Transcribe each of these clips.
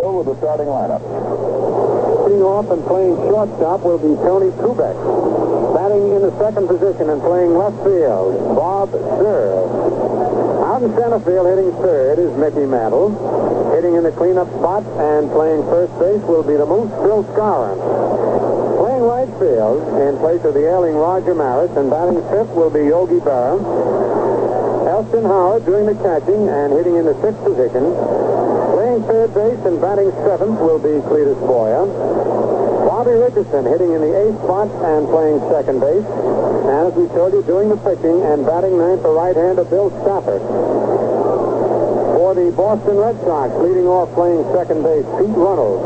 field with the starting lineup. Leading off and playing shortstop will be Tony Kubek. Batting in the second position and playing left field, Bob Sir. Out in center field, hitting third, is Mickey Mantle. Hitting in the cleanup spot and playing first base will be the Moose, Bill Skowron. Playing right field in place of the ailing Roger Maris, and batting fifth will be Yogi Berra. Elston Howard doing the catching and hitting in the sixth position. Playing third base and batting seventh will be Cletus Boyer. Bobby Richardson hitting in the eighth spot and playing second base. And as we told you, doing the pitching and batting ninth, the right-hander Bill Stafford. For the Boston Red Sox, leading off playing second base, Pete Runnels.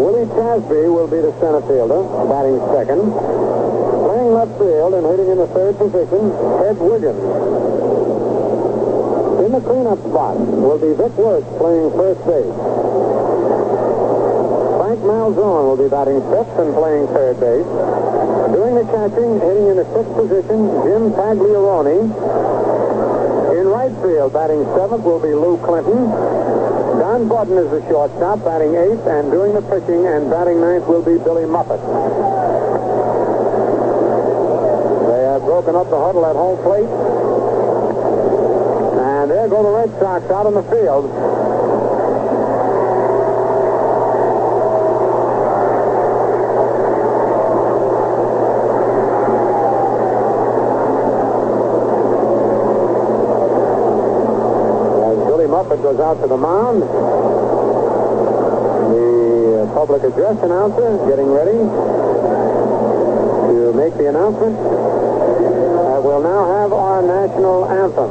Willie Tasby will be the center fielder, batting second. Playing left field and hitting in the third position, Ed Wiggins. In the cleanup spot will be Vic Wurtz playing first base. Frank Malzone will be batting fifth and playing third base. Doing the catching, hitting in the sixth position, Jim Tagliarone. In right field, batting seventh will be Lou Clinton. Don Button is the shortstop, batting eighth, and doing the pitching and batting ninth will be Billy Muppet. They have broken up the huddle at home plate. And there go the Red Sox out on the field. Muppet goes out to the mound. The public address announcer getting ready to make the announcement. We'll now have our national anthem.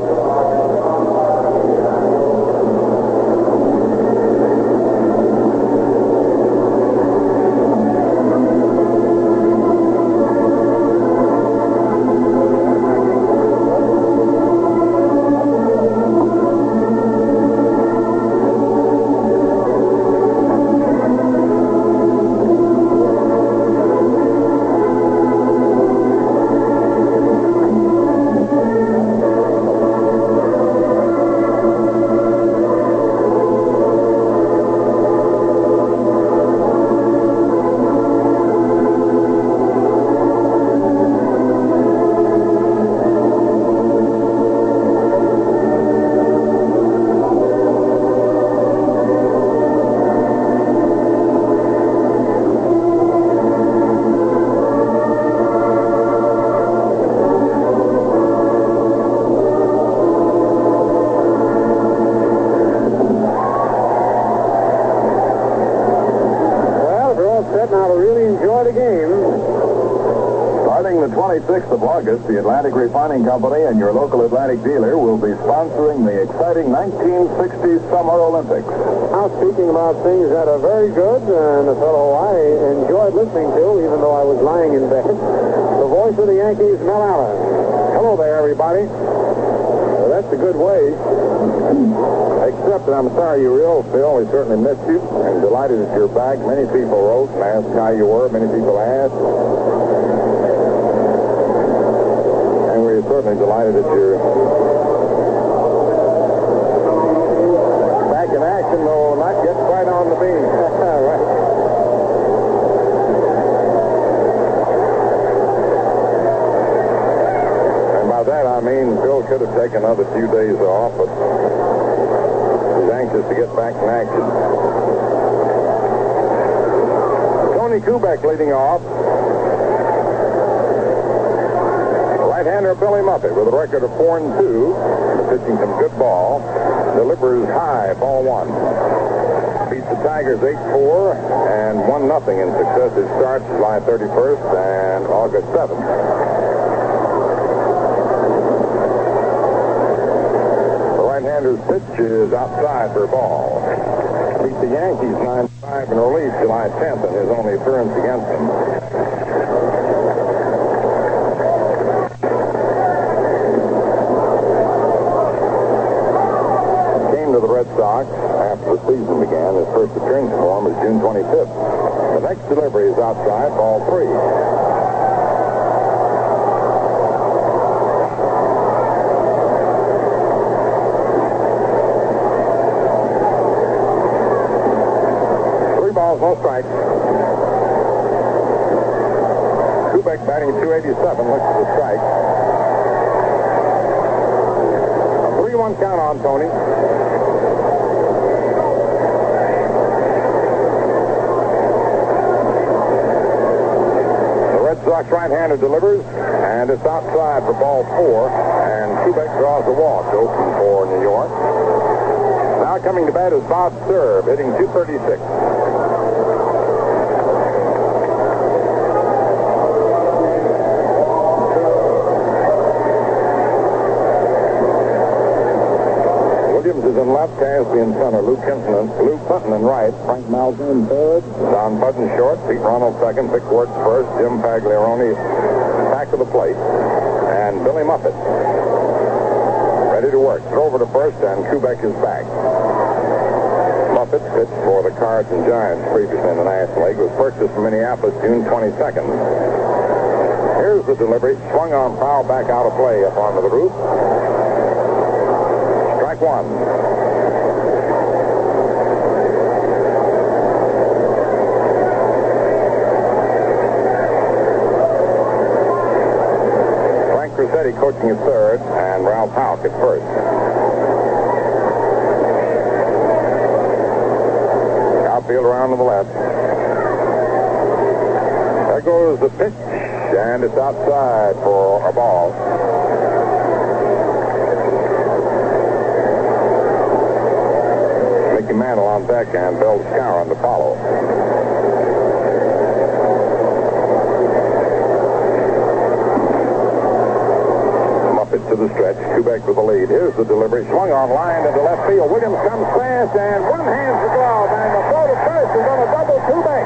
of August, the Atlantic Refining Company and your local Atlantic dealer will be sponsoring the exciting 1960 Summer Olympics. Now, speaking about things that are very good, and a fellow I enjoyed listening to, even though I was lying in bed, the voice of the Yankees, Mel Allen. Hello there, everybody. Well, that's a good way. Except that I'm sorry you're ill, Phil. We certainly missed you. I'm delighted that you're back. Many people wrote and asked how you were. Many people asked. And we're certainly delighted that you're back in action, though not yet quite on the beam. Right. And by that I mean Phil could have taken another few days off, but he's anxious to get back in action. Tony Kubek leading off. Right-hander Billy Muppet with a record of 4-2. Pitching some good ball. Delivers high, ball one. Beats the Tigers 8-4 and 1-0 in successive starts July 31st and August 7th. The right-hander's pitch is outside for a ball. Beat the Yankees 9-5 in relief July 10th in his only appearance against them. To the Red Sox after the season began. His first appearance for him was June 25th. The next delivery is outside, ball 3. balls, no strikes. Kubek batting 287, looks at the strike. A 3-1 count on Tony. The Red Sox right-hander delivers, and it's outside for ball 4, and Kubek draws a walk, open for New York. Now coming to bat is Bob Serb, hitting 236. Williams is in left, Casby in center, Lou Clinton in right, Frank Malvin in third, Don Budden short, Pete Ronald second, Vic Wurtz first, Jim Tagliarone back to the plate, and Billy Muffett ready to work. Throw over to first, and Kubek is back. Muffett pitched for the Cards and Giants previously in the National League, was purchased from Minneapolis June 22nd. Here's the delivery, swung on, foul back out of play up onto the roof. Strike one. Frank Cruzetti coaching at third, and Ralph Houck at first. Outfield around to the left. There goes the pitch, and it's outside for a ball. Mickey Mantle on deck, and Bill Skowron to follow. Muffett to the stretch. Kubek with the lead. Here's the delivery. Swung on line into left field. Williams comes fast, and one hands the glove, and the throw to first is on a double Kubek.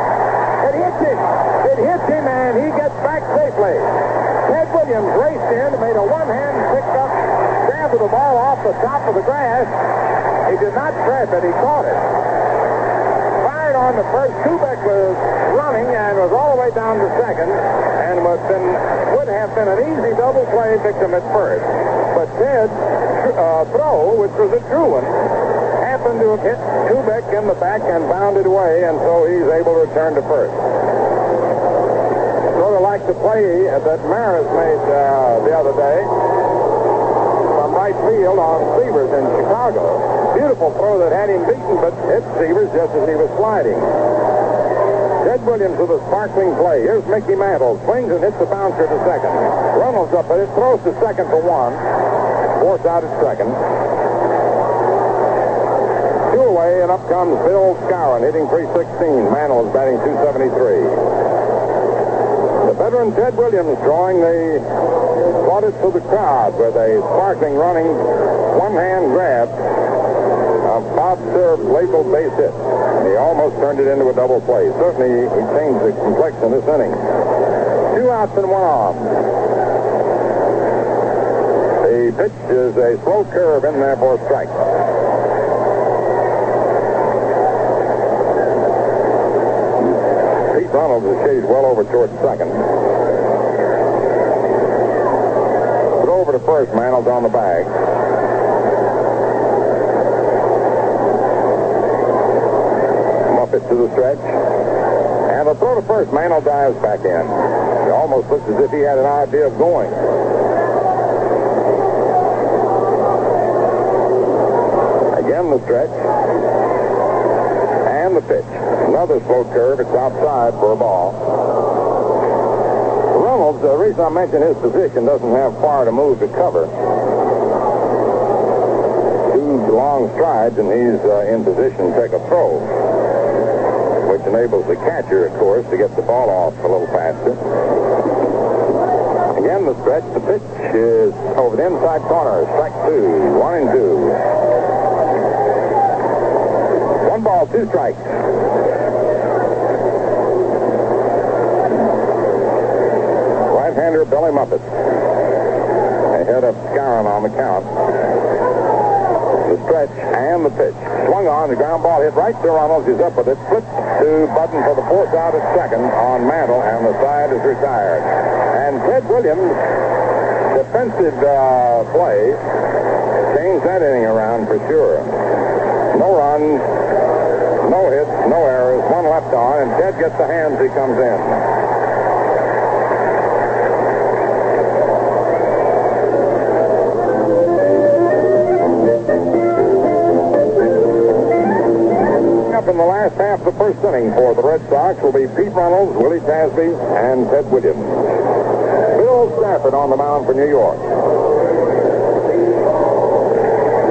It hits him. It hits him, and he gets back safely. Ted Williams raced in, made a one-hand picked up, stab of the ball off the top of the grass. He did not trap it. He caught it. Fired on the first. Kubek was running and was all the way down to second, and would have been an easy double play victim at first. But Ted's throw, which was a true one, happened to have hit Kubek in the back and bounded away, and so he's able to return to first. Sort of like the play that Maris made the other day from right field on Severs in Chicago. Beautiful throw that had him beaten, but hit Severs just as he was sliding. Ted Williams with a sparkling play. Here's Mickey Mantle. Swings and hits the bouncer to second. Runnels up, but it throws to second for one. Force out at second. Two away, and up comes Bill Skowron, hitting .316. Mantle is batting .273. The veteran Ted Williams drawing the plaudits of the crowd with a sparkling running one-hand grab of Bob Serb's lethal base hit. He almost turned it into a double play. Certainly, he changed the complexion this inning. 2 outs and 1 on. The pitch is a slow curve in there for a strike. Pete Ronald is shaded well over towards second. Throw over to first. Mantle's on the bag. To the stretch, and the throw to first. Mantle dives back in. It almost looks as if he had an idea of going. Again the stretch, and the pitch. Another slow curve. It's outside for a ball. Reynolds, the reason I mention his position, doesn't have far to move to cover. 2 long strides, and he's in position to take a throw, which enables the catcher, of course, to get the ball off a little faster. Again, the stretch. The pitch is over the inside corner. Strike 2. 1-2. 1 ball, 2 strikes. Right-hander Billy Muffett ahead of Skowron on the count. The stretch and the pitch. Swung on, the ground ball hit right to Ronalds. He's up with it. Flipped to Budden for the force out at second on Mantle, and the side is retired. And Ted Williams, defensive play, changed that inning around for sure. No runs, no hits, no errors, 1 left on. gets the hands, he comes in. Up in the last half of the first inning for the Red Sox will be Pete Reynolds, Willie Tasby, and Ted Williams. Bill Stafford on the mound for New York.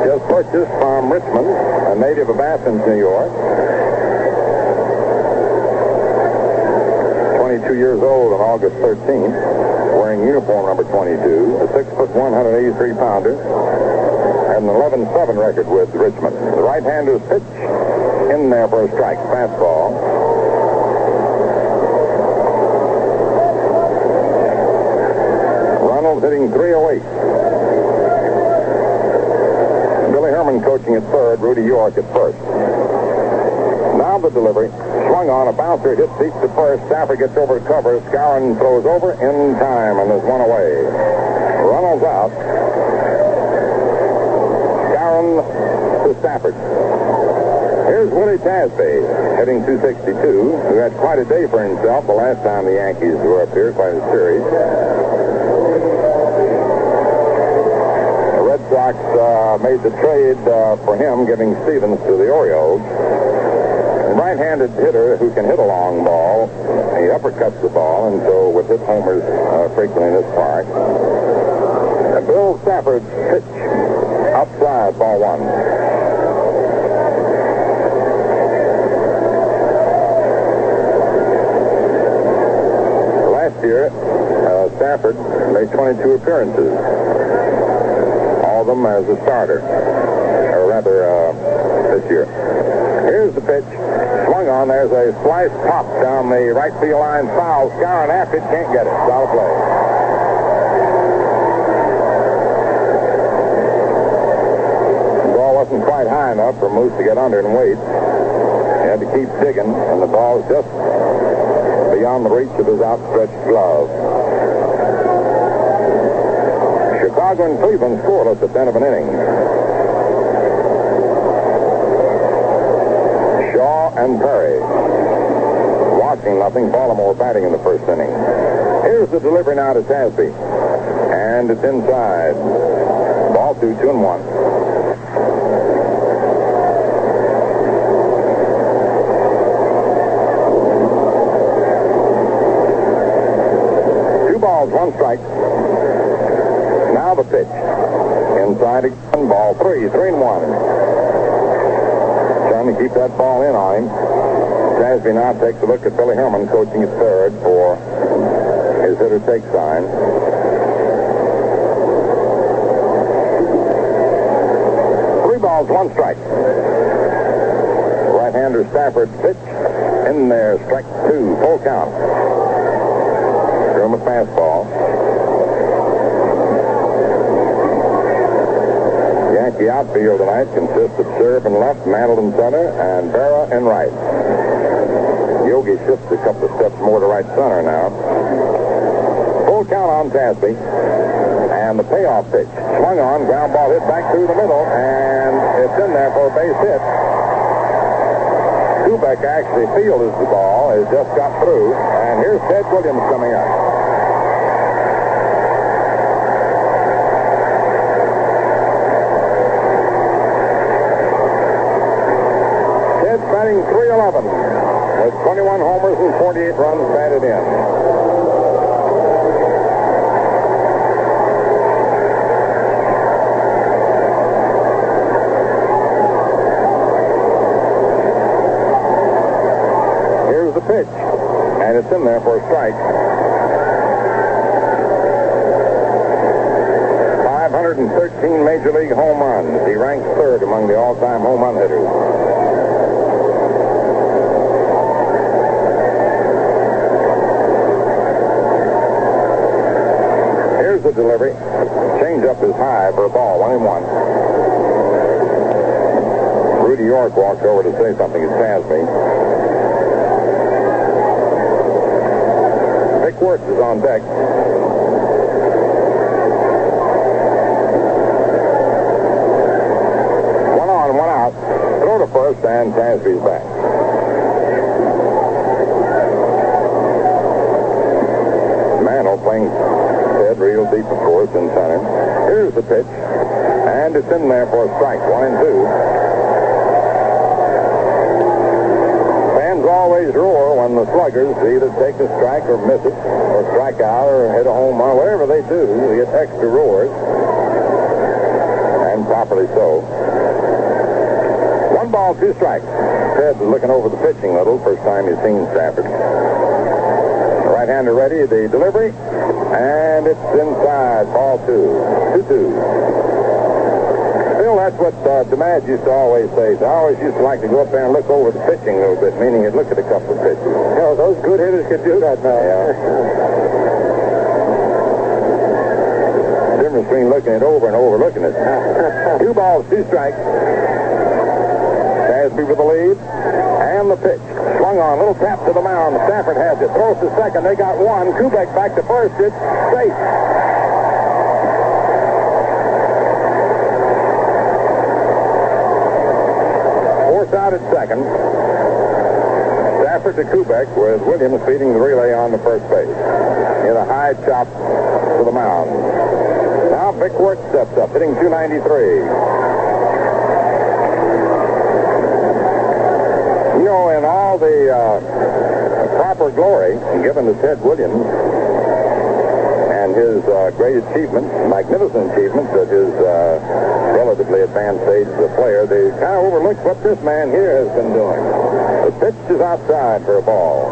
Just purchased from Richmond, a native of Athens, New York. 22 years old on August 13th, wearing uniform number 22, a 6'1", 183-pounder, and an 11-7 record with Richmond. The right-hander's pitch in there for a strike, fastball. Reynolds hitting 308. Billy Herman coaching at third, Rudy York at first. Now the delivery. Swung on, a bouncer hits deep to first. Stafford gets over to cover. Skowron throws over in time, and there's one away. Reynolds out. Skowron to Stafford. Here's Willie Tasby, hitting 262, who had quite a day for himself the last time the Yankees were up here, quite a series. The Red Sox made the trade for him, giving Stevens to the Orioles. Right-handed hitter who can hit a long ball. He uppercuts the ball, and so would hit homers frequently in this park. And Bill Stafford's pitch outside, ball one. Last year, Stafford made 22 appearances, all of them as a starter, or rather this year. Here's the pitch. Swung on. There's a slice pop down the right field line. Foul. Skowron after it. Can't get it. It's out of play. The ball wasn't quite high enough for Moose to get under and wait. He had to keep digging, and the ball was just beyond the reach of his outstretched glove. Chicago and Cleveland scoreless at the end of an inning. And Perry. Washington nothing. Baltimore batting in the first inning. Here's the delivery now to Tasby. And it's inside. Ball 2-1. Two balls, one strike. Now the pitch. Inside again. Ball 3-1. To keep that ball in on him. Tasby now takes a look at Billy Herman coaching at third for his hitter take sign. 3 balls, 1 strike. Right-hander Stafford pitch in there, strike 2, full count. Threw him a fastball. Yankee outfield tonight consists of Serb in left, Mantle in center, and Berra in right. Yogi shifts a couple of steps more to right center now. Full count on Tasby. And the payoff pitch. Swung on, ground ball hit back through the middle, and it's in there for a base hit. Kubek actually fielded the ball, has just got through, and here's Ted Williams coming up. Batting .311 with 21 homers and 48 runs batted in. Here's the pitch, and it's in there for a strike. 513 Major League home runs. He ranks third among the all-time home run hitters. The delivery. Change up is high for a ball, 1-1. Rudy York walks over to say something to Tasby. Vic Wurtz is on deck. 1 on, 1 out. Throw to first, and Tasby's back. pitch. And it's in there for a strike. 1-2. Fans always roar when the sluggers either take a strike or miss it, or strike out or hit a home run. Whatever they do, they get extra roars. And properly so. 1 ball, 2 strikes. Ted was looking over the pitching a little. First time he's seen Stafford. Right-hander ready. The delivery. And it's inside. Ball 2. 2-2. Phil, that's what DeMatteis used to always say. I always used to like to go up there and look over the pitching a little bit, meaning he'd look at a couple of pitches. You know, those good hitters could do that now. Yeah. Difference between looking it over and overlooking it. 2 balls, 2 strikes. Casby with the lead. And the pitch. Swung on. Little tap to the mound. Stafford has it. Throws to second. They got one. Kubek back to first. It's safe. Force out at second. Stafford to Kubek with Williams feeding the relay on the first base. In a high chop to the mound. Now Vic Wurtz steps up, hitting .293. You know, in all the proper glory given to Ted Williams and his great achievements, magnificent achievements at his relatively advanced age as a player, they kind of overlooked what this man here has been doing. The pitch is outside for a ball.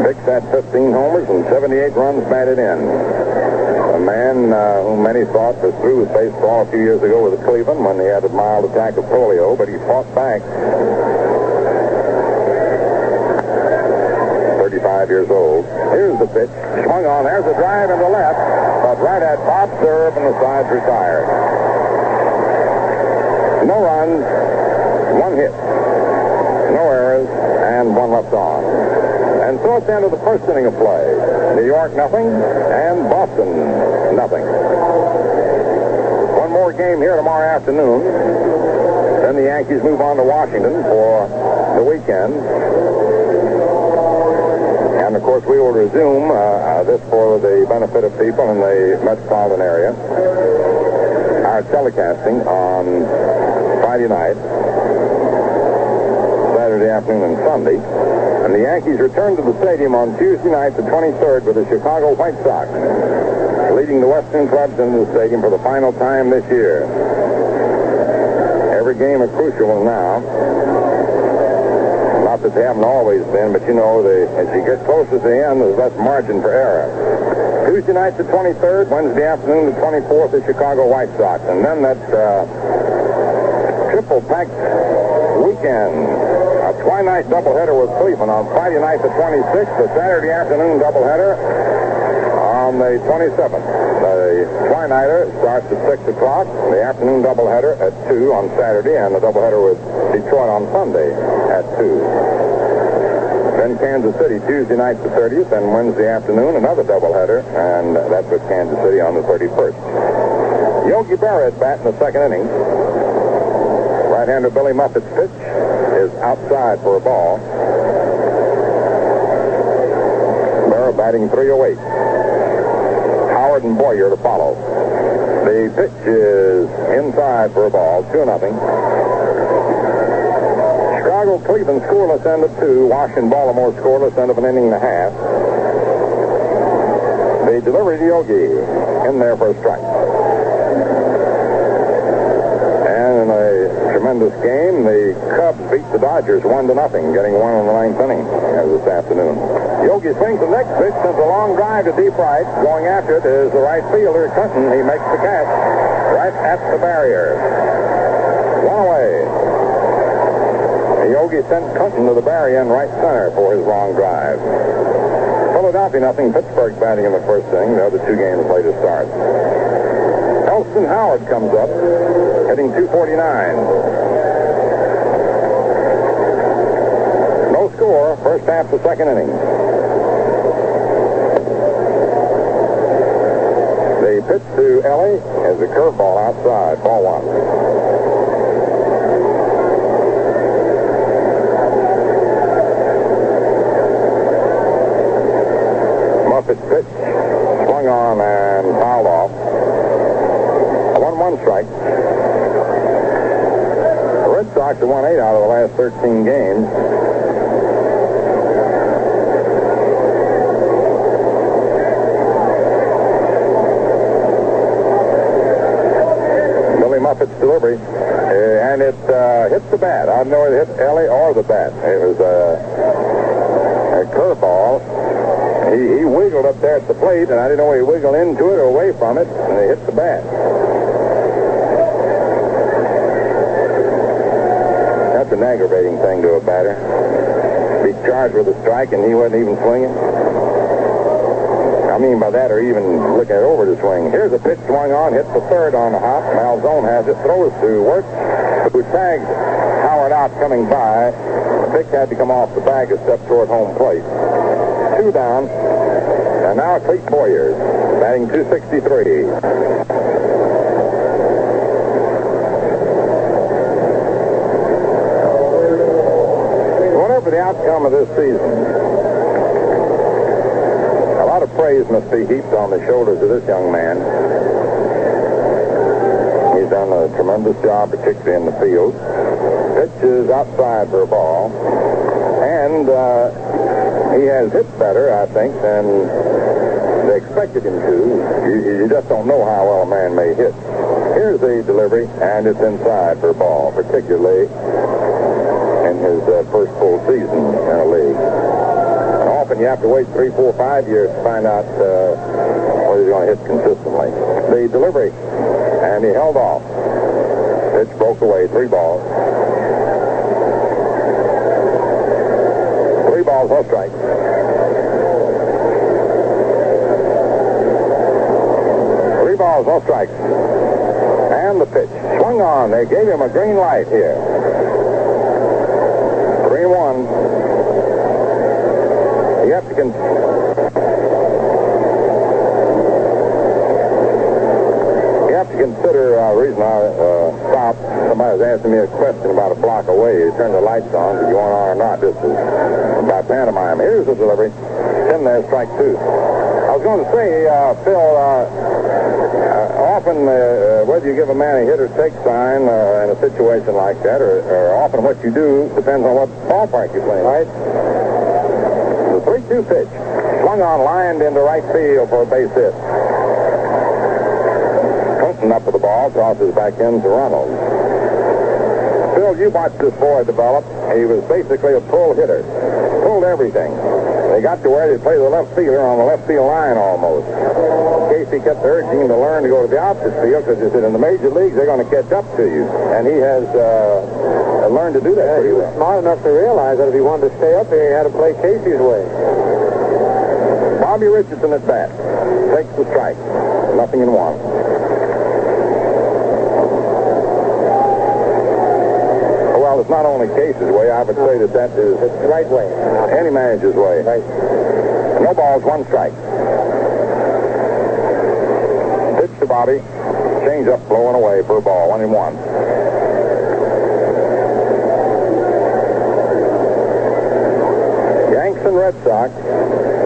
Vic's had 15 homers and 78 runs batted in. A man whom many thought was through with baseball a few years ago with Cleveland when he had a mild attack of polio, but he fought back. 35 years old. Here's the pitch. Swung on. There's a drive in the left, but right at Bob serve and the side's retired. No runs, 1 hit, no errors, and 1 left on. And so it's the end of the first inning of play. New York, nothing, and Boston, nothing. One more game here tomorrow afternoon. Then the Yankees move on to Washington for the weekend. And, of course, we will resume this for the benefit of people in the metropolitan area. Our telecasting on Friday night, Saturday afternoon, and Sunday. And the Yankees return to the stadium on Tuesday night, the 23rd, with the Chicago White Sox, leading the Western clubs into the stadium for the final time this year. Every game a crucial one now. Not that they haven't always been, but you know, as you get closer to the end, there's less margin for error. Tuesday night, the 23rd, Wednesday afternoon, the 24th, the Chicago White Sox. And then that triple-packed weekend. A twilight doubleheader with Cleveland on Friday night, the 26th, the Saturday afternoon doubleheader on the 27th. The twilighter starts at 6 o'clock, the afternoon doubleheader at 2 on Saturday, and the doubleheader with Detroit on Sunday at 2. Then Kansas City, Tuesday night, the 30th, and Wednesday afternoon, another doubleheader, and that's with Kansas City on the 31st. Yogi Berra at bat in the second inning. Right-hander Billy Moffitt's pitch is outside for a ball. Berra batting .308. Howard and Boyer to follow. The pitch is inside for a ball, 2-0. Chicago, Cleveland scoreless end of 2. Washington, Baltimore scoreless end of an inning and a half. The delivery to Yogi in there for a strike. And in a tremendous game, the Cubs beat the Dodgers 1-0, getting one in the 9th inning this afternoon. Yogi swings the next pitch, sends a long drive to deep right. Going after it is the right fielder, Clinton. He makes the catch right at the barrier. One away. Yogi sent Clinton to the barrier in right center for his long drive. Philadelphia, nothing. Pittsburgh batting in the first inning. The other 2 games later start. Elston Howard comes up, hitting .249. No score, first half the second inning. The pitch to Ellie is a curveball outside, ball 1. Moffitt's pitch Sox have won 8 out of the last 13 games. Billy Moffitt's delivery, and it hit the bat. I don't know if it hit Ellie or the bat. It was a curveball. He wiggled up there at the plate, and I didn't know whether he wiggled into it or away from it, and it hit the bat. That's an aggravating thing to a batter. Be charged with a strike, and he wasn't even swinging. I mean by that, or even looking over the swing. Here's a pitch swung on, hits the third on the hop. Malzone has it, throws to Wurtz, who tags Howard out coming by. The pitch had to come off the bag a step toward home plate. 2 down, and now Cleet Boyers batting .263. Whatever the outcome of this season, a lot of praise must be heaped on the shoulders of this young man. He's done a tremendous job, particularly in the field. Pitch is outside for a ball, and he has hit better, I think, than they expected him to. You just don't know how well a man may hit. Here's the delivery, and it's inside for a ball, particularly in his first full season in a league. And often you have to wait 3, 4, 5 years to find out whether he's going to hit consistently. The delivery, and he held off. Pitch broke away, 3 balls. 3 balls, no strike. 3 balls, no strikes. And the pitch swung on. They gave him a green light here. 3-1. You have to consider the reason I stopped. Somebody was asking me a question about a block away. You turn the lights on. Did you want on or not? This is by pantomime. Here's the delivery. 10 there, strike 2. I was going to say, Phil, often whether you give a man a hit or take sign in a situation like that, or often what you do depends on what ballpark you're playing, right? The 3-2 pitch. Swung on, lined into right field for a base hit. Up with the ball, tosses back in to Ronald. Phil, you watched this boy develop. He was basically a pull hitter. Pulled everything. They got to where they play the left fielder on the left field line almost. Casey kept urging him to learn to go to the opposite field because he said in the major leagues they're going to catch up to you. And he has learned to do that. He was smart enough to realize that if he wanted to stay up here, he had to play Casey's way. Bobby Richardson at bat. Takes the strike. 0-1. Well, it's not only Case's way. I would say that is the right way. Any manager's way. Right. No balls, 1 strike. Pitch to Bobby. Change up, blowing away for a ball. 1-1. Yanks and Red Sox.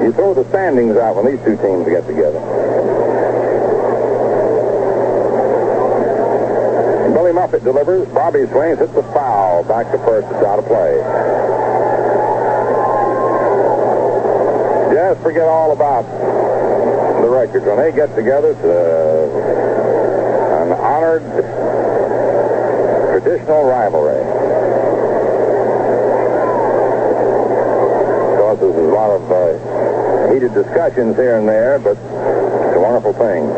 You throw the standings out when these two teams get together. Billy Moffitt delivers. Bobby swings, hits the foul. Back to first. It's out of play. Just forget all about the records. When they get together, it's an honored traditional rivalry. Because there's a lot of heated discussions here and there, but it's a wonderful thing.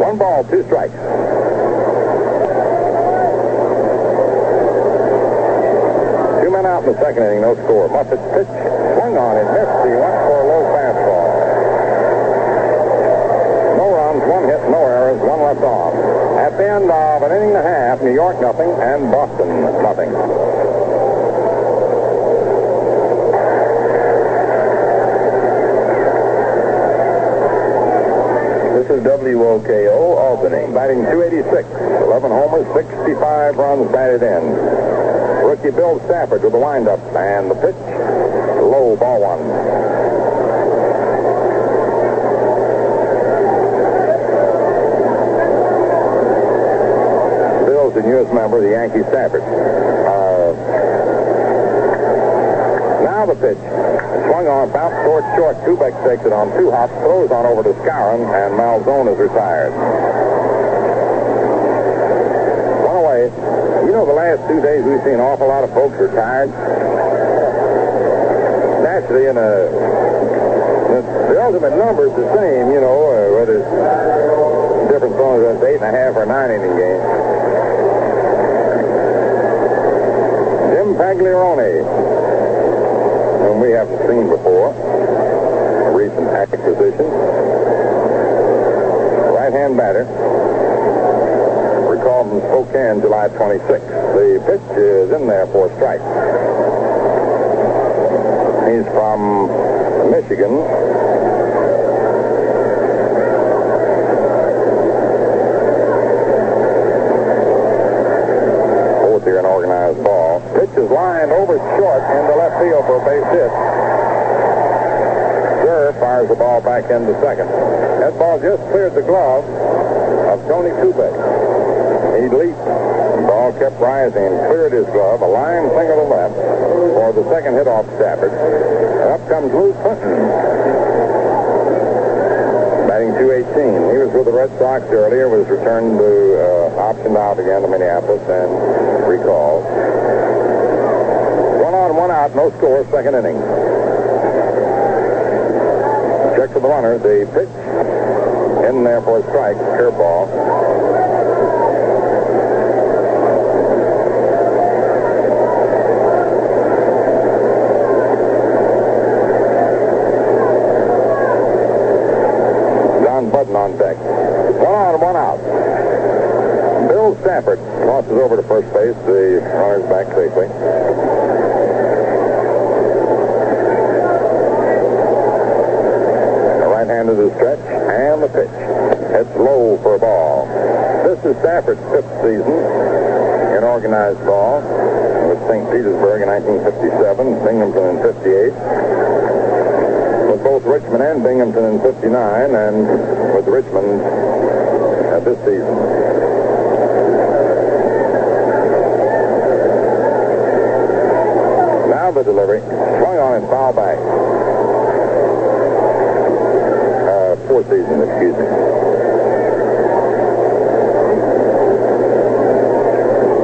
1 ball, 2 strikes. Out in the second inning, no score. Moffitt's pitch swung on and missed. He went for a low fastball. No runs, 1 hit, no errors, 1 left on. At the end of an inning and a half, New York nothing and Boston nothing. This is WOKO Albany. Batting .286, 11 homers, 65 runs batted in. Rookie Bill Stafford with the windup, and the pitch, low, ball 1. Bill's a newest member of the Yankees. Stafford. the pitch. Swung on, bounced towards short. Kubek takes it on 2 hops, throws on over to Skowron, and Malzone is retired. One away. You know, the last 2 days we've seen an awful lot of folks retired. Naturally, the ultimate number is the same, you know, whether it's different from it's 8.5 or 9 inning game. Jim Tagliarone, whom we haven't seen before, a recent acquisition. Right-hand batter. Recalled from Spokane, July 26th. The pitch is in there for a strike. He's from Michigan. Fourth here in organized ball. Pitch is lined over short into left field for a base hit. Sir fires the ball back into second. That ball just cleared the glove of Tony Kubek. He leaped. The ball kept rising and cleared his glove. A line single to left for the second hit off Stafford. And up comes Lou Clinton. Batting .218. He was with the Red Sox earlier, was returned to optioned out again to Minneapolis and recalled. 1 on, 1 out, no score, second inning. Check for the runner. The pitch in there for a strike, curveball. Button on deck. 1 on, 1 out. Bill Stafford tosses over to first base. The runner's back safely. The right hand is the stretch and the pitch. It's low for a ball. This is Stafford's 5th season in organized ball with St. Petersburg in 1957, Binghamton in 58. Both Richmond and Binghamton in 59, and with Richmond this season. Now the delivery. Swung on and foul back. 4th season, excuse me.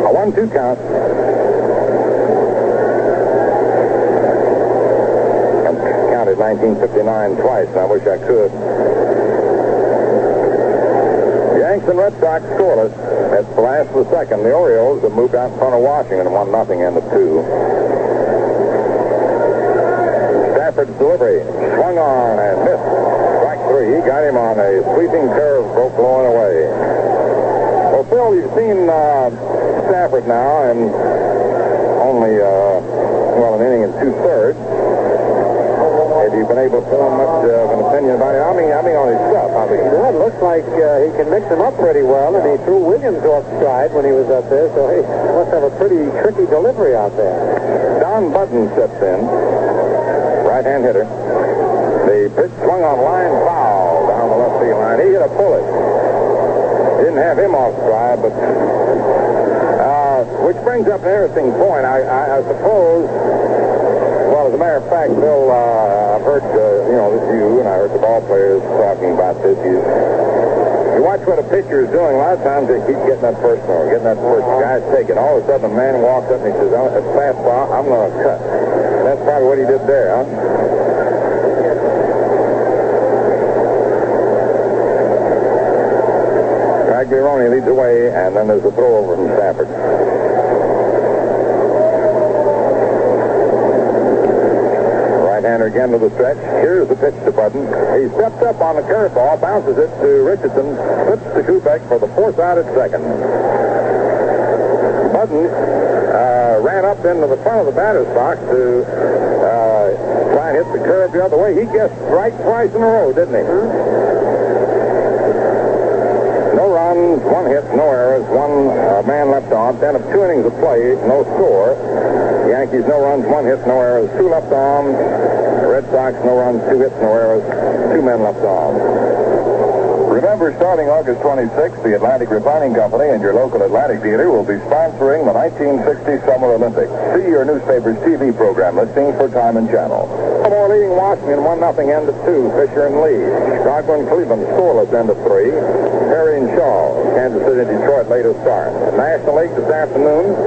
A 1-2 count. Counted 1959 twice, and I wish I could. Yanks and Red Sox scoreless. At the last of the second, the Orioles have moved out in front of Washington 1-0 end of 2. Stafford's delivery. Swung on and missed. Strike 3. He got him on a sweeping curve, broke blowing away. Well, Phil, you've seen Stafford now, and only, an inning and 2/3. Have you been able to form much of an opinion about it? I mean on his stuff. Well, it looks like he can mix them up pretty well, and he threw Williams off stride when he was up there, so he must have a pretty tricky delivery out there. Don Budden steps in. Right-hand hitter. The pitch swung on line foul down the left field line. He hit a bullet. Didn't have him off stride, but which brings up an interesting point. I suppose. Well, as a matter of fact, Bill, I've heard, you and I heard the ball players talking about this. You watch what a pitcher is doing. A lot of times they keep getting that first one, getting that first. The guy's taking. All of a sudden, a man walks up and he says, "It's fastball. I'm going to cut." That's probably what he did there, huh? Tagliarone leads away, and then there's a throw over from Stafford. Right-hander again to the stretch. Here's the pitch to Budden. He steps up on the curveball, bounces it to Richardson, flips to Kubek for the 4th out at second. Budden ran up into the front of the batter's box to try and hit the curve the other way. He guessed right twice in a row, didn't he? No runs, 1 hit, no errors, 1 man left on. 10 of 2 innings of play, no score. Yankees, no runs, 1 hit, no errors, 2 left on. Red Sox, no runs, 2 hits, no errors, 2 men left on. Remember, starting August 26th, the Atlantic Refining Company and your local Atlantic dealer will be sponsoring the 1960 Summer Olympics. See your newspaper's TV program listings for time and channel. Baltimore leading Washington 1-0 end of 2. Fisher and Lee. Chicago and Cleveland scoreless end of 3. Perry and Shaw. Kansas City, Detroit latest start. The National League this afternoon.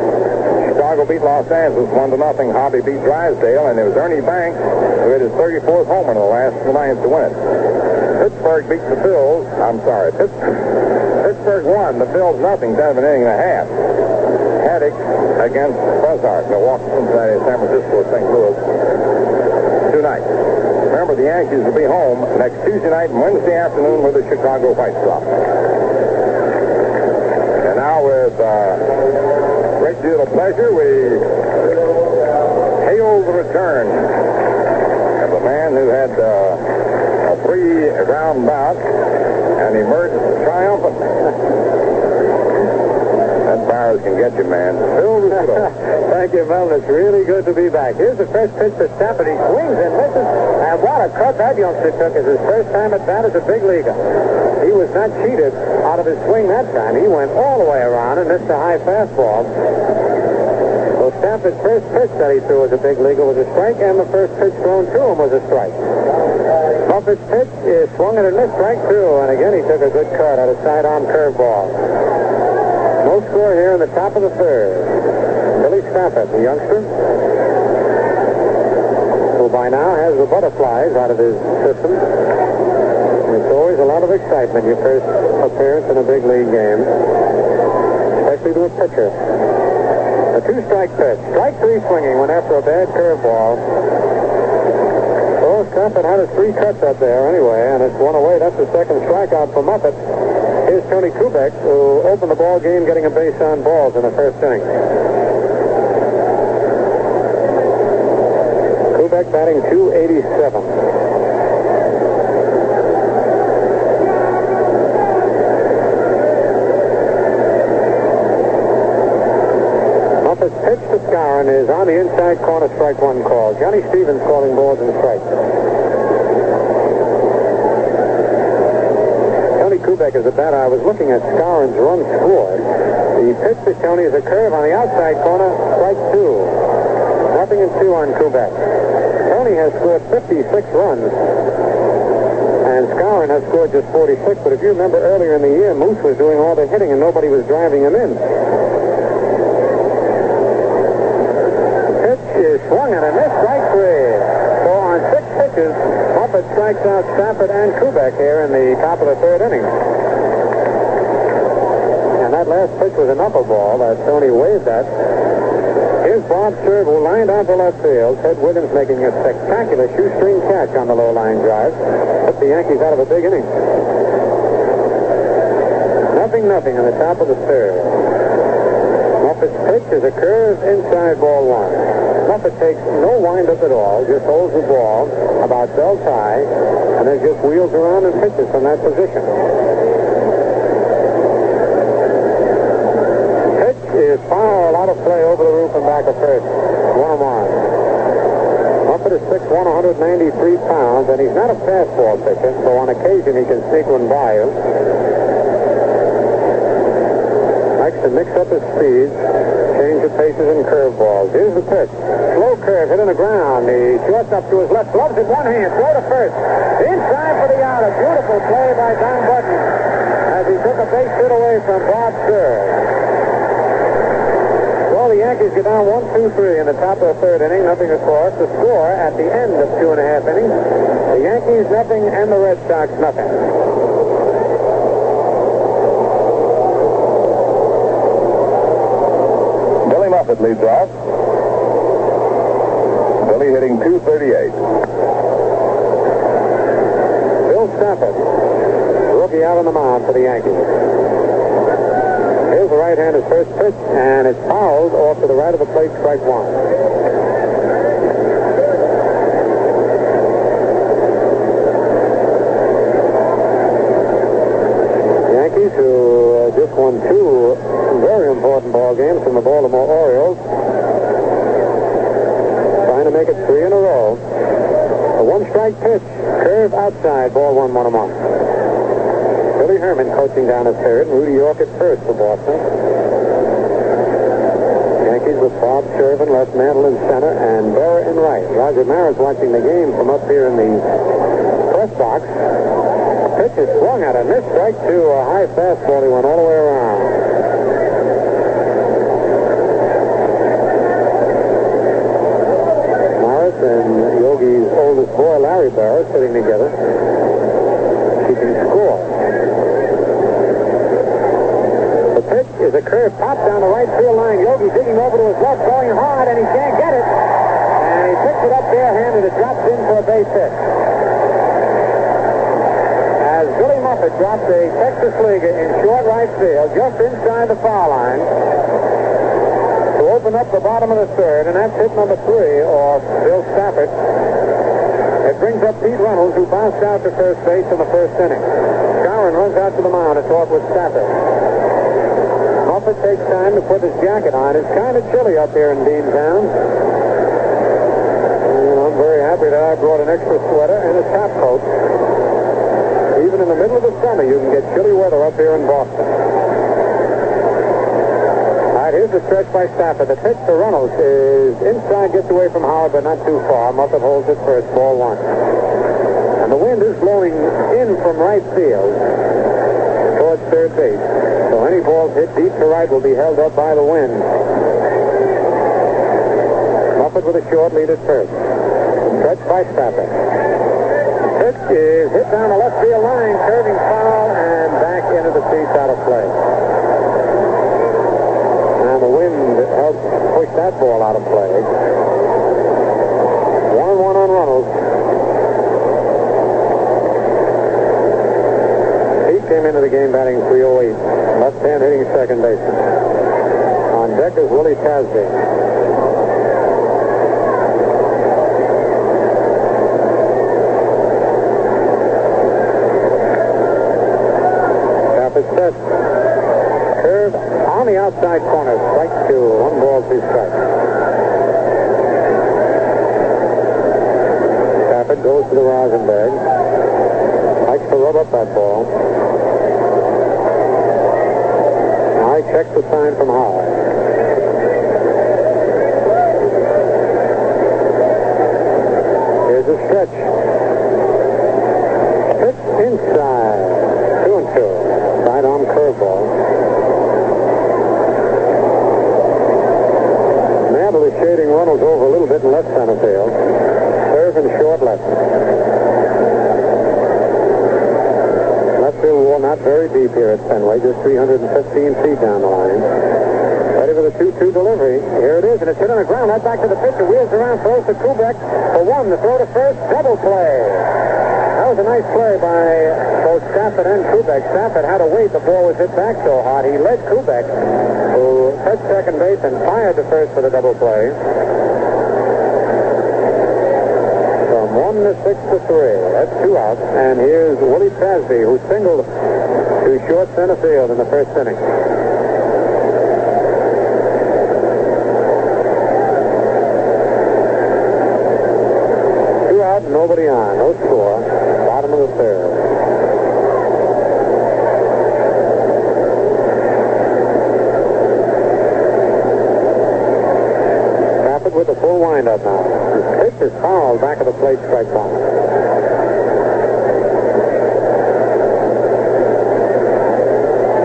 Chicago beat Los Angeles 1-0. Hobby beat Drysdale, and it was Ernie Banks who hit his 34th homer in the last 2 innings to win it. Pittsburgh beats the Phils. I'm sorry. Pittsburgh won. The Phils nothing. 10 of an inning and a half. Haddock against Buzzard. Milwaukee, Cincinnati, San Francisco, St. Louis. 2 nights. Remember, the Yankees will be home next Tuesday night and Wednesday afternoon with the Chicago White Sox. And now, with a great deal of pleasure, we hail the return of a man who had a 3-round bout and emerged triumphant. That virus can get you, man. Thank you, Melvin. It's really good to be back. Here's the first pitch to Stafford. He swings and misses. And what a cut that youngster took as his first time at bat as a big leaguer. He was not cheated out of his swing that time. He went all the way around and missed a high fastball. So Stafford's first pitch that he threw as a big leaguer was a strike, and the first pitch thrown to him was a strike. Buffett's pitch is swung at a missed, strike two, and again he took a good cut at a sidearm curveball. No score here in the top of the third. Billy Stafford, the youngster, who by now has the butterflies out of his system. It's always a lot of excitement, your first appearance in a big league game, especially to a pitcher. A 2-strike pitch. Strike 3 swinging, went after a bad curveball. So Stafford had his 3 cuts up there anyway, and it's 1 away. That's the second strikeout for Muppet. Here's Tony Kubek, who opened the ball game getting a base on balls in the first inning. Kubek batting .287. Muppet's pitch to Skowron is on the inside corner, strike 1 call. Johnny Stevens calling balls and strikes. Kubek is a batter. I was looking at Skowron's run scored. The pitch to Tony is a curve on the outside corner, strike 2. 0-2 on Kubek. Tony has scored 56 runs, and Skowron has scored just 46. But if you remember earlier in the year, Moose was doing all the hitting and nobody was driving him in. The pitch is swung and a miss, strike 3. So on 6 pitches, Muppet strikes out Stafford and Kubek here in the top of the third inning. And that last pitch was an upper ball that Tony waved at. Here's Bob Serve, who lined out to left field. Ted Williams making a spectacular shoestring catch on the low line drive. Put the Yankees out of a big inning. 0-0 in the top of the third. Muppet's pitch is a curve inside ball 1. Muppet takes no windup at all, just holds the ball about belt high, and then just wheels around and pitches from that position. Pitch is foul, a lot of play over the roof and back of first. 1-1. Muppet is 6'1", 193 pounds, and he's not a fastball pitcher, so on occasion he can sneak one by you. Likes to mix up his speed, change the paces and curveballs. Here's the pitch. Slow curve, hit on the ground. The shortstop to his left, gloves in one hand, throw to first. Inside for the out. A beautiful play by Don Button as he took a base hit away from Bob Serve. So the Yankees get down 1-2-3 in the top of the third inning. Nothing to score. The score at the end of 2.5 innings. The Yankees nothing and the Red Sox nothing. Muppet leads off. Billy hitting .238. Bill Stafford, rookie out on the mound for the Yankees. Here's the right-hander's first pitch, and it's fouled off to the right of the plate, strike 1. Yankees, who just won 2 very important ball games from the Baltimore Orioles, trying to make it 3 in a row. A 1-strike pitch, curve outside, ball 1, 1-1. Billy Willie Herman coaching down at third, and Rudy York at first for Boston. Yankees with Bob Shervin, Les Mantle in center, and Berra in right. Roger Maris watching the game from up here in the press box. Pitch is swung at a missed strike to a high fastball. He went all the way around. Maris and Yogi's oldest boy, Larry Berra, sitting together, keeping score. The pitch is a curve pop down the right field line. Yogi digging over to his left, going hard, and he can't get it. And he picks it up barehanded. It drops in for a base hit. As Billy Muffett drops a Texas Leaguer in short right field, just inside the foul line, to open up the bottom of the third, and that's hit number 3 off Bill Stafford. It brings up Pete Reynolds, who bounced out to first base in the first inning. Skowron runs out to the mound to talk with Stafford. Muffett takes time to put his jacket on. It's kind of chilly up here in Deantown. And I'm very happy that I brought an extra sweater and a top coat. Even in the middle of the summer, you can get chilly weather up here in Boston. All right, here's the stretch by Stafford. The pitch to Reynolds is inside, gets away from Howard, but not too far. Muffett holds it first, ball 1. And the wind is blowing in from right field towards third base. So any balls hit deep to right will be held up by the wind. Muffett with a short lead at first. Stretch by Stafford. Pitch is hit down the left field line, curving foul, and back into the seats out of play. And the wind helped push that ball out of play. 1-1 on Reynolds. He came into the game batting .308. Left-hand hitting second baseman. On deck is Willie Tasby. Set. Curve on the outside corner. Strike 2. 1 ball, 2 strikes. Stafford goes to the Rosenberg. Likes to rub up that ball. Now he checks the sign from Howard. Here's a stretch. Pitch inside. 2-2. Side-arm curveball. Mantle is shading Reynolds over a little bit in left center field. Serve and short left. Left field wall not very deep here at Fenway, just 315 feet down the line. Ready for the 2-2 delivery. Here it is, and it's hit on the ground. Right back to the pitcher. Wheels around, throws to Kubek for 1. The throw to first, double play. That was a nice play by both Stafford and Kubek. Stafford had to wait. The ball was hit back so hard. He led Kubek, who touched second base and fired to first for the double play. From 1 to 6 to 3. That's 2 outs. And here's Willie Tasby, who singled to short center field in the first inning. Nobody on. No score. Bottom of the third. Stafford with the full windup now. His pitch is fouled back of the plate, strike 1.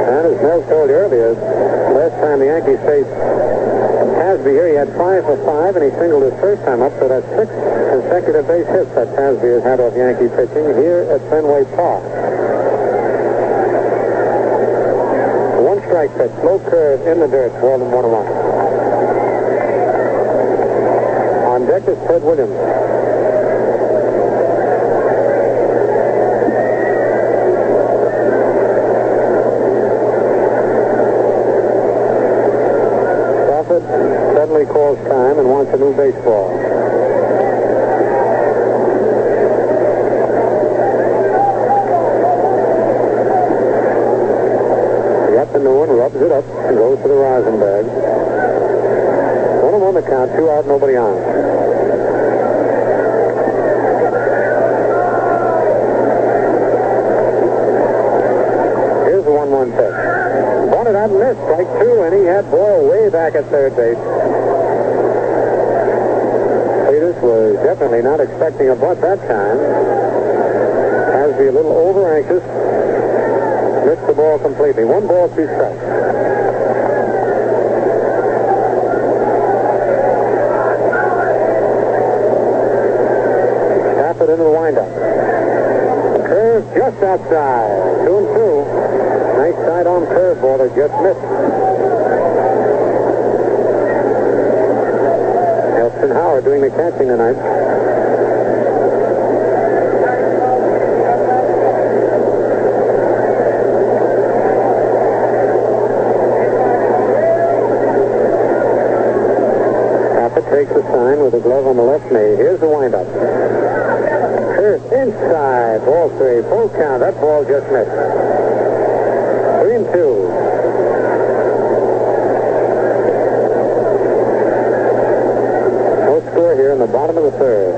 And as Mel told you earlier, last time the Yankees faced Tasby here, he had 5 for 5, and he singled his first time up, so that's 6 consecutive base hits that Tasby has had off Yankee pitching here at Fenway Park. 1 strike pitch, low curve in the dirt, ball and 1-1. On deck is Ted Williams. Suddenly calls time and wants a new baseball. He got the new one, rubs it up, and goes to the Rosenberg. 1-1 the count, 2 out, nobody on. 1-1 pitch. Wanted out and missed, strike 2, and he had Boyle way back at third base. Peters was definitely not expecting a bunt that time. Casby a little over-anxious. Missed the ball completely. 1 ball, 2 strikes. Stafford into the windup. Curve just outside. 2-2. Nice side-on curveball that just missed. Nelson Howard doing the catching tonight. Takes the sign with a glove on the left knee. Here's the windup. Curve inside. Ball 3. Full count. That ball just missed. 3-2. No score here in the bottom of the third.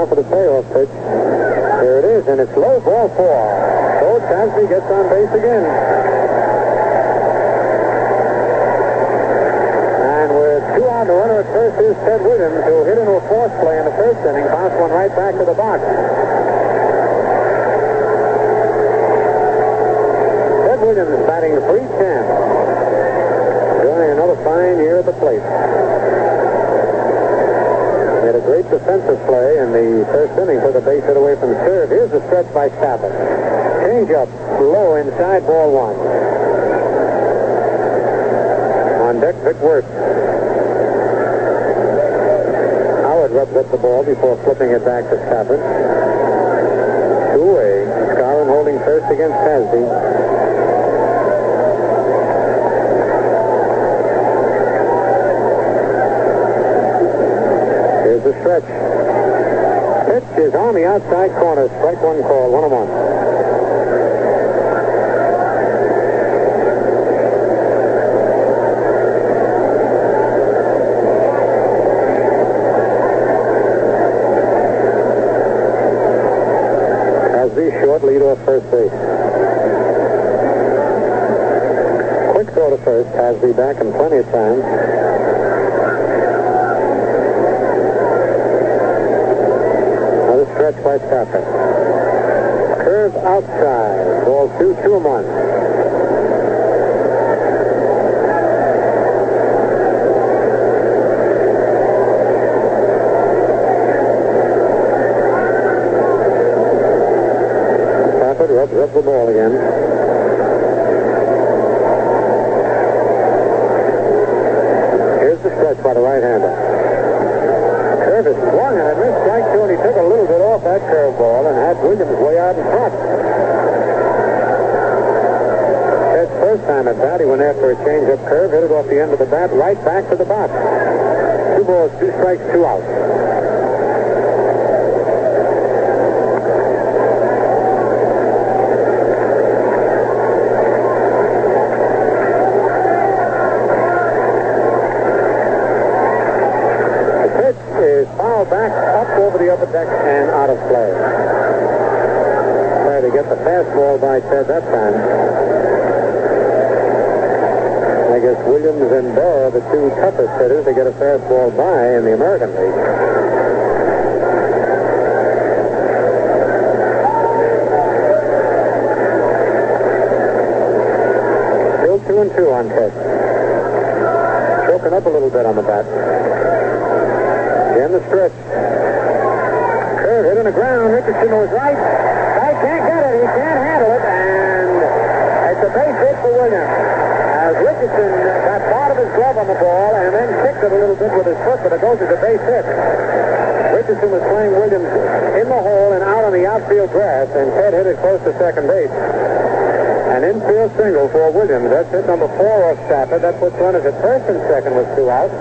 For the payoff pitch. Here it is, and it's low, ball 4. So Casby gets on base again. And with 2 out, the runner at first is Ted Williams, who hit into a force play in the first inning, bounced one right back to the box. Ted Williams batting .310. Doing another fine year at the plate. Made a great defensive play in the first inning, took a base hit away from third. Here's the stretch by Stafford. Change up low inside, ball 1. On deck, Vic Wurtz. Howard rubs up the ball before flipping it back to Stafford. 2 away. Scarlin holding first against Casby. Here's the stretch. Pitch is on the outside corner. Strike 1 call. 1-1. Casby short, lead off first base. Quick throw to first. Casby back in plenty of time. Stretch by Stafford. Curve outside. Ball 2, 2-1. Stafford rubs up the ball again. Here's the stretch by the right-hander. Curve is swung and it missed strike 2, and he took a little bit off that curveball and had Williams way out in front. His first time at bat, he went after a change-up curve, hit it off the end of the bat, right back to the box. 2 balls, 2 strikes, 2 outs. Back up over the upper deck and out of play. Try to get the fastball by Ted that time. I guess Williams and Burr are the 2 toughest hitters to get a fastball by in the American League. Still 2-2 on Ted. Choking up a little bit on the bat. Again, the stretch. Curve hit on the ground. Richardson was right. I can't get it. He can't handle it. And it's a base hit for Williams. As Richardson got part of his glove on the ball and then kicked it a little bit with his foot, but it goes as a base hit. Richardson was playing Williams in the hole and out on the outfield grass, and Ted hit it close to second base. An infield single for Williams. That's hit number 4 off Stafford. That puts runners at first and second with 2 outs.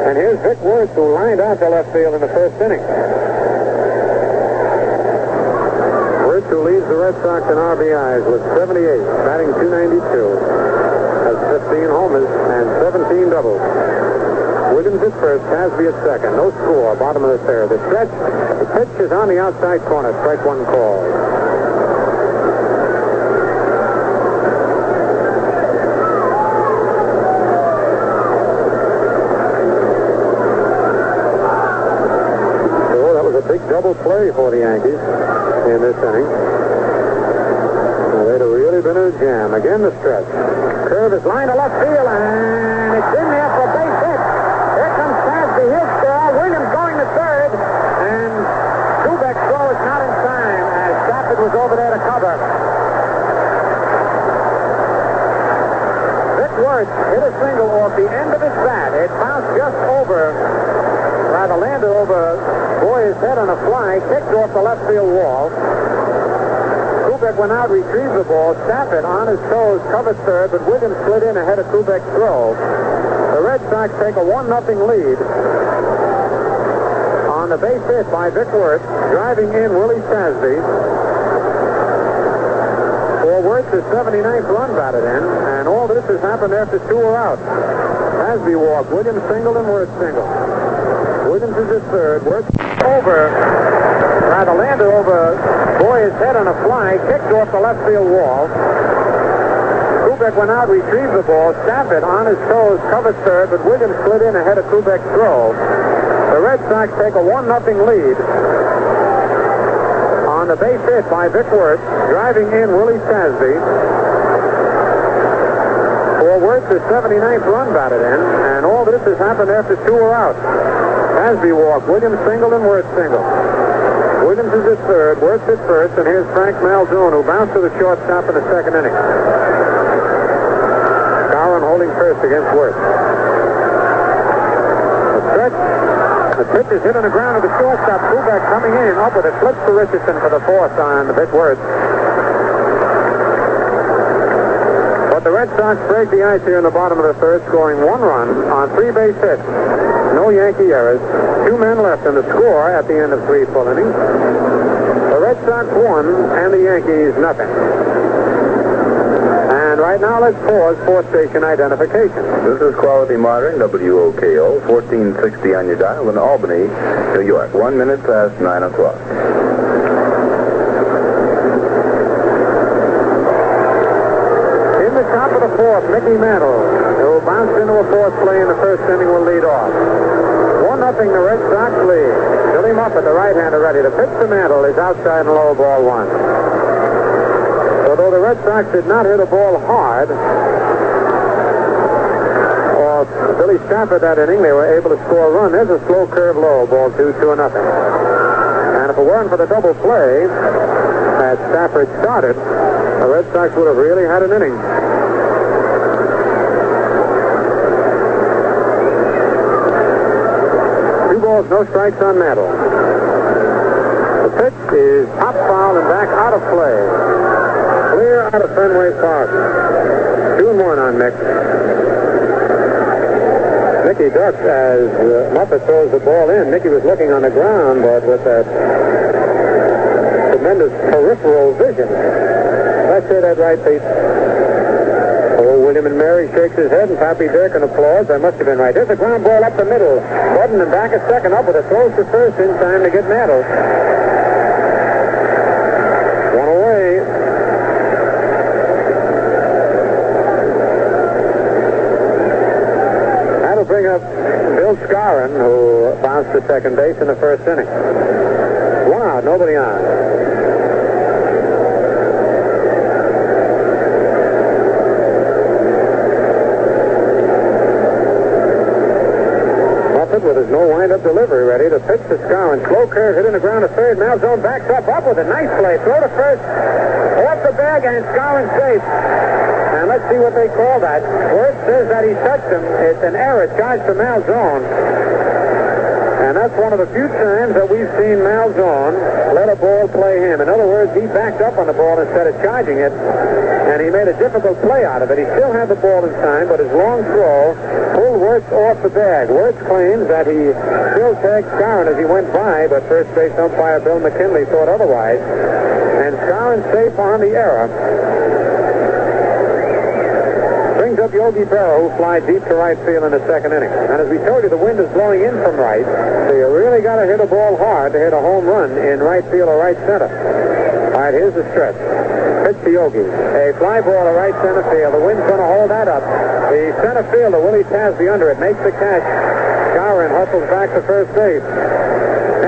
And here's Vic Wurtz, who lined out to left field in the first inning. Wurtz, who leads the Red Sox in RBIs with 78, batting .292. Has 15 homers, and 17 doubles. Williams at first, Casby at second. No score, bottom of the third. The stretch, the pitch is on the outside corner. Strike one call. So that was a big double play for the Yankees in this inning. They'd have really been in a jam. Again, the stretch. Curve is lined to left field, and it's in there for a base hit. Here comes Casby, his throw. Williams going to third, and Kubek's throw is not in time as Stafford was over there to cover. Vic Wurtz hit a single off the end of his bat. It bounced just over, rather landed over Boyer's head on a fly, kicked off the left field wall. Kubek went out, retrieved the ball. Stafford on his toes, covered third, but Williams slid in ahead of Kubek's throw. The Red Sox take a 1-0 lead on the base hit by Vic Wurtz, driving in Willie Casby. For Wurtz's 79th run batted in, and all this has happened after 2 are out. Casby walked, Williams singled, and Wurtz singled. Williams is at third. Wurtz landed over Boyer's head on a fly, kicked off the left field wall. Kubek went out, retrieved the ball. Stafford on his toes, covered third, but Williams slid in ahead of Kubek's throw. The Red Sox take a 1-0 lead on the base hit by Vic Wurtz, driving in Willie Casby. For Wurtz's 79th run batted in, and all this has happened after 2 are out. Casby walked, Williams singled, and Wurtz singled. Williams is at third, Wurtz at first, and here's Frank Malzone, who bounced to the shortstop in the second inning. Skowron holding first against Wurtz. The stretch. The pitch is hit on the ground of the shortstop. Kubek coming in, up with a slip to Richardson for the fourth on Vic Wurtz. But the Red Sox break the ice here in the bottom of the third, scoring 1 run on 3 base hits. No Yankee errors. 2 men left in the score at the end of 3 full innings. The Red Sox won, and the Yankees nothing. And right now, let's pause for station identification. This is Quality Modern, WOKO, 1460 on your dial in Albany, New York. 1 minute past 9 o'clock. In the top of the fourth, Mickey Mantle, who bounced into a fourth play in the first inning, will lead off. 1-0 the Red Sox lead. Billy Muffet, the right-hander, ready to pitch to Mantle, is outside and low, ball 1. So though the Red Sox did not hit a ball hard, or Billy Stafford that inning, they were able to score a run. There's a slow curve low, ball 2, 2-0. And if it weren't for the double play that Stafford started, the Red Sox would have really had an inning. 2 balls, no strikes on Mantle. The pitch is top foul and back out of play. Clear out of Fenway Park. 2-1 on Mick. Mickey ducks as Muffet throws the ball in. Mickey was looking on the ground, but with that tremendous peripheral vision. Did I say that right, Pete? Oh, William and Mary shakes his head, and Pappy Dirk an applause. I must have been right. There's a ground ball up the middle. Button and back a second up with a throw to first in time to get Mantle. 1 away. That'll bring up Bill Skowron, who bounced to second base in the first inning. 1 out, nobody on. With his no wind-up delivery ready to pitch to Skowron. Slow curve hit in the ground to third. Malzone backs up with a nice play. Throw to first. Off the bag, and Skowron safe. And let's see what they call that. Wurtz says that he touched him. It's an error charged to Malzone. And that's one of the few times that we've seen Malzone let a ball play him. In other words, he backed up on the ball instead of charging it, and he made a difficult play out of it. He still had the ball in time, but his long throw pulled Wurtz off the bag. Wurtz claims that he still tagged Skowron as he went by, but first base umpire Bill McKinley thought otherwise. And Skowron safe on the error. Brings brings up Yogi Berra, who flies deep to right field in the second inning. And as we told you, the wind is blowing in from right, so you really got to hit a ball hard to hit a home run in right field or right center. All right, here's the stretch. Pitch to Yogi. A fly ball to right center field. The wind's going to hold that up. The center fielder, Willie Tasby, under it, makes the catch. Skowron hustles back to first base.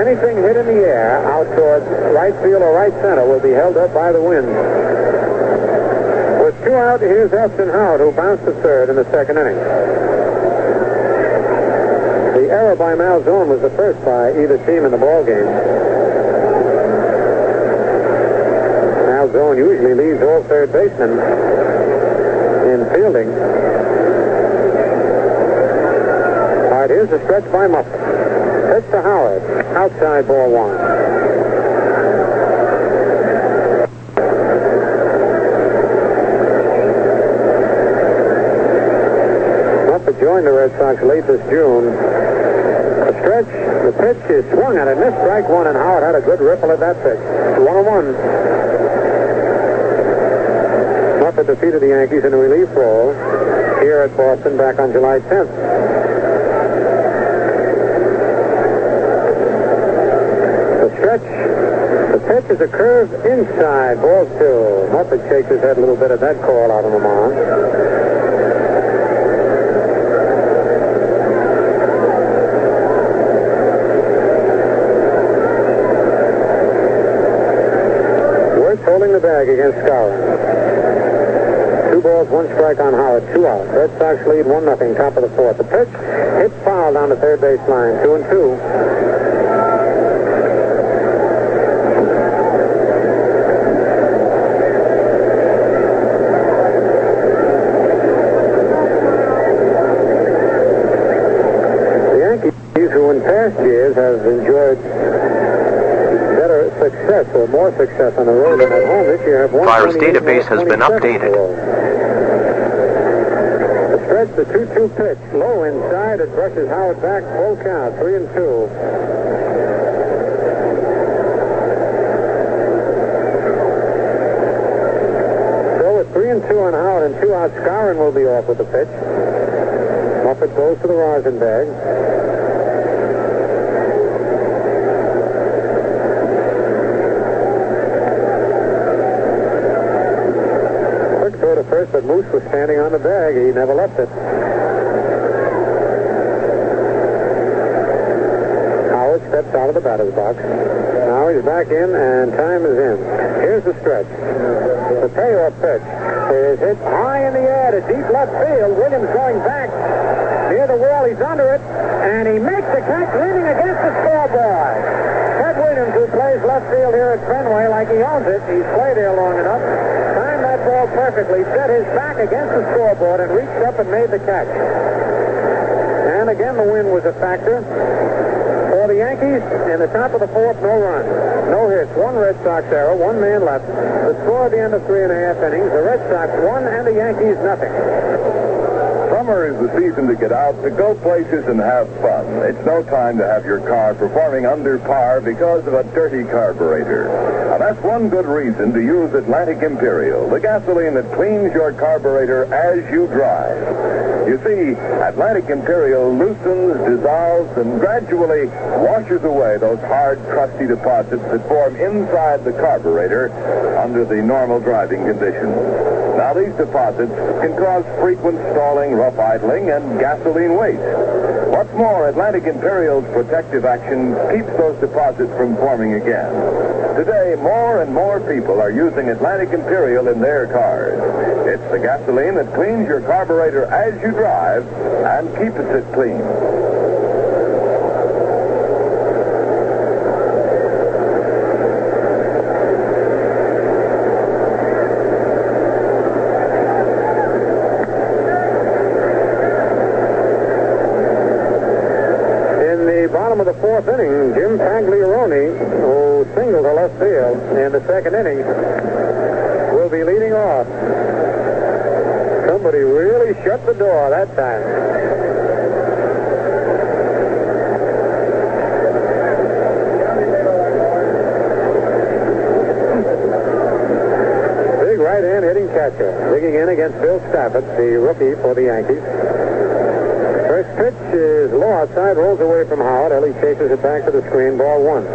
Anything hit in the air out towards right field or right center will be held up by the wind. With 2 out, here's Elston Howard, who bounced to third in the second inning. The error by Malzone was the first by either team in the ballgame. Malzone usually leaves all third basemen in fielding. All right, here's the stretch by Muffet. Pitch to Howard. Outside, ball 1. Joined the Red Sox late this June. The stretch, the pitch is swung at it, missed strike 1, and Howard had a good ripple at that pitch. 1-1. Muffet defeated the Yankees in a relief role here at Boston back on July 10th. The stretch, the pitch is a curve inside, ball 2. Muffet shakes his head a little bit at that call out on the mound. Holding the bag against Skowron. 2 balls, 1 strike on Howard, 2 out. Red Sox lead 1-0, top of the 4th. The pitch hit foul down the third base line, 2-2. The Yankees, who in past years have enjoyed success or more success on the road than at home this year have won. Virus database has been updated. The stretch, the 2-2 pitch, low inside. It brushes Howard back. Full count, 3-2. So with 3-2 on Howard and 2 out, Skowron will be off with the pitch. Muffet goes to the rosin bag. First, but Moose was standing on the bag. He never left it. Howard steps out of the batter's box. Now he's back in, and time is in. Here's the stretch. The payoff pitch is hit high in the air to deep left field. Williams going back near the wall. He's under it, and he makes the catch, leaning against the scoreboard. Ted Williams, who plays left field here at Fenway like he owns it. He's played there long enough. Ball perfectly, set his back against the scoreboard and reached up and made the catch. And again, the wind was a factor for the Yankees. In the top of the 4th, no runs, no hits, 1 Red Sox error, 1 man left. The score at the end of 3.5 innings, the Red Sox 1 and the Yankees 0. Summer is the season to get out, to go places and have fun. It's no time to have your car performing under par because of a dirty carburetor. Now, that's one good reason to use Atlantic Imperial, the gasoline that cleans your carburetor as you drive. You see, Atlantic Imperial loosens, dissolves, and gradually washes away those hard, crusty deposits that form inside the carburetor under the normal driving conditions. Now, these deposits can cause frequent stalling, rough idling, and gasoline waste. What's more, Atlantic Imperial's protective action keeps those deposits from forming again. Today, more and more people are using Atlantic Imperial in their cars. It's the gasoline that cleans your carburetor as you drive and keeps it clean. Of the 4th inning, Jim Tagliarone, who singled to left field in the second inning, will be leading off. Somebody really shut the door that time. Big right hand hitting catch. catcher. Digging in against Bill Stafford, the rookie for the Yankees. First pitch is low outside, rolls away from Howard. Ellie chases it back to the screen, ball one.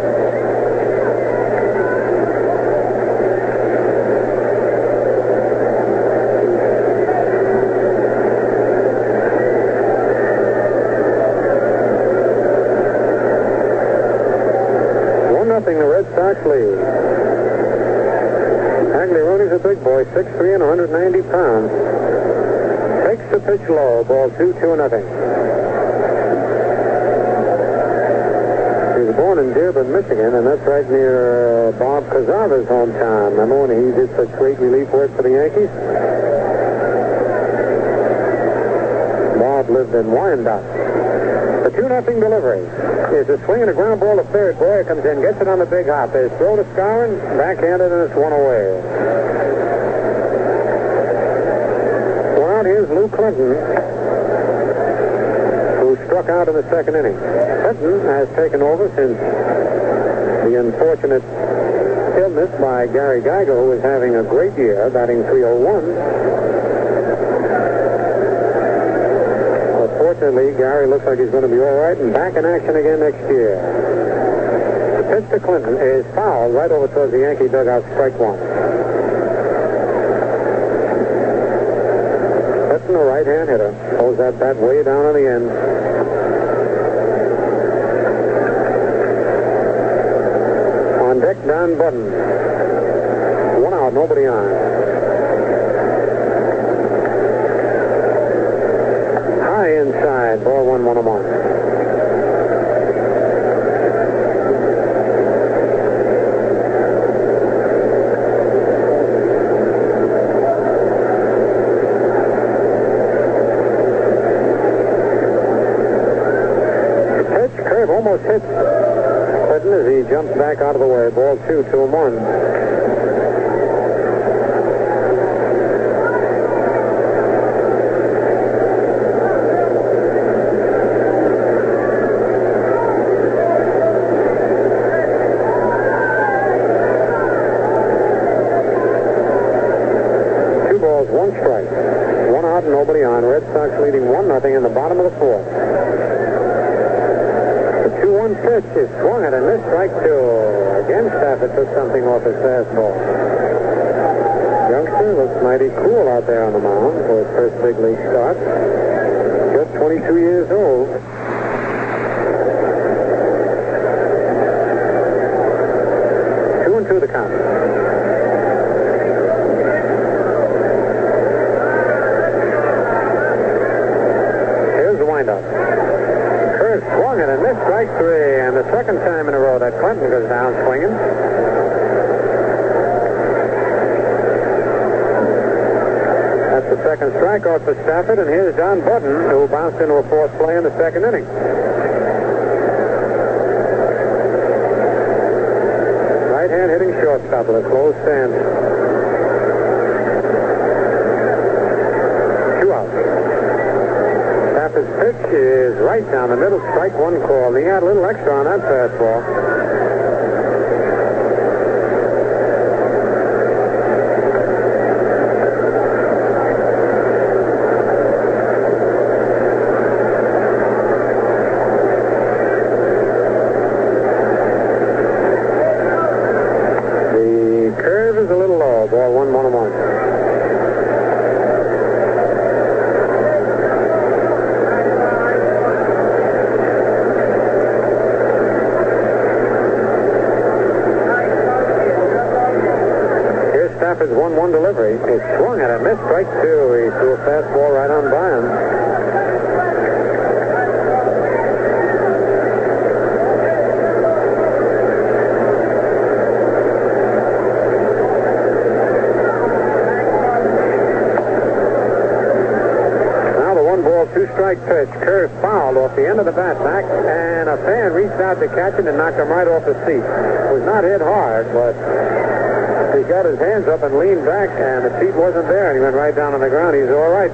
The Red Sox lead. Tagliarone's a big boy, 6'3" and 190 pounds. Takes the pitch low, ball 2-0. He was born in Dearborn, Michigan, and that's right near Bob Cazava's hometown. Remember when he did such great relief work for the Yankees? Bob lived in Wyandotte. The 2-0 delivery is a swing and a ground ball to third. Boyer comes in, gets it on the big hop. There's throw to Skowron, backhanded, and it's one away. Well, out here's Lou Clinton, who struck out in the second inning. Clinton has taken over since the unfortunate illness by Gary Geiger, who is having a great year, batting .301. Fortunately, Gary looks like he's going to be all right and back in action again next year. The pitch to Clinton is fouled right over towards the Yankee dugout, strike one. Clinton, a right-hand hitter, holds that bat way down on the end. On deck, Don Budden. One out, nobody on. Inside, ball 1-1. The pitch, curve almost hits Clinton as he jumps back out of the way. Ball 2-1. One strike. One out and nobody on. Red Sox leading 1-0 in the bottom of the fourth. The 2-1 pitch is swung at and missed, strike two. Again, Stafford took something off his fastball. Youngster looks mighty cool out there on the mound for his first big league start. Just 22 years old. Two and two the count. Curve swung it and missed, strike three, and the second time in a row that Clinton goes down swinging. That's the second strikeout for Stafford, and here's Don Budden, who bounced into a fourth play in the second inning. Right-hand hitting shortstop with a closed stance. Two outs. His pitch is right down the middle, strike one call. And he had a little extra on that fastball. The curve is a little low. Ball 1-1. Stafford's 1-1 delivery. He swung at it, missed, strike two. He threw a fastball right on by him. Now the 1-ball, 2-strike pitch. Curve fouled off the end of the bat back, and a fan reached out to catch it and knocked him right off the seat. It was not hit hard, but he got his hands up and leaned back, and the seat wasn't there, and he went right down on the ground. He's all right.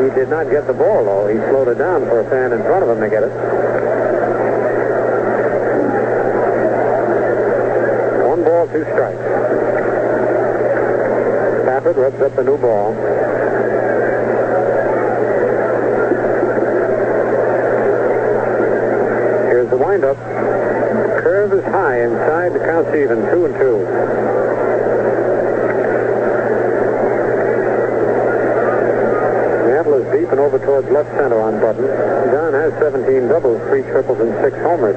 He did not get the ball, though. He slowed it down for a fan in front of him to get it. 1 ball, 2 strikes. Muppet revs up the new ball. Here's the windup. Curve is high inside. The count's even, 2-2. Mantle is deep and over towards left center on Button. Don has 17 doubles, 3 triples, and 6 homers.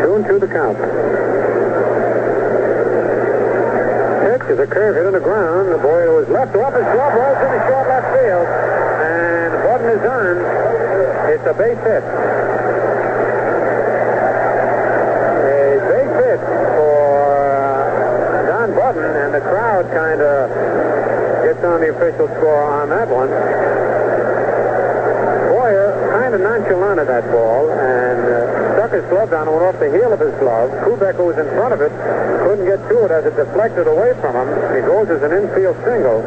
2-2 the count. Pitch is a curve hit on the ground. The boy who was left off his glove rolls into short left field. And Button is on. It's a base hit. A base hit for Don Button, and the crowd kind of gets on the official score on that one. Boyer kind of nonchalant of that ball, and stuck his glove down and went off the heel of his glove. Kubek, who was in front of it, couldn't get to it as it deflected away from him. It goes as an infield single.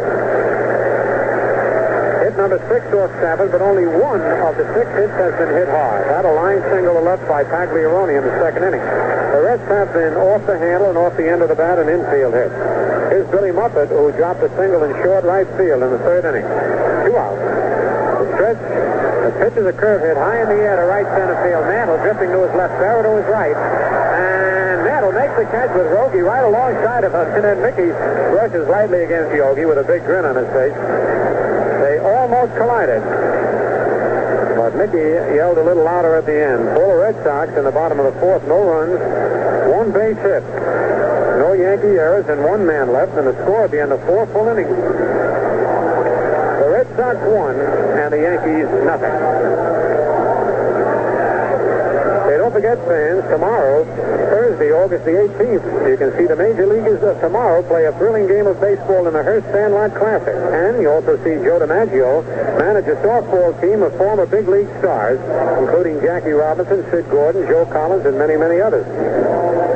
Hit number 6 off Stafford, but only one of the 6 hits has been hit hard. That a line single to left by Tagliarone in the second inning. The rest have been off the handle and off the end of the bat and infield hits. Here's Billy Muppet, who dropped a single in short right field in the third inning. 2 outs. The stretch, the pitch is a curve hit high in the air to right center field. Mantle drifting to his left, Barrow to his right. And Mantle makes the catch with Yogi right alongside of him. And then Mickey brushes lightly against Yogi with a big grin on his face. They almost collided. But Mickey yelled a little louder at the end. For the Red Sox in the bottom of the fourth, no runs, 1 base hit. No Yankee errors and 1 man left, and the score at the end of 4 full innings. The Red Sox won, and the Yankees nothing. Hey, don't forget, fans, tomorrow, Thursday, August the 18th, you can see the major leaguers of tomorrow play a thrilling game of baseball in the Hearst Sandlot Classic. And you also see Joe DiMaggio manage a softball team of former big league stars, including Jackie Robinson, Sid Gordon, Joe Collins, and many, many others.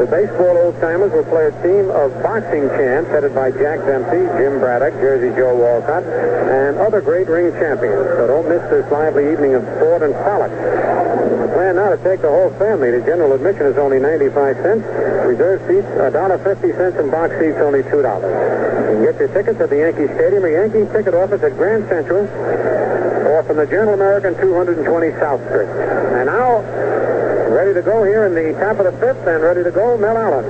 The baseball old-timers will play a team of boxing champs headed by Jack Dempsey, Jim Braddock, Jersey Joe Walcott, and other great ring champions. So don't miss this lively evening of sport and frolic. The plan now to take the whole family. The general admission is only 95 cents. Reserve seats, $1.50, and box seats only $2. You can get your tickets at the Yankee Stadium or Yankee ticket office at Grand Central or from the General American 220 South Street. And now, ready to go here in the top of the 5th, and ready to go, Mel Allen.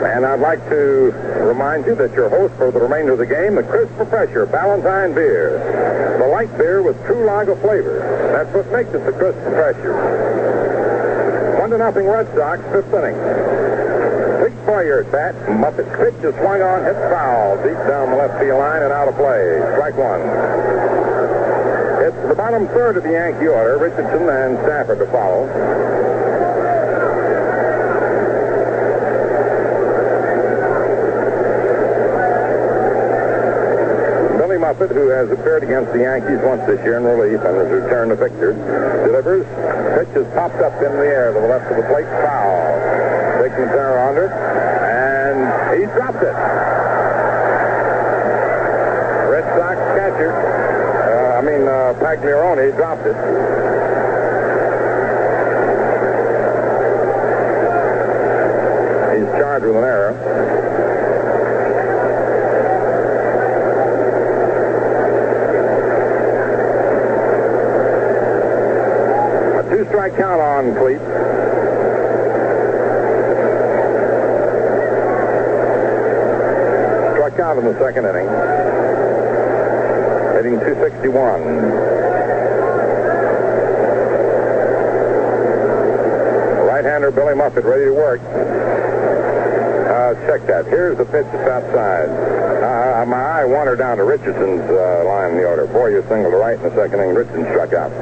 And I'd like to remind you that your host for the remainder of the game, the Crisp Refresher Ballantine Beer. The light beer with true lager flavor. That's what makes it the Crisp Refresher. 1-0 Red Sox, 5th inning. Big Boyer at bat. Muppet pitch is swung on, hit foul, deep down the left field line and out of play. Strike 1. It's the bottom third of the Yankee order. Richardson and Stafford to follow. Billy Muppet, who has appeared against the Yankees once this year in relief and has returned to Victor, delivers. Pitch is popped up in the air to the left of the plate. Foul. Big Montero under it, and he dropped it. Red Sox catcher. Tagliarone dropped it. He's charged with an error. A 2-strike count on Cleat. Struck out in the second inning. Hitting .261. Right-hander Billy Muppet ready to work. Check that. Here's the pitch that's outside. My eye wandered down to Richardson's line in the order. Boyer single to right in the second inning. Richardson struck out.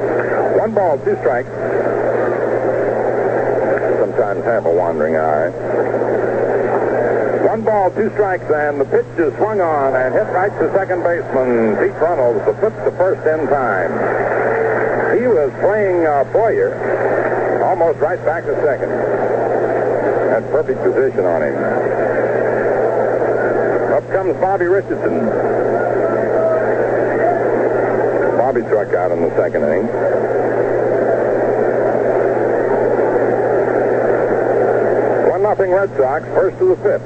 1 ball, 2 strikes. Sometimes have a wandering eye. 1 ball, 2 strikes, and the pitch is swung on and hit right to second baseman Pete Runnels to put the first in time. He was playing Boyer almost right back to second. Had perfect position on him. Up comes Bobby Richardson. Bobby struck out in the second inning. 2-0 Red Sox, first to the fifth.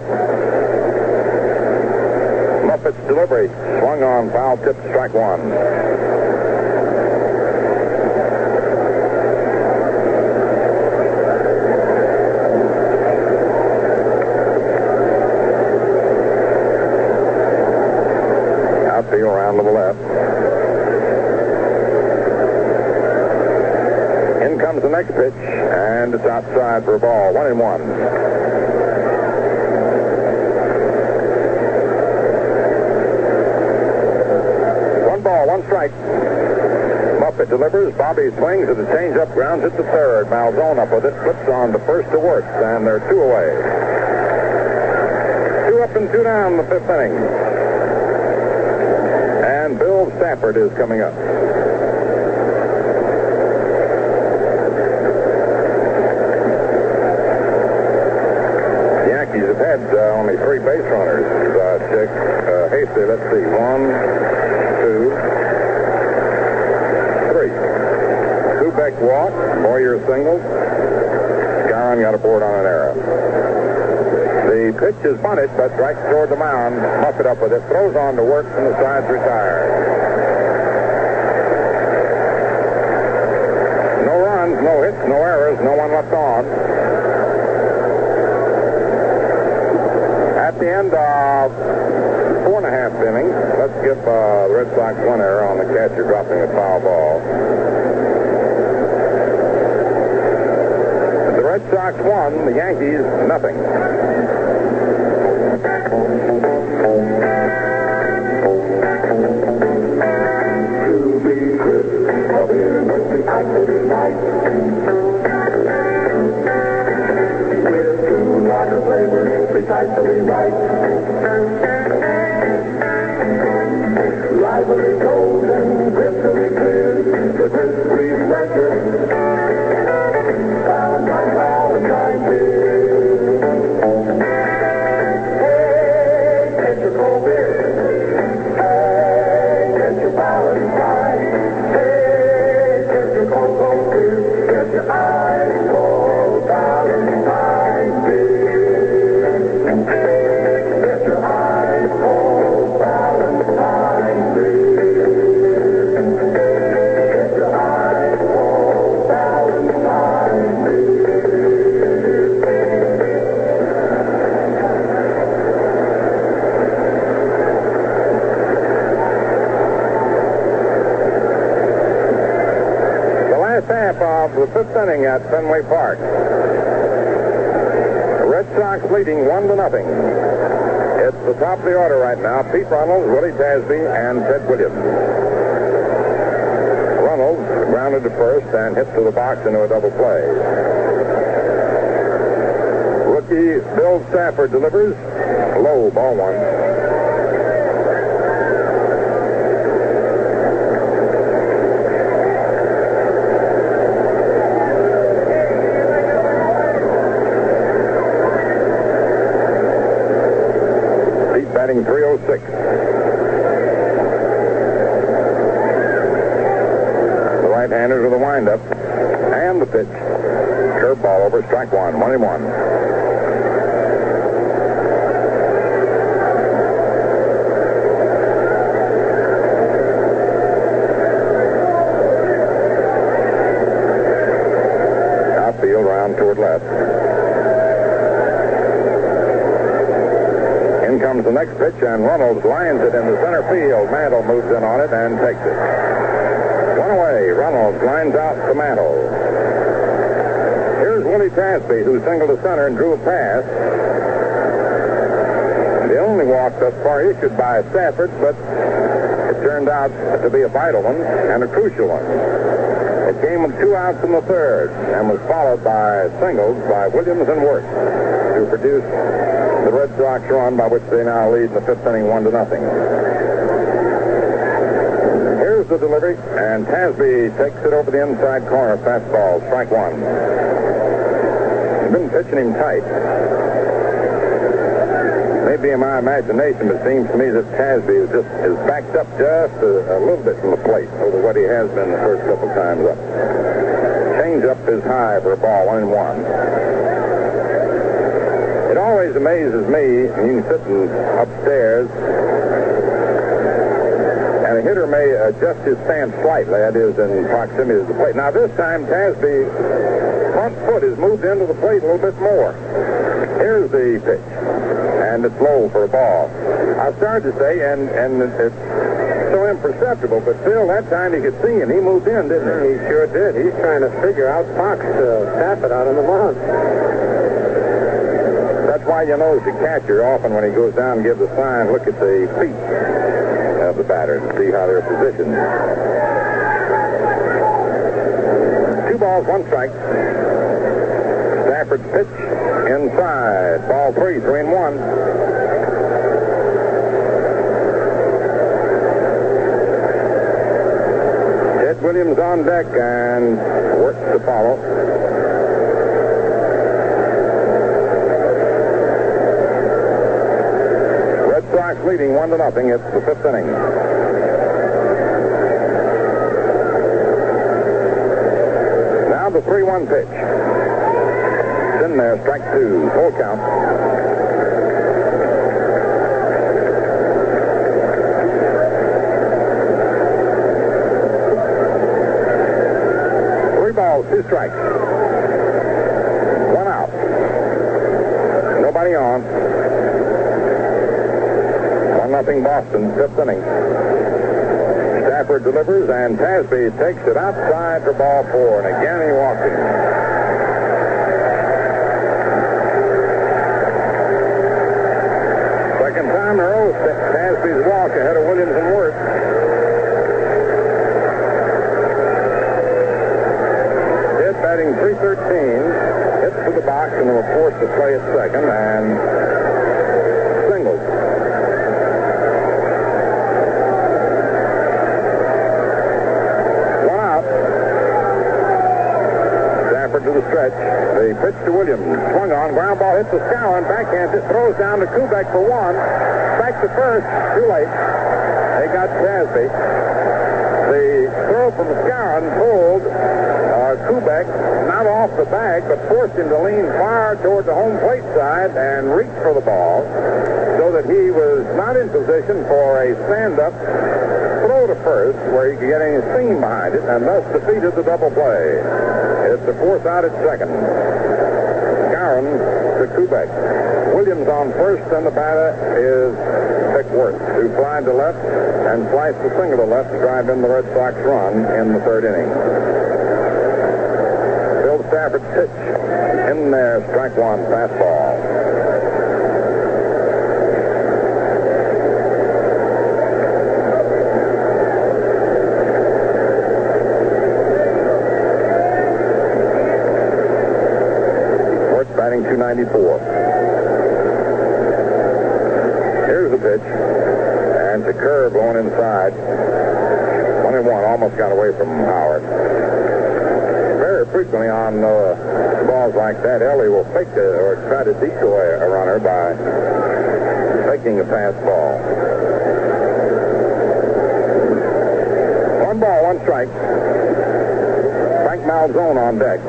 Muppet's delivery, swung on, foul tip, strike one. Outfield around to the left. In comes the next pitch, and it's outside for a ball. 1-1. One strike. Muppet delivers. Bobby swings at the changeup, grounds it to third. Malzone up with it, flips on to first to Wurtz, and they're 2 away. 2 up and 2 down in the fifth inning. And Bill Stafford is coming up. The Yankees have had only 3 base runners. Hasty, let's see. 1, 2, 3. Kubek walked. Boyer singled. Garon got aboard on an error. The pitch is bunted, but strikes toward the mound. Muppet up with it. Throws on to Wurtz, and the side's retired. No runs, no hits, no errors, no one left on. At the end of 4.5 innings, let's give the Red Sox 1 error on the catcher dropping a foul ball. The Red Sox 1, the Yankees nothing. Precisely right. Lively golden, crystally clear, the crisp refresher. Valentine beer. Hey, get your cold beer. Hey, get your Valentine. Hey, get your cold beer. Get your ice cold Valentine beer. Get your ice cold Valentine beer. Get your ice cold Valentine beer. The last half of the fifth inning at Fenway Park. The Red Sox leading 1-0. It's the top of the order right now. Pete Runnels, Willie Tasby, and Ted Williams. Runnels grounded to first and hit to the box into a double play. Rookie Bill Stafford delivers. Low, ball one. Batting 306. The right-hander with a windup. And the pitch. Curveball over, strike one. 1-1. Outfield round toward left. In comes the next pitch, and Runnels lines it into center field. Mantle moves in on it and takes it. 1 away. Runnels lines out to Mantle. Here's Willie Tasby, who singled to center and drew a pass. The only walk thus far issued by Stafford, but it turned out to be a vital one and a crucial one. It came with 2 outs in the third and was followed by singles by Williams and Wurtz to produce the Red Sox run by which they now lead in the fifth inning 1-0. Here's the delivery, and Tasby takes it over the inside corner. Fastball, strike one. They've been pitching him tight. Maybe in my imagination, but it seems to me that Tasby is backed up just a little bit from the plate over what he has been the first couple times up. Change up is high for a ball, 1-1. always amazes me, and you can sit upstairs, and a hitter may adjust his stance slightly, that is, in proximity to the plate. Now, this time, Tasby's front foot is moved into the plate a little bit more. Here's the pitch, and it's low for a ball. I started to say, and it's so imperceptible, but Phil, that time he could see, and he moved in, didn't he? He sure did. He's trying to figure out Fox to tap it out on the mound. That's why you notice the catcher often when he goes down and gives a sign, look at the feet of the batter and see how they're positioned. 2 balls, 1 strike. Stafford's pitch inside. Ball 3, 3-1. Williams on deck and Wurtz to follow. Red Sox leading 1-0. It's the 5th inning. Now the 3-1 pitch. It's in there, strike 2, full count. Balls, 2 strikes. 1 out. Nobody on. 1-0 Boston, 5th inning. Stafford delivers, and Tasby takes it outside for ball 4, and again he walks it. Second time in a row, Tasby's walk ahead of Williams and Wurtz. Batting .313, hits to the box, and they were forced to play at second, and singles. One out. Stafford to the stretch. The pitch to Williams. Swung on. Ground ball hits the Scowen. Backhands it. Throws down to Kubek for 1. Back to first. Too late. They got Tasby. The throw from Scowen pulled Kubek not off the bag, but forced him to lean far toward the home plate side and reach for the ball so that he was not in position for a stand-up throw to first where he could get any steam behind it, and thus defeated the double play. It's the 4th out at second. Scowen to Kubek. Williams on first, and the batter is Wurtz, who flied to left and sliced the single to left to drive in the Red Sox run in the 3rd inning. Stafford's pitch in there, strike 1, fastball. Wurtz batting .294. Here's the pitch, and it's a curve going inside. 1-1, almost got away from Howard. Frequently on balls like that, Ellie will fake or try to decoy a runner by faking a fastball. 1 ball, 1 strike. Frank Malzone on deck.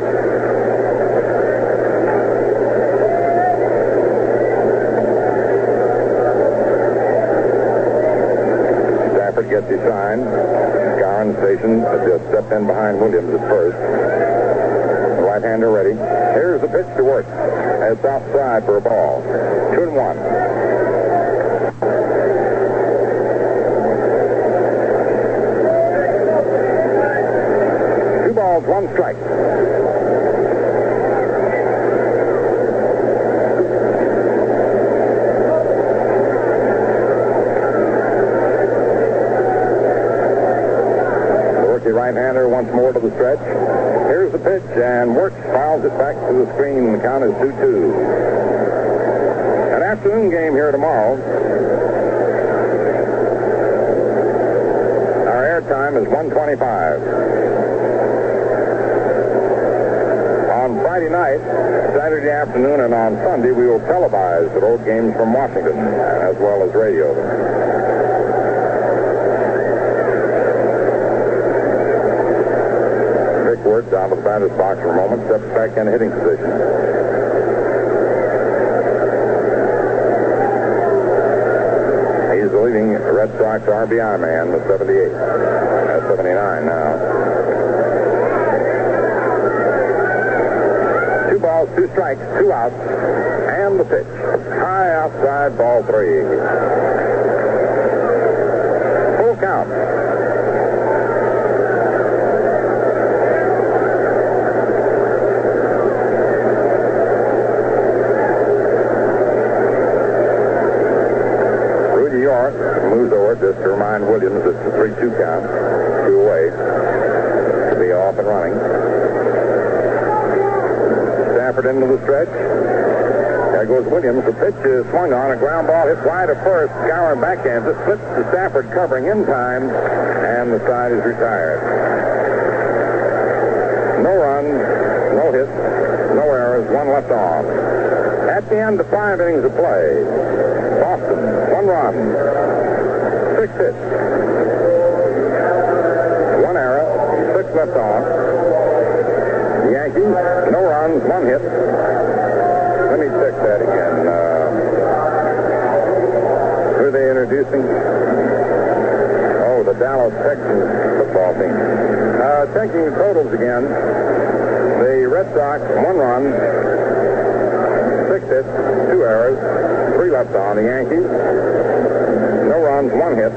Stafford gets his sign. Scowen station just stepped in behind Williams at first. Right-hander ready. Here's the pitch to Wurtz. It's outside for a ball. 2-1. Two balls, 1 strike. The rookie right-hander once more to the stretch. Here's the pitch, and Wurtz fouls it back to the screen. The count is 2-2. An afternoon game here tomorrow. Our air time is 1:25. On Friday night, Saturday afternoon, and on Sunday, we will televise the road games from Washington, as well as radio them. Wurtz out of the batter's box for a moment, steps back in hitting position. Red Sox RBI man with 78. That's 79 now. 2 balls, 2 strikes, 2 outs, and the pitch. High outside, ball 3. Full count. Moves over just to remind Williams it's a 3-2 count. 2 away. To be off and running. Stafford into the stretch. There goes Williams. The pitch is swung on. A ground ball hits wide of first. Gower backhands it. Slips to Stafford covering in time. And the side is retired. No runs. No hits. No errors. 1 left on. At the end of 5 innings of play, Boston, 1 run, 6 hits, 1 error, 6 left on. The Yankees, no runs, 1 hit. Let me check that again. Who are they introducing? Oh, the Dallas Texans football team. Checking the totals again. The Red Sox, 1 run, 6 hits, 2 errors, 3 left on. The Yankees, no runs, 1 hit.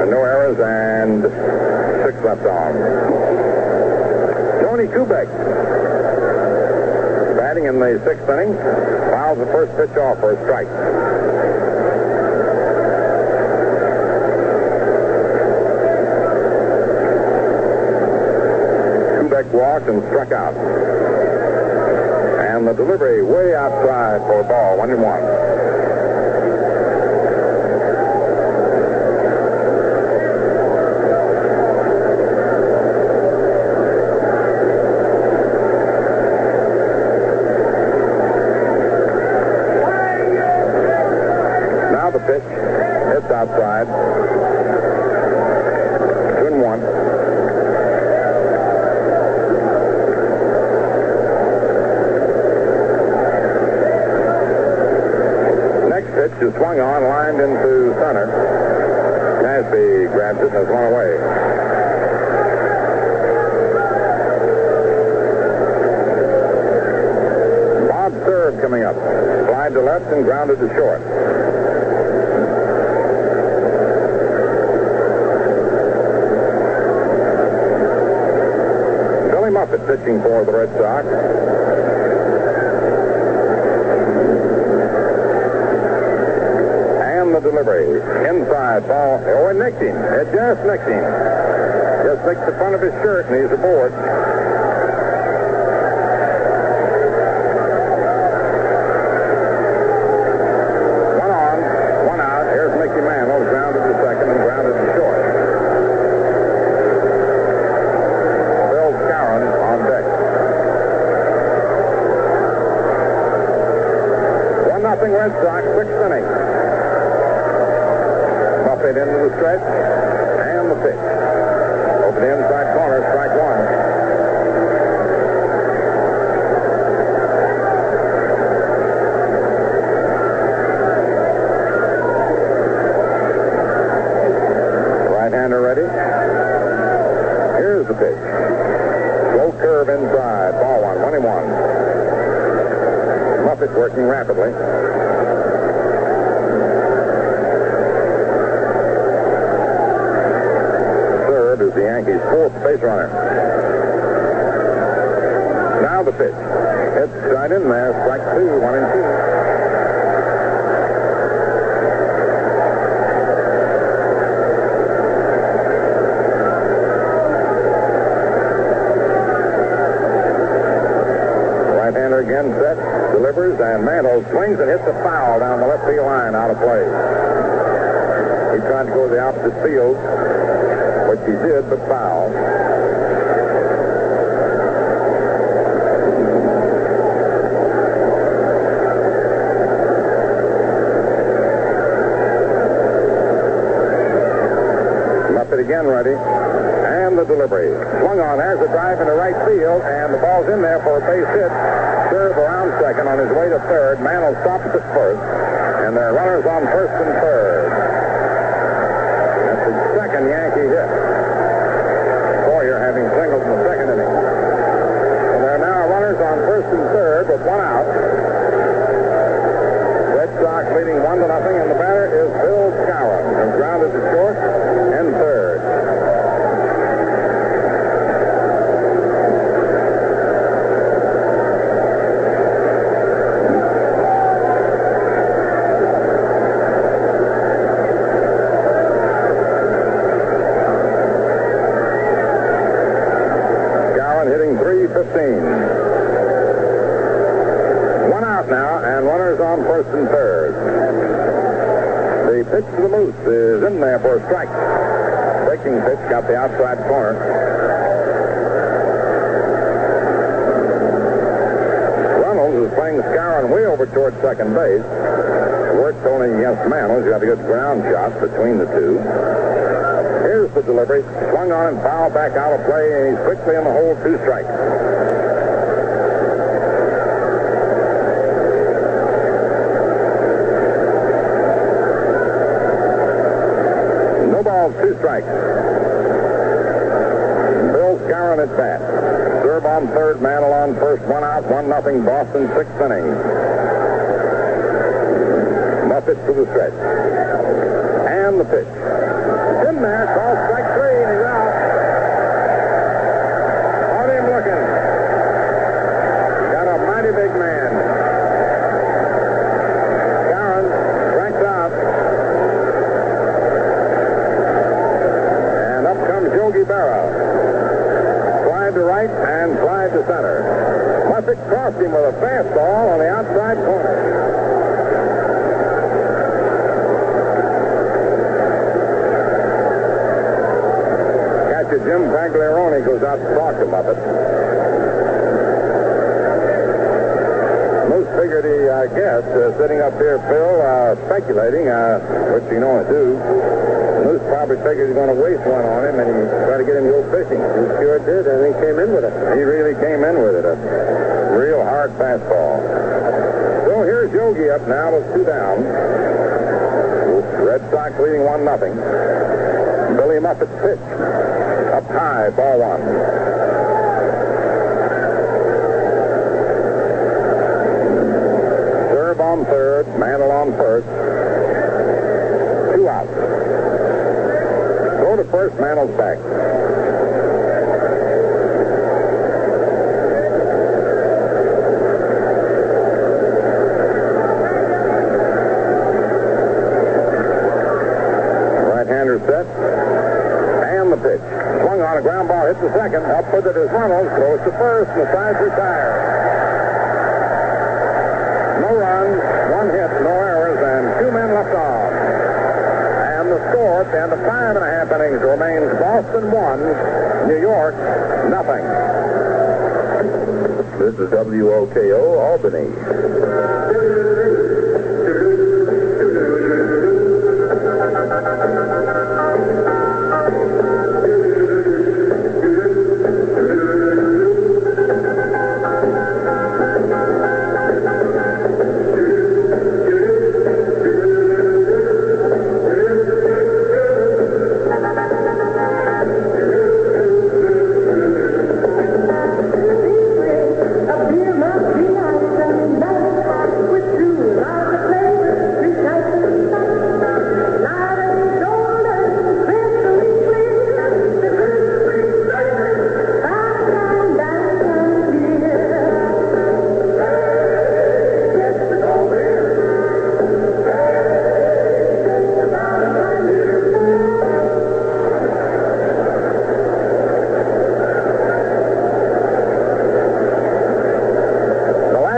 No errors and 6 left on. Tony Kubek, batting in the 6th inning, fouls the first pitch off for a strike. Walked and struck out. And the delivery way outside for a ball, 1-1. Now the pitch. It's outside. 2-1. Pitch is swung on, lined into center. Nasby grabs it and has 1 away. Bob Serve coming up. Slide to left and grounded to short. Billy Muffett pitching for the Red Sox. The delivery. Inside ball. Oh, it nicked him. It just nicked him. Just nicked the front of his shirt and he's aboard. One on, 1 out. Here's Mickey Mantle, grounded to second and grounded to short. Bill Scarron on deck. 1-0 Red Sox, 6th inning. Into the stretch and the pitch. Over the inside corner, strike 1. Right-hander ready. Here's the pitch. Slow curve inside. Ball 1, 1-1. Muffett working rapidly. Is the Yankees' 4th base runner. Now the pitch. It's right in there. Strike 2, 1-2. Right-hander again set. Delivers and Mantle swings and hits a foul down the left field line out of play. He tried to go to the opposite field, which he did, but foul. Muffett again ready. And the delivery. Swung on. There's a drive into right field, and the ball's in there for a base hit. Serve around second on his way to third. Mantle stops at first, and there are runners on first and third. That's the second Yankee hit. Boyer having singled in the second inning. And there are now runners on first and third with one out. Red Sox leading 1-0, and the batter is Bill Skowron, who's grounded to short and third. Hitting .315. One out now, and runners on first and third. The pitch to the Moose is in there for a strike. Breaking pitch got the outside corner. Runnels is playing Skowron way over towards second base. Wurtz only against Mantle. He's got a good ground shot between the two. Here's the delivery. Swung on and fouled back out of play, and he's quickly in the hole, 2 strikes. No balls, 2 strikes. Bill Skowron at bat. Serve on third, Mantle on first, 1 out, 1-0, Boston, 6th inning. Muppet to the stretch. And the pitch. In there, called strike 3, and he's out. On him looking. Got a mighty big man. Skowron strikes out. And up comes Yogi Berra. Slide to right and slide to center. Muppet crossed him with a fastball on the outside corner. Jim Tagliarone goes out to talk to Muppet. Moose figured he, I guess, sitting up here, Phil, speculating, which you know I do. Moose probably figured he's going to waste one on him, and he tried to get him to go fishing. He sure did, and he came in with it. He really came in with it. A real hard fastball. So here's Yogi up now with 2 down. Red Sox leading 1-0. Billy Muppet's pitch. Up high, ball 1. Serve on third, Mantle on first. 2 outs. Go to first, Mantle's back. Right-hander set. And the pitch. Swung on a ground ball, hit the second. Up with it is Runnels. Throws to first, and the side's retired. No runs, 1 hit, no errors, and 2 men left on. And the score at the end of 5.5 innings remains Boston 1, New York 0. This is WOKO Albany.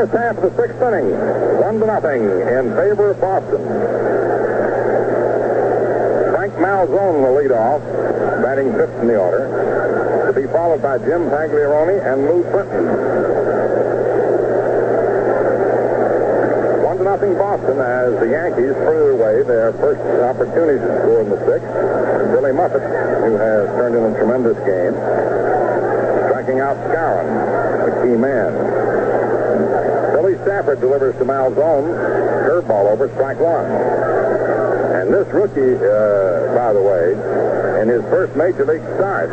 Half of the 6th inning, 1-0 in favor of Boston. Frank Malzone will lead off, batting 5th in the order, to be followed by Jim Tagliarone and Lou Clinton. 1-0 5-0 Boston as the Yankees further away their first opportunity to score in the sixth. And Billy Muffet, who has turned in a tremendous game, striking out Skowron, a key man. Billy Stafford delivers to Malzone, curveball over, strike one. And this rookie, by the way, in his first major league start,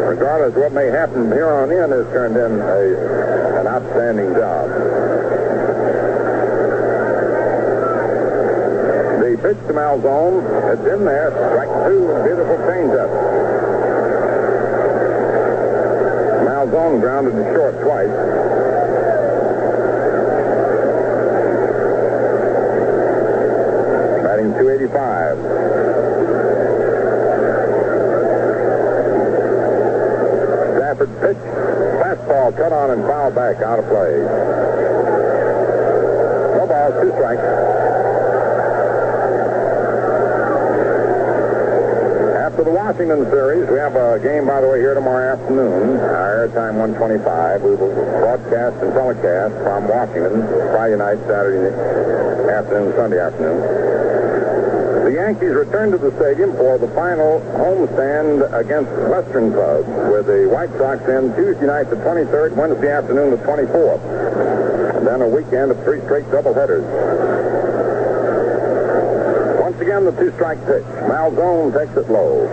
regardless of what may happen from here on in, has turned in an outstanding job. The pitch to Malzone has been there. Strike two, beautiful changeup. Malzone grounded to short twice. Batting .285. Stafford pitch, fastball cut on and fouled back, out of play. No balls, 2 strikes. After the Washington series, we have a game, by the way, here tomorrow afternoon. Our airtime 125. We will broadcast and telecast from Washington Friday night, Saturday afternoon, Sunday afternoon. The Yankees return to the stadium for the final homestand against Western Club, with the White Sox in Tuesday night the 23rd, Wednesday afternoon the 24th. And then a weekend of 3 straight doubleheaders. Once again, the 2-strike pitch. Malzone takes it low.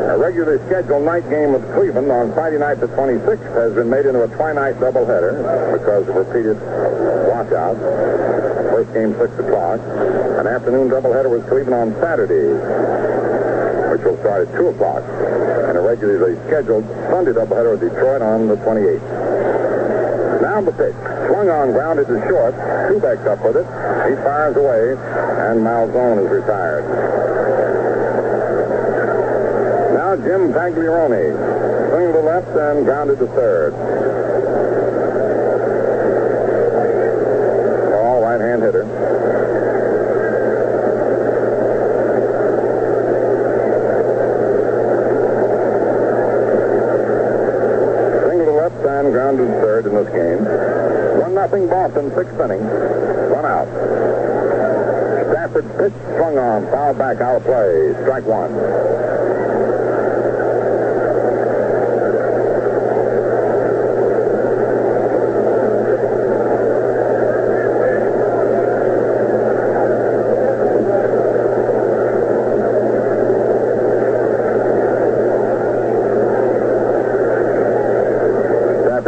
A regularly scheduled night game with Cleveland on Friday night the 26th has been made into a twilight doubleheader because of repeated washouts. First game 6 o'clock. An afternoon doubleheader with Cleveland on Saturday, which will start at 2 o'clock. And a regularly scheduled Sunday doubleheader with Detroit on the 28th. Now the pitch. Swung on, grounded to short. Kubek's up with it. He fires away, and Malzone is retired. Now Jim Tagliarone. Swing to the left and grounded to third. Tall right-hand hitter. And grounded third in this game. 1-0 Boston, 6th inning. 1 out. Stafford pitch, swung on, fouled back, out of play. Strike one.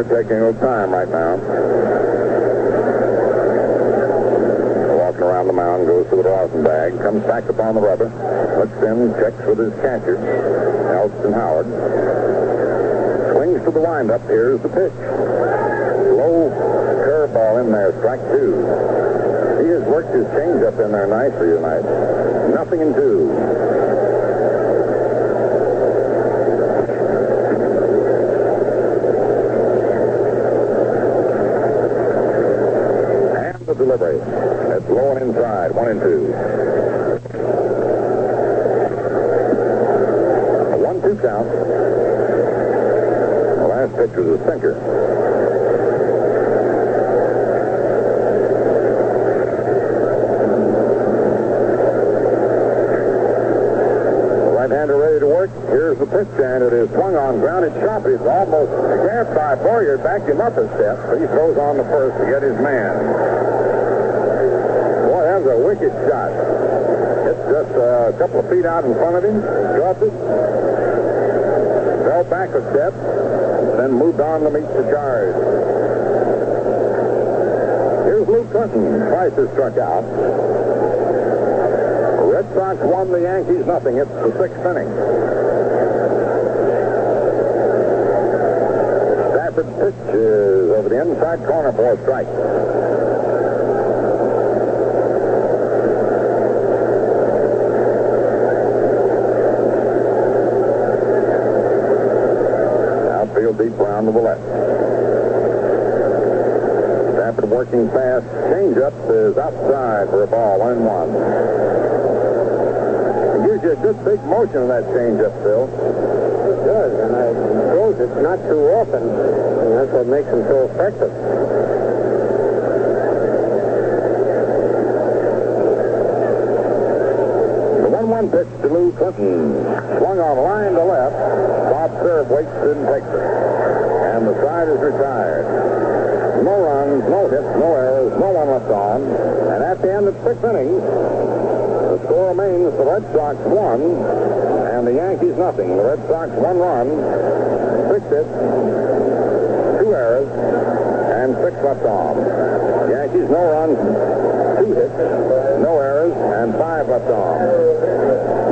Taking no time right now. Walking around the mound, goes to the rosin bag, comes back upon the rubber, looks in, checks with his catcher, Elston Howard. Swings to the windup. Here's the pitch. Low curveball in there, strike two. He has worked his changeup in there nicely tonight. 0-2. Delivery. It's low and inside. 1-2. A 1-2 count. The last pitch was a sinker. The right-hander ready to work. Here's the pitch, and it is swung on, grounded sharply. It's almost grabbed by Boyer, backed him up a step, but he throws on the first to get his man. A wicked shot. It's just a couple of feet out in front of him. Dropped it. Fell back a step. Then moved on to meet the charge. Here's Luke Clinton. Twice has struck out. The Red Sox won, the Yankees nothing. It's the 6th inning. Stafford pitch is over the inside corner for a strike. Deep round to the left. Stafford working fast. Changeup is outside for a ball. 1-1. It gives you a good big motion in that changeup, Phil. It does, and I suppose it's not too often, and that's what makes him so effective. pitch to Lou Clinton. Swung on line to left. Bob Serve waits and takes it. And the side is retired. No runs, no hits, no errors, no one left on. And at the end of 6 innings, the score remains the Red Sox 1 and the Yankees nothing. The Red Sox 1 run, 6 hits, 2 errors, and 6 left on. The Yankees no runs, 2 hits, no errors, and 5 left on.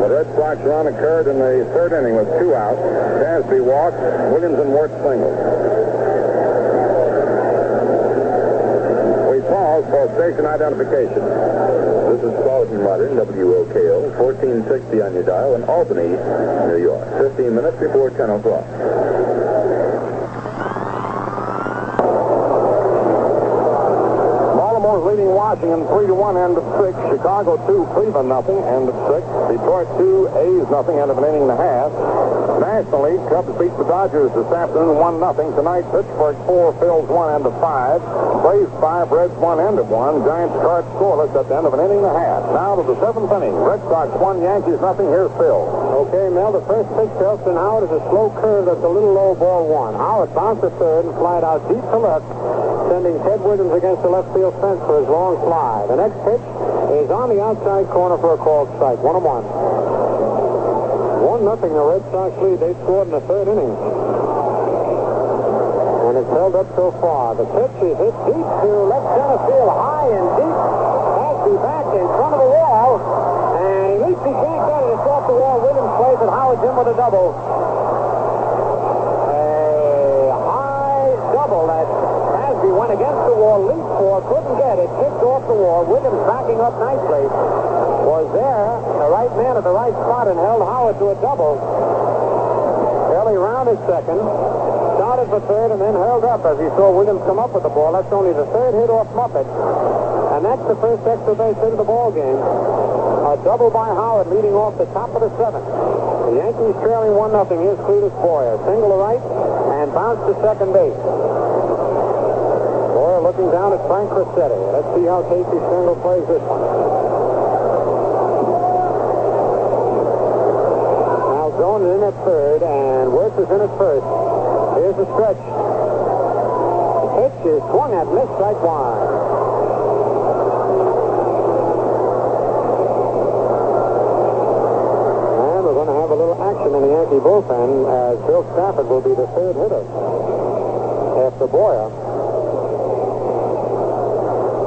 The Red Sox run occurred in the 3rd inning with 2 outs. Dasby walked, Williams and Wurtz singled. We pause for station identification. This is Spalding Modern, WOKO, 1460 on your dial in Albany, New York. 15 minutes before 10 o'clock. Baltimore's leading Washington 3-1, end of 6. Chicago 2, Cleveland nothing, end of 6. Detroit 2, A's nothing, end of an inning and a half. National League, Cubs beat the Dodgers this afternoon 1-0. Tonight, Pittsburgh 4, Phils 1, end of 5. Braves 5, Reds 1, end of 1. Giants Cards scoreless at the end of an inning and a half. Now to the 7th inning. Red Sox 1, Yankees nothing. Here's Phil. Okay, Mel, the first pitch to Elston Howard is a slow curve that's a little low, ball 1. Howard bounced to third and flied out deep to left, sending Ted Williams against the left field fence for his long fly. The next pitch is on the outside corner for a called strike. 1-1. 1-0, the Red Sox lead. They scored in the 3rd inning. And it's held up so far. The pitch is hit deep to left center field, high and deep. Dasby back in front of the wall. And he leaps, he can't get it. It's off the wall. Williams plays it. Howard's in with a double. A high double that Dasby went against the wall, leaped for, couldn't get it, kicked off the wall. Williams backing up nicely. Was there, the right man at the right spot, and held Howard to a double. Kelly rounded second, started for third, and then held up as he saw Williams come up with the ball. That's only the 3rd hit off Muppet, and that's the first extra base hit of the ball game. A double by Howard leading off the top of the 7th. The Yankees trailing 1-0. Here's Cletus Boyer. Single to right and bounce to second base. Boyer looking down at Frank Crissetti. Let's see how Casey Stengel plays this one. Zone in at third, and Wurtz is in at first. Here's the stretch. The pitch is swung at, missed, strike 1. And we're going to have a little action in the Yankee bullpen as Bill Stafford will be the 3rd hitter after Boyer.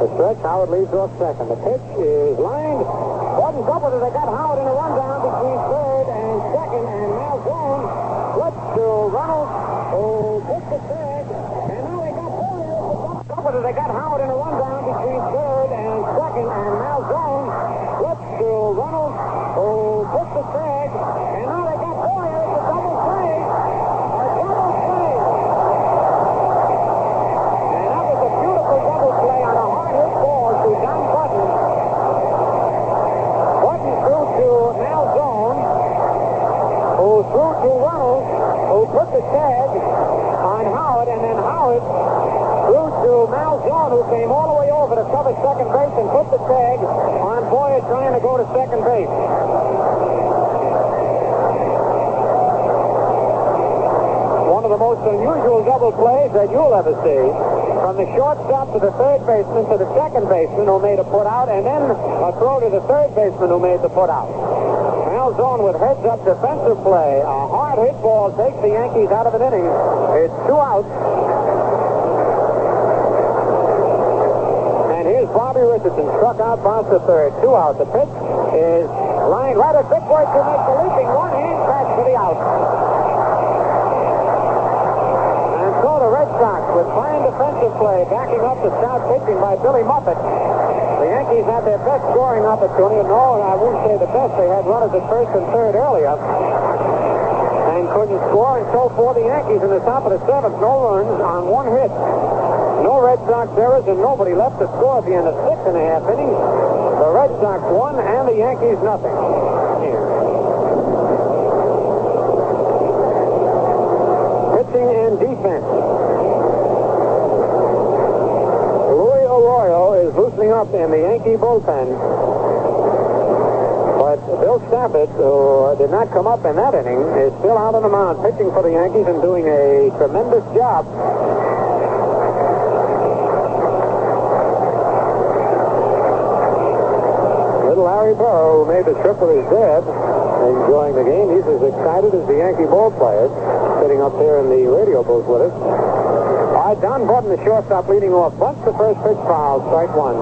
The stretch, Howard leads off second. The pitch is lined. Wasn't covered as they got Howard in a rundown between 3rd and 2nd, and now Zone flips to Reynolds, who puts the tag, and now they got Boyer. Covered as they got Howard in a rundown between 3rd and 2nd, and now Zone flips to Reynolds, who puts the tag, and now they got Boyer. It's a double play. A double play. And that was a beautiful double play on a hard hit ball to Don Button. Through to now Zone, who threw to Reynolds, who put the tag on Howard, and then Howard threw to Mal Zone, who came all the way over to cover second base and put the tag on Boyer trying to go to second base. One of the most unusual double plays that you'll ever see. From the shortstop to the 3rd baseman to the 2nd baseman who made a put out, and then a throw to the 3rd baseman who made the put out. Mal Zone with heads up defensive play. A hard hit ball takes the Yankees out of an inning. It's 2 outs. And here's Bobby Richardson, struck out, bounced to 3rd. 2 out. The pitch is lined right at Bigboy to make the leaping one-hand catch for the out. The Red Sox with fine defensive play, backing up the stout pitching by Billy Muppet. The Yankees had their best scoring opportunity. No, I wouldn't say the best. They had runners at 1st and 3rd earlier and couldn't score. And so for the Yankees in the top of the 7th, no runs on 1 hit. No Red Sox errors and nobody left to score at the end of 6.5 innings. The Red Sox won and the Yankees nothing. Pitching and defense. Louis Arroyo is loosening up in the Yankee bullpen. But Bill Stafford, who did not come up in that inning, is still out on the mound pitching for the Yankees and doing a tremendous job. Little Larry Burrow, who made the trip with his dad, enjoying the game. He's as excited as the Yankee ball players, sitting up there in the radio booth with us. All right, Don Button, the shortstop, leading off. Bunts the first pitch, foul, strike one.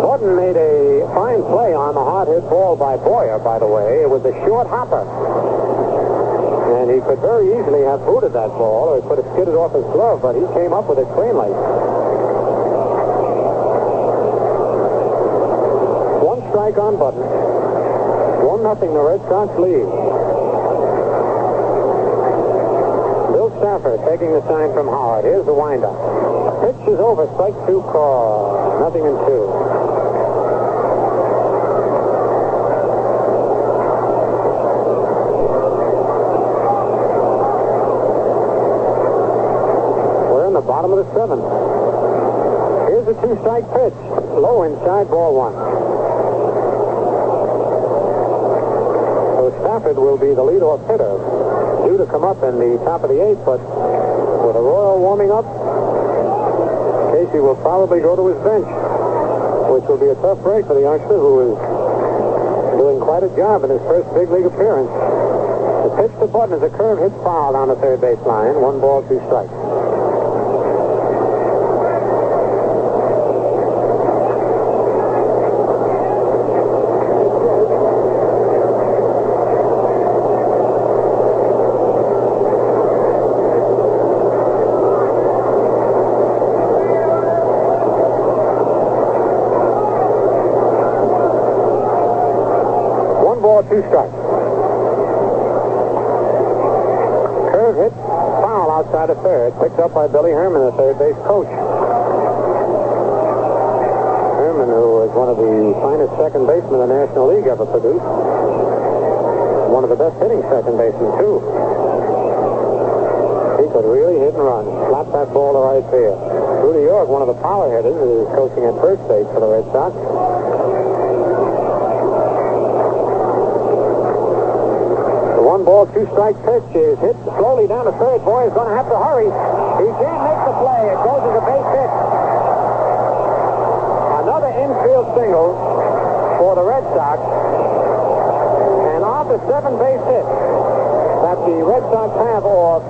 Button made a fine play on the hard hit ball by Boyer, by the way. It was a short hopper. And he could very easily have booted that ball, or he could have skidded off his glove, but he came up with it cleanly. 1 strike on Button. 1-0, the Red Sox lead. Bill Stafford taking the sign from Howard. Here's the windup. Pitch is over, strike 2 call. 0-2. Bottom of the 7th. Here's a 2-strike pitch. Low inside, ball 1. So Stafford will be the leadoff hitter. Due to come up in the top of the 8th, but with Arroyo warming up, Casey will probably go to his bench, which will be a tough break for the youngster who is doing quite a job in his first big league appearance. The pitch to Button is a curve hit foul down the third baseline. 1 ball, 2 strikes. Two strikes. Curve hit, foul outside of third. Picked up by Billy Herman, the third base coach. Herman, who was one of the finest second basemen the National League ever produced. One of the best hitting second basemen, too. He could really hit and run. Slap that ball to right field. Rudy York, one of the power hitters, is coaching at first base for the Red Sox. One ball, 2-strike pitch is hit slowly down to third. Boy is going to have to hurry. He can't make the play. It goes as a base hit. Another infield single for the Red Sox. And of the 7 base hits that the Red Sox have off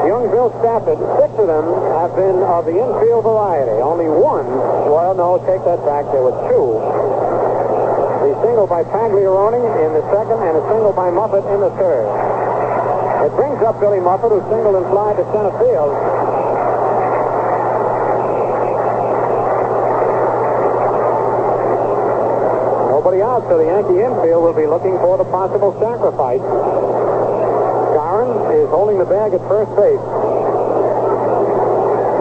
young Bill Stafford, 6 of them have been of the infield variety. Only 1, well, no, take that back. There were 2. A single by Tagliarone in the second and a single by Muffet in the third. It brings up Billy Muffet, who singled and fly to center field. Nobody out, so the Yankee infield will be looking for the possible sacrifice. Garin is holding the bag at first base.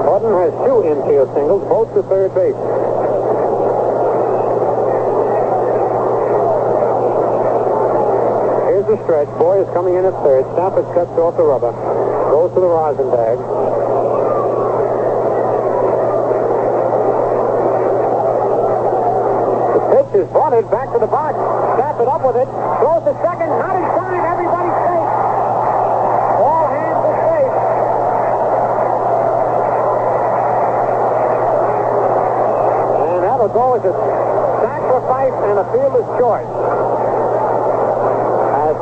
Button has 2 infield singles, both to third base. The stretch. Boy is coming in at third. Stafford cuts off the rubber. Goes to the rosin bag. The pitch is bunted back to the box. Stafford up with it. Throws to second. Not in time. Everybody's safe. All hands are safe. And that'll go as a sacrifice and a fielder's choice.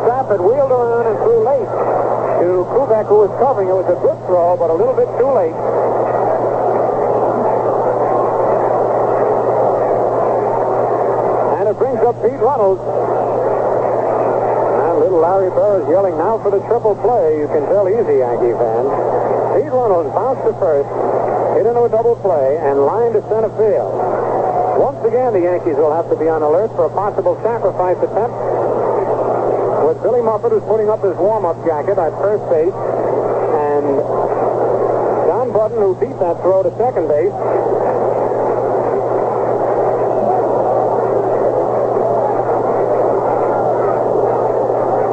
Stafford wheeled around and threw late to Kubek, who was covering. It was a good throw, but a little bit too late. And it brings up Pete Runnels. And little Larry Burrows yelling now for the triple play. You can tell he's a Yankee fan. Pete Runnels bounced to first, hit into a double play, and lined to center field. Once again, the Yankees will have to be on alert for a possible sacrifice attempt, with Billy Muffet, who's putting up his warm-up jacket at first base, and Don Button, who beat that throw to second base.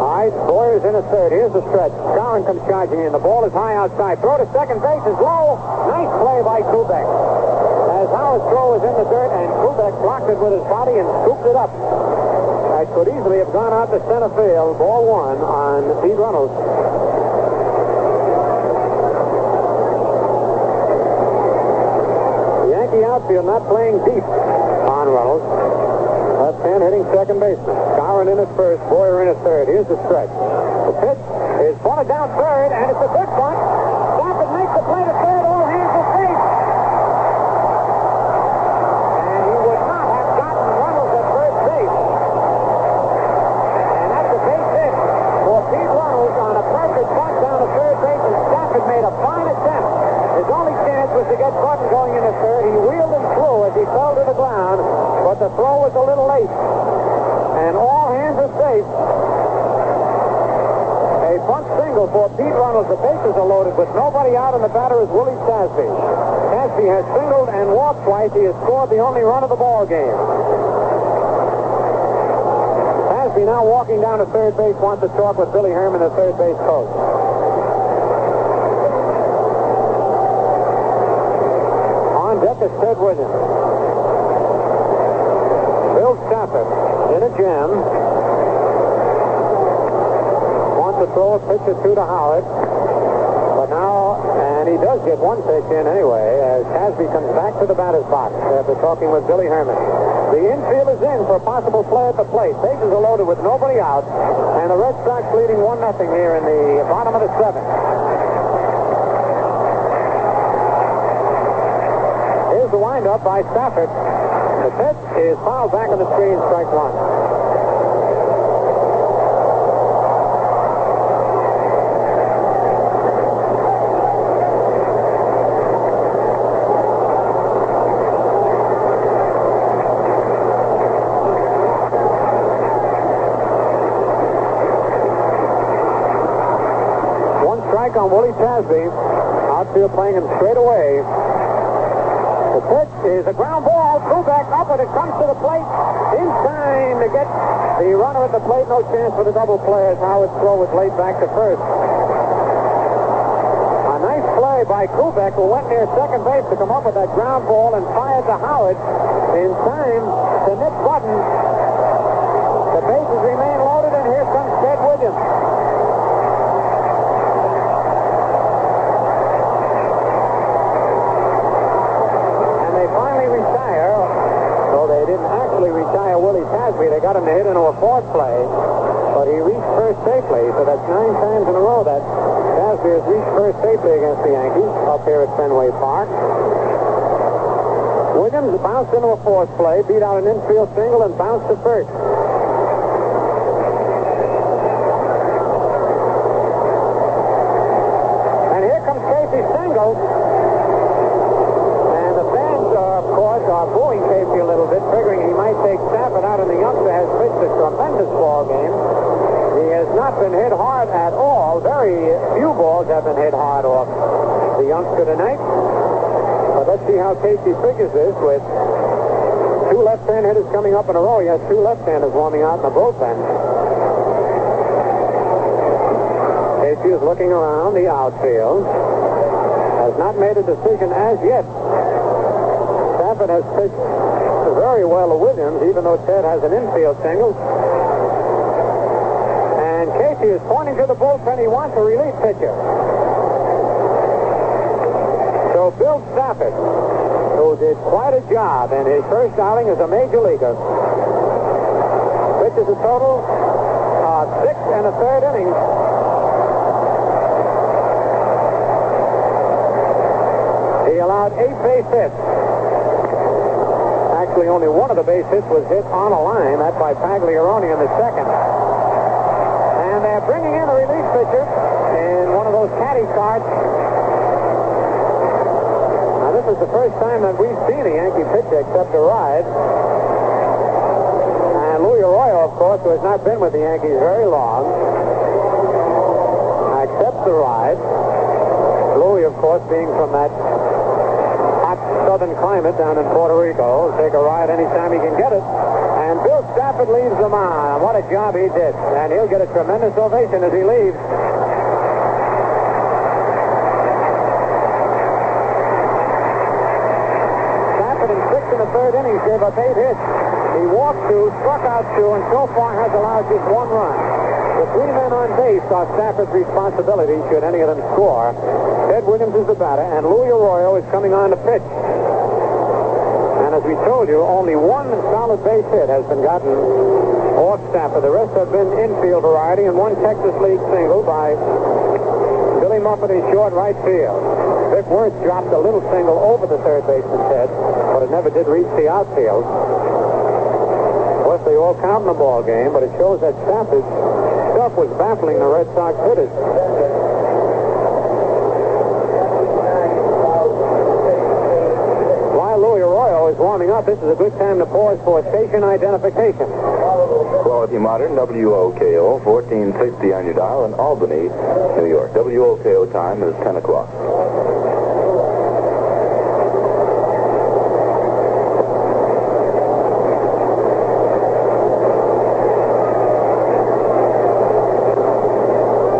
All right, Boyer's in at third. Here's Here's the stretch. Skowron comes charging in. The ball is high outside. Throw to second base is low. Nice play by Kubek. As Howard's throw was in the dirt, and Kubek blocked it with his body and scooped it up. That could easily have gone out to center field. Ball one on Pete Runnels. The Yankee outfield not playing deep on Runnels. Left hand hitting second baseman. Skowron in at first, Boyer in at third. Here's the stretch. The pitch is pointed down third, and it's a good bunt. Stafford makes the play to third. All hands are safe. And he would not have gotten Runnels at first base. And that's a base hit for Pete Runnels on a perfect bunt down to third base, and Stafford made a fine attempt. His only chance was to get Button going into third. He wheeled and threw as he fell to the ground, but the throw was a little late. And all hands are safe. A bunt single for Pete Runnels. The bases are loaded with nobody out, and the batter is Willie Tasby. Tasby has singled and walked twice. He has scored the only run of the ball game. Tasby now walking down to third base, wants to talk with Billy Herman, the third base coach. On deck is Ted Williams. Bill Stafford in a jam. Wants to throw a pitch or two to Howard. But now, and he does get one pitch in anyway, as Tasby comes back to the batter's box after talking with Billy Herman. The infield is in for a possible play at the plate. Bases are loaded with nobody out, and the Red Sox leading 1-0 here in the bottom of the seventh. Here's the windup by Stafford. The pitch is fouled back on the screen, strike one. One strike on Willie Tasby. Outfield playing him straight away. The pitch is a ground ball. Kubek up, and it comes to the plate. In time to get the runner at the plate. No chance for the double play as Howard's throw was laid back to first. A nice play by Kubek, who went near second base to come up with that ground ball and fired to Howard in time to nip Button. The bases remain loaded, and here comes Ted Williams. They didn't actually retire Willie Tasby. They got him to hit into a fourth play, but he reached first safely. So that's 9 times in a row that Tasby has reached first safely against the Yankees up here at Fenway Park. Williams bounced into a fourth play, beat out an infield single, and bounced to first. And here comes Casey Stengel. Are booing Casey a little bit, figuring he might take Stafford out, and the youngster has pitched a tremendous ball game. He has not been hit hard at all. Very few balls have been hit hard off the youngster tonight. But let's see how Casey figures this with 2 left-hand hitters coming up in a row. He has 2 left-handers warming out in the bullpen. Casey is looking around the outfield. Has not made a decision as yet. Stafford has pitched very well to Williams, even though Ted has an infield single. And Casey is pointing to the bullpen. He wants a relief pitcher. So Bill Stafford, who did quite a job in his first outing as a major leaguer, pitches a total of 6 1/3 innings. He allowed 8 base hits. Actually, only one of the base hits was hit on a line. That by Tagliarone in the second. And they're bringing in a relief pitcher in one of those caddy carts. Now, this is the first time that we've seen a Yankee pitcher accept a ride. And Louis Arroyo, of course, who has not been with the Yankees very long, accepts the ride. Louis, of course, being from that southern climate down in Puerto Rico. He'll take a ride anytime he can get it. And Bill Stafford leaves the mound. What a job he did. And he'll get a tremendous ovation as he leaves. the third innings, gave up 8 hits. He walked 2, struck out 2, and so far has allowed just 1 run. The 3 men on base are Stafford's responsibility should any of them score. Ted Williams is the batter, and Louis Arroyo is coming on to pitch. And as we told you, only 1 solid base hit has been gotten off Stafford. The rest have been infield variety and 1 Texas League single by Billy Muffet in short right field. Vic Wurtz dropped a little single over the third baseman's head, but it never did reach the outfield. Of course, they all count in the ball game, but it shows that Stafford's stuff was baffling the Red Sox hitters. While Louis Arroyo is warming up, this is a good time to pause for station identification. Quality Modern, WOKO, 1460 on your dial in Albany, New York. WOKO time is 10 o'clock.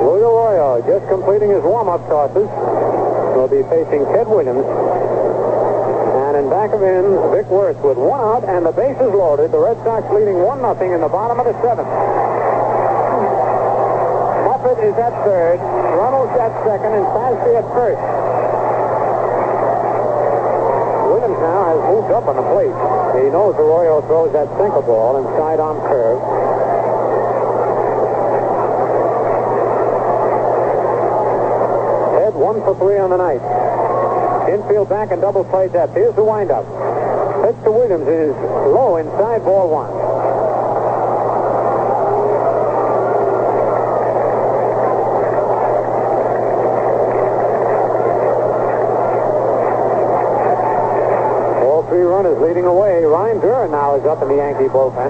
Louis Arroyo just completing his warm-up tosses. Will be facing Ted Williams. And in back of him, Vic Wurtz with 1 out and the bases loaded. The Red Sox leading 1-0 in the bottom of the 7th. Muffet is at third, Runnels at second, and Pasby at first. Williams now has moved up on the plate. He knows Arroyo throws that sinker ball and sidearm curve. Ted 1 for 3 on the night. Infield back and double play depth. Here's the windup. Pitch to Williams is low inside, ball 1. All 3 runners leading away. Ryan Duran now is up in the Yankee bullpen.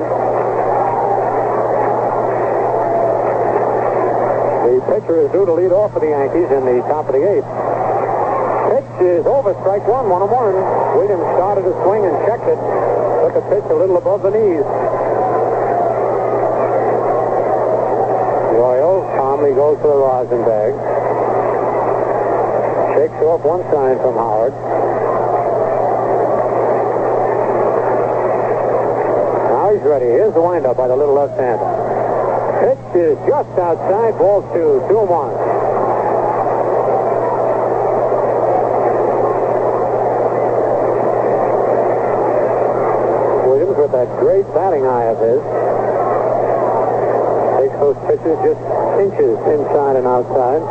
The pitcher is due to lead off for the Yankees in the top of the 8th. Pitch is over, strike 1, 1-1. Williams started a swing and checked it. Took a pitch a little above the knees. Arroyo calmly goes to the rosin bag. Shakes off 1 sign from Howard. Now he's ready. Here's the windup by the little left-hander. Pitch is just outside, ball 2, 2-1. With that great batting eye of his. Takes those pitches just inches inside and outside.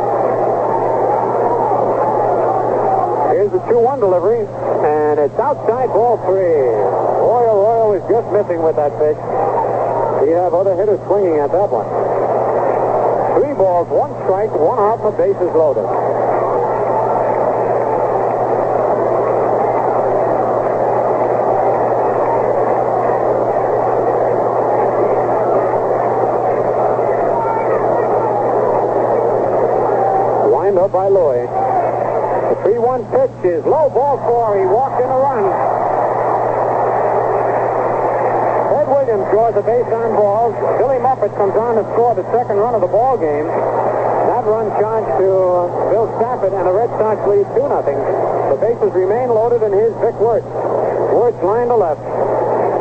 Here's the 2-1 delivery, and it's outside, ball 3. Arroyo is just missing with that pitch. He'd have other hitters swinging at that one. 3 balls, 1 strike, 1 out, and the bases loaded. Up by Louis. The 3-1 pitch is low, ball 4. He walked in a run. Ted Williams draws a base on balls. Billy Muffet comes on to score the second run of the ball game. That run charged to Bill Stafford, and the Red Sox lead 2-0. The bases remain loaded, and here's Vic Wurtz. Wurtz line to left.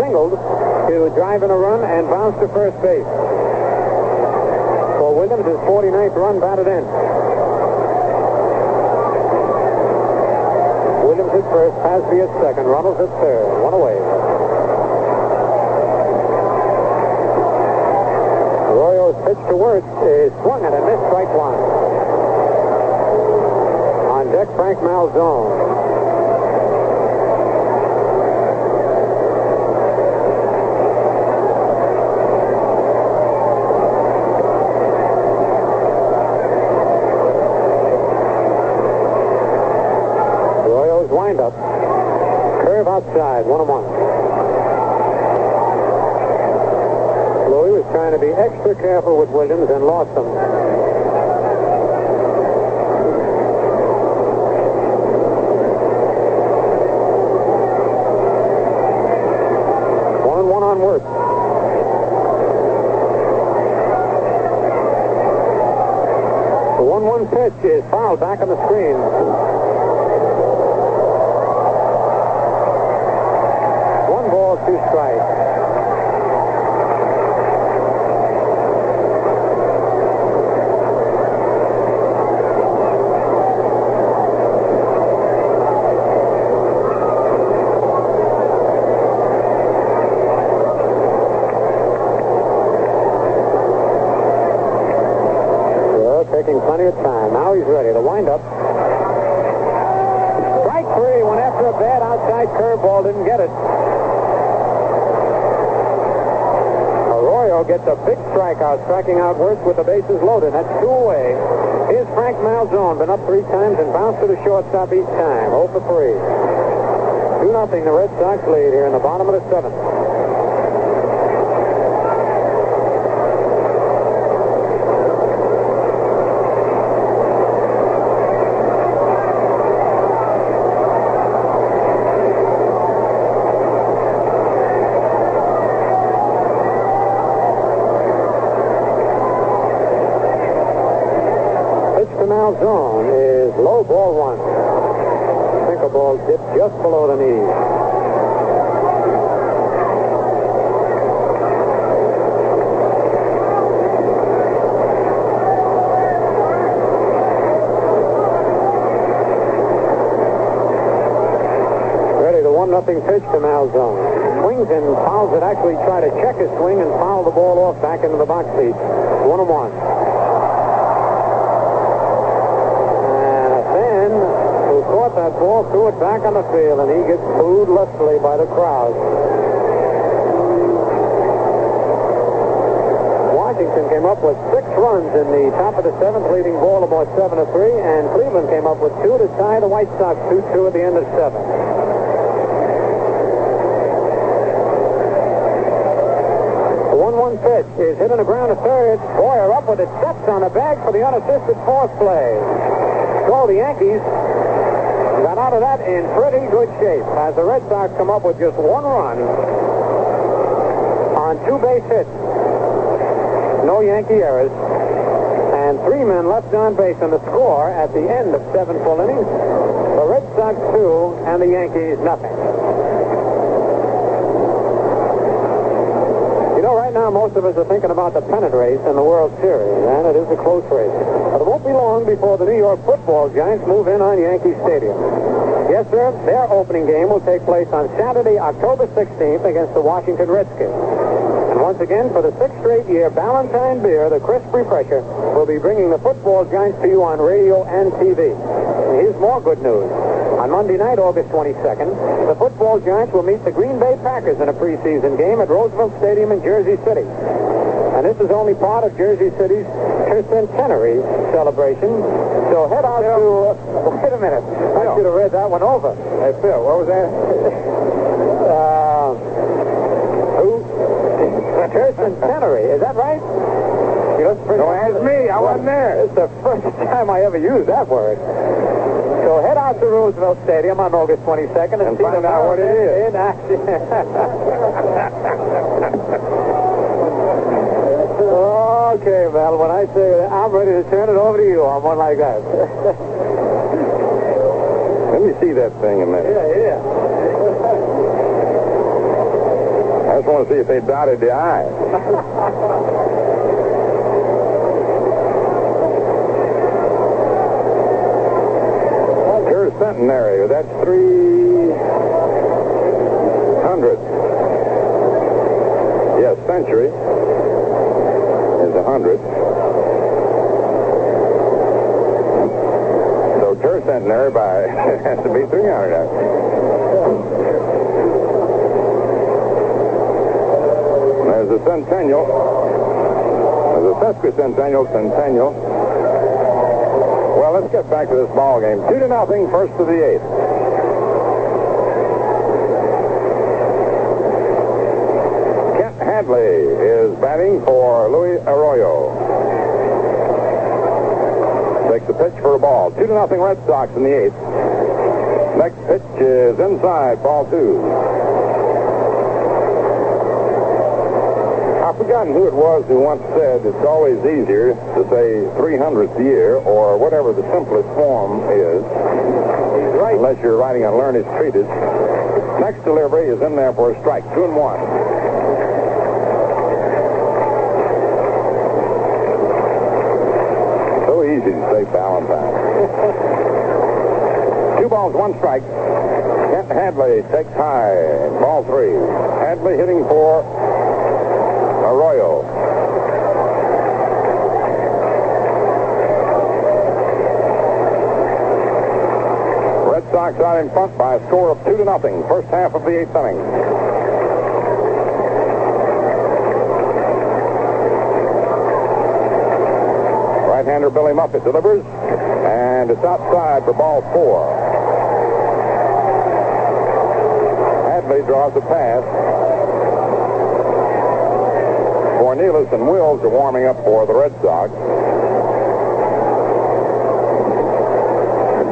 Singled to drive in a run and bounce to first base. For Williams, his 49th run batted in. Williams at first, Pasby at second, Runnels at third. 1 away. Arroyo's pitch to Wurtz is swung at a missed, strike 1. On deck, Frank Malzone. Windup. Curve outside, 1-1. Louis was trying to be extra careful with Williams and lost him. 1-1 on Wurtz. The 1-1 pitch is fouled back on the screen. 1 ball, 2 strikes. Taking plenty of time. Now he's ready. The windup. Strike 3 went after a bad outside curveball. Didn't get it. Arroyo gets a big strikeout, striking out Wurtz with the bases loaded. That's 2 away. Here's Frank Malzone. Been up 3 times and bounced to the shortstop each time. 0 for 3. 2-0. The Red Sox lead here in the bottom of the 7th. Zone is low, ball 1. Sinker ball dipped just below the knees. Ready, the 1-0 pitch to Malzone. Swings and fouls it. Actually try to check his swing and foul the ball off back into the box seat. 1-1. Caught that ball, threw it back on the field, and he gets booed lustily by the crowd. Washington came up with 6 runs in the top of the 7th, leading Baltimore 7-3, and Cleveland came up with 2 to tie the White Sox 2-2 at the end of 7. The 1-1 pitch is hit on the ground to third. Boyer up with it, steps on the bag for the unassisted force play. So the Yankees got out of that in pretty good shape as the Red Sox come up with just 1 run on 2 base hits. No Yankee errors. And 3 men left on base, and the score at the end of 7 full innings, the Red Sox 2 and the Yankees nothing. You know, right now most of us are thinking about the pennant race in the World Series, and it is a close race. But it won't be long before the New York Football Giants move in on Yankee Stadium. Yes, sir, their opening game will take place on Saturday, October 16th against the Washington Redskins. And once again, for the 6th straight year, Ballantine Beer, the crisp refresher, will be bringing the Football Giants to you on radio and TV. And here's more good news. On Monday night, August 22nd, the Football Giants will meet the Green Bay Packers in a preseason game at Roosevelt Stadium in Jersey City. And this is only part of Jersey City's tercentenary celebration. So head out to... wait a minute. I should have read that one over. Hey, Phil, what was that? Who? Tercentenary. Is that right? Don't ask me. I wasn't there. It's the first time I ever used that word. So head out to Roosevelt Stadium on August 22nd and see find out what it is. in action. Okay, Val, when I say that, I'm ready to turn it over to you on one like that. Let me see that thing a minute. Yeah. I just want to see if they dotted the I. Centenary, that's 300. Yes, century is 100. So tercentenary by has to be 300. There's a centennial. There's a sesquicentennial, centennial. Well, let's get back to this ball game. 2-0, first to the 8th. Kent Hadley is batting for Luis Arroyo. Takes the pitch for a ball. 2-0 Red Sox in the 8th. Next pitch is inside, ball 2. I've forgotten who it was who once said it's always easier to say 300th year or whatever the simplest form is. He's right. Unless you're writing a learned treatise. Next delivery is in there for a strike. 2-1. So easy to say Valentine. 2 balls, 1 strike. Kent Hadley takes high. Ball 3. Hadley hitting for Arroyo. Red Sox out in front by a score of 2-0. First half of the 8th inning. Right-hander Billy Muffett delivers, and it's outside for ball 4. Hadley draws a pass. Cornelius and Wills are warming up for the Red Sox.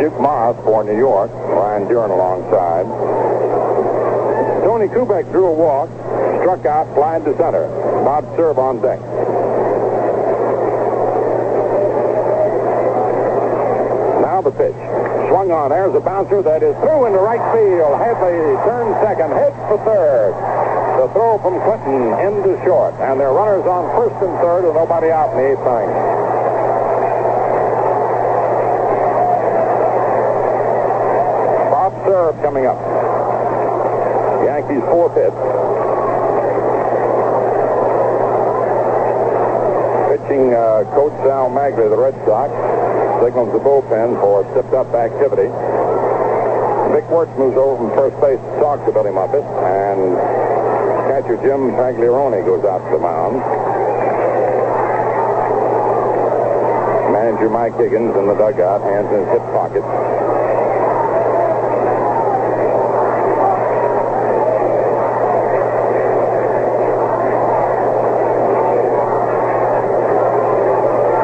Duke Moss for New York. Ryan Duran alongside. Tony Kubek drew a walk, struck out, flied to center. Bob Serb on deck. Now the pitch. Swung on. There's a bouncer that is through into right field. Hadley turns second, heads for third. The throw from Clinton into short. And there are runners on first and third with nobody out in the 8th inning. Bob Serb coming up. Yankees 4th hit. Pitching coach Sal Magri of the Red Sox signals the bullpen for stepped-up activity. Vic Wurtz moves over from first base to talk to Billy Muffett, and catcher Jim Tagliarone goes out to the mound. Manager Mike Higgins in the dugout, hands in his hip pocket.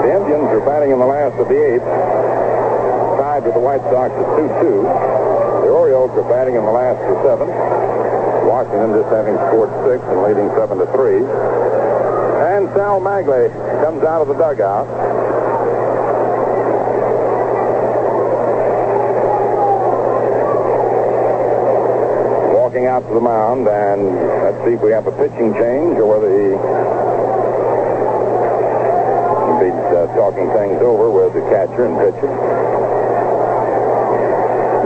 The Indians are batting in the last of the 8th, tied with the White Sox at 2-2. The Orioles are batting in the last of the 7th. Washington just having scored 6 and leading 7-3. And Sal Magri comes out of the dugout. Walking out to the mound, and let's see if we have a pitching change or whether he'll be talking things over with the catcher and pitcher.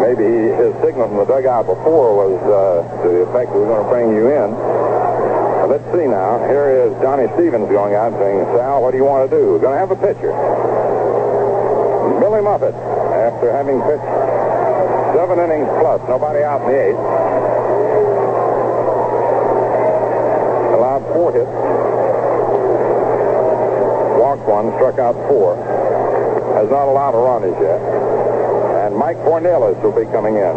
Maybe his signal from the dugout before was to the effect that we're going to bring you in. Let's see now. Here is Johnny Stevens going out saying, Sal, what do you want to do? We're going to have a pitcher. Billy Muffett, after having pitched 7 innings plus, nobody out in the 8th. Allowed 4 hits. Walked 1, struck out 4. Has not allowed a run as yet. And Mike Cornelius will be coming in.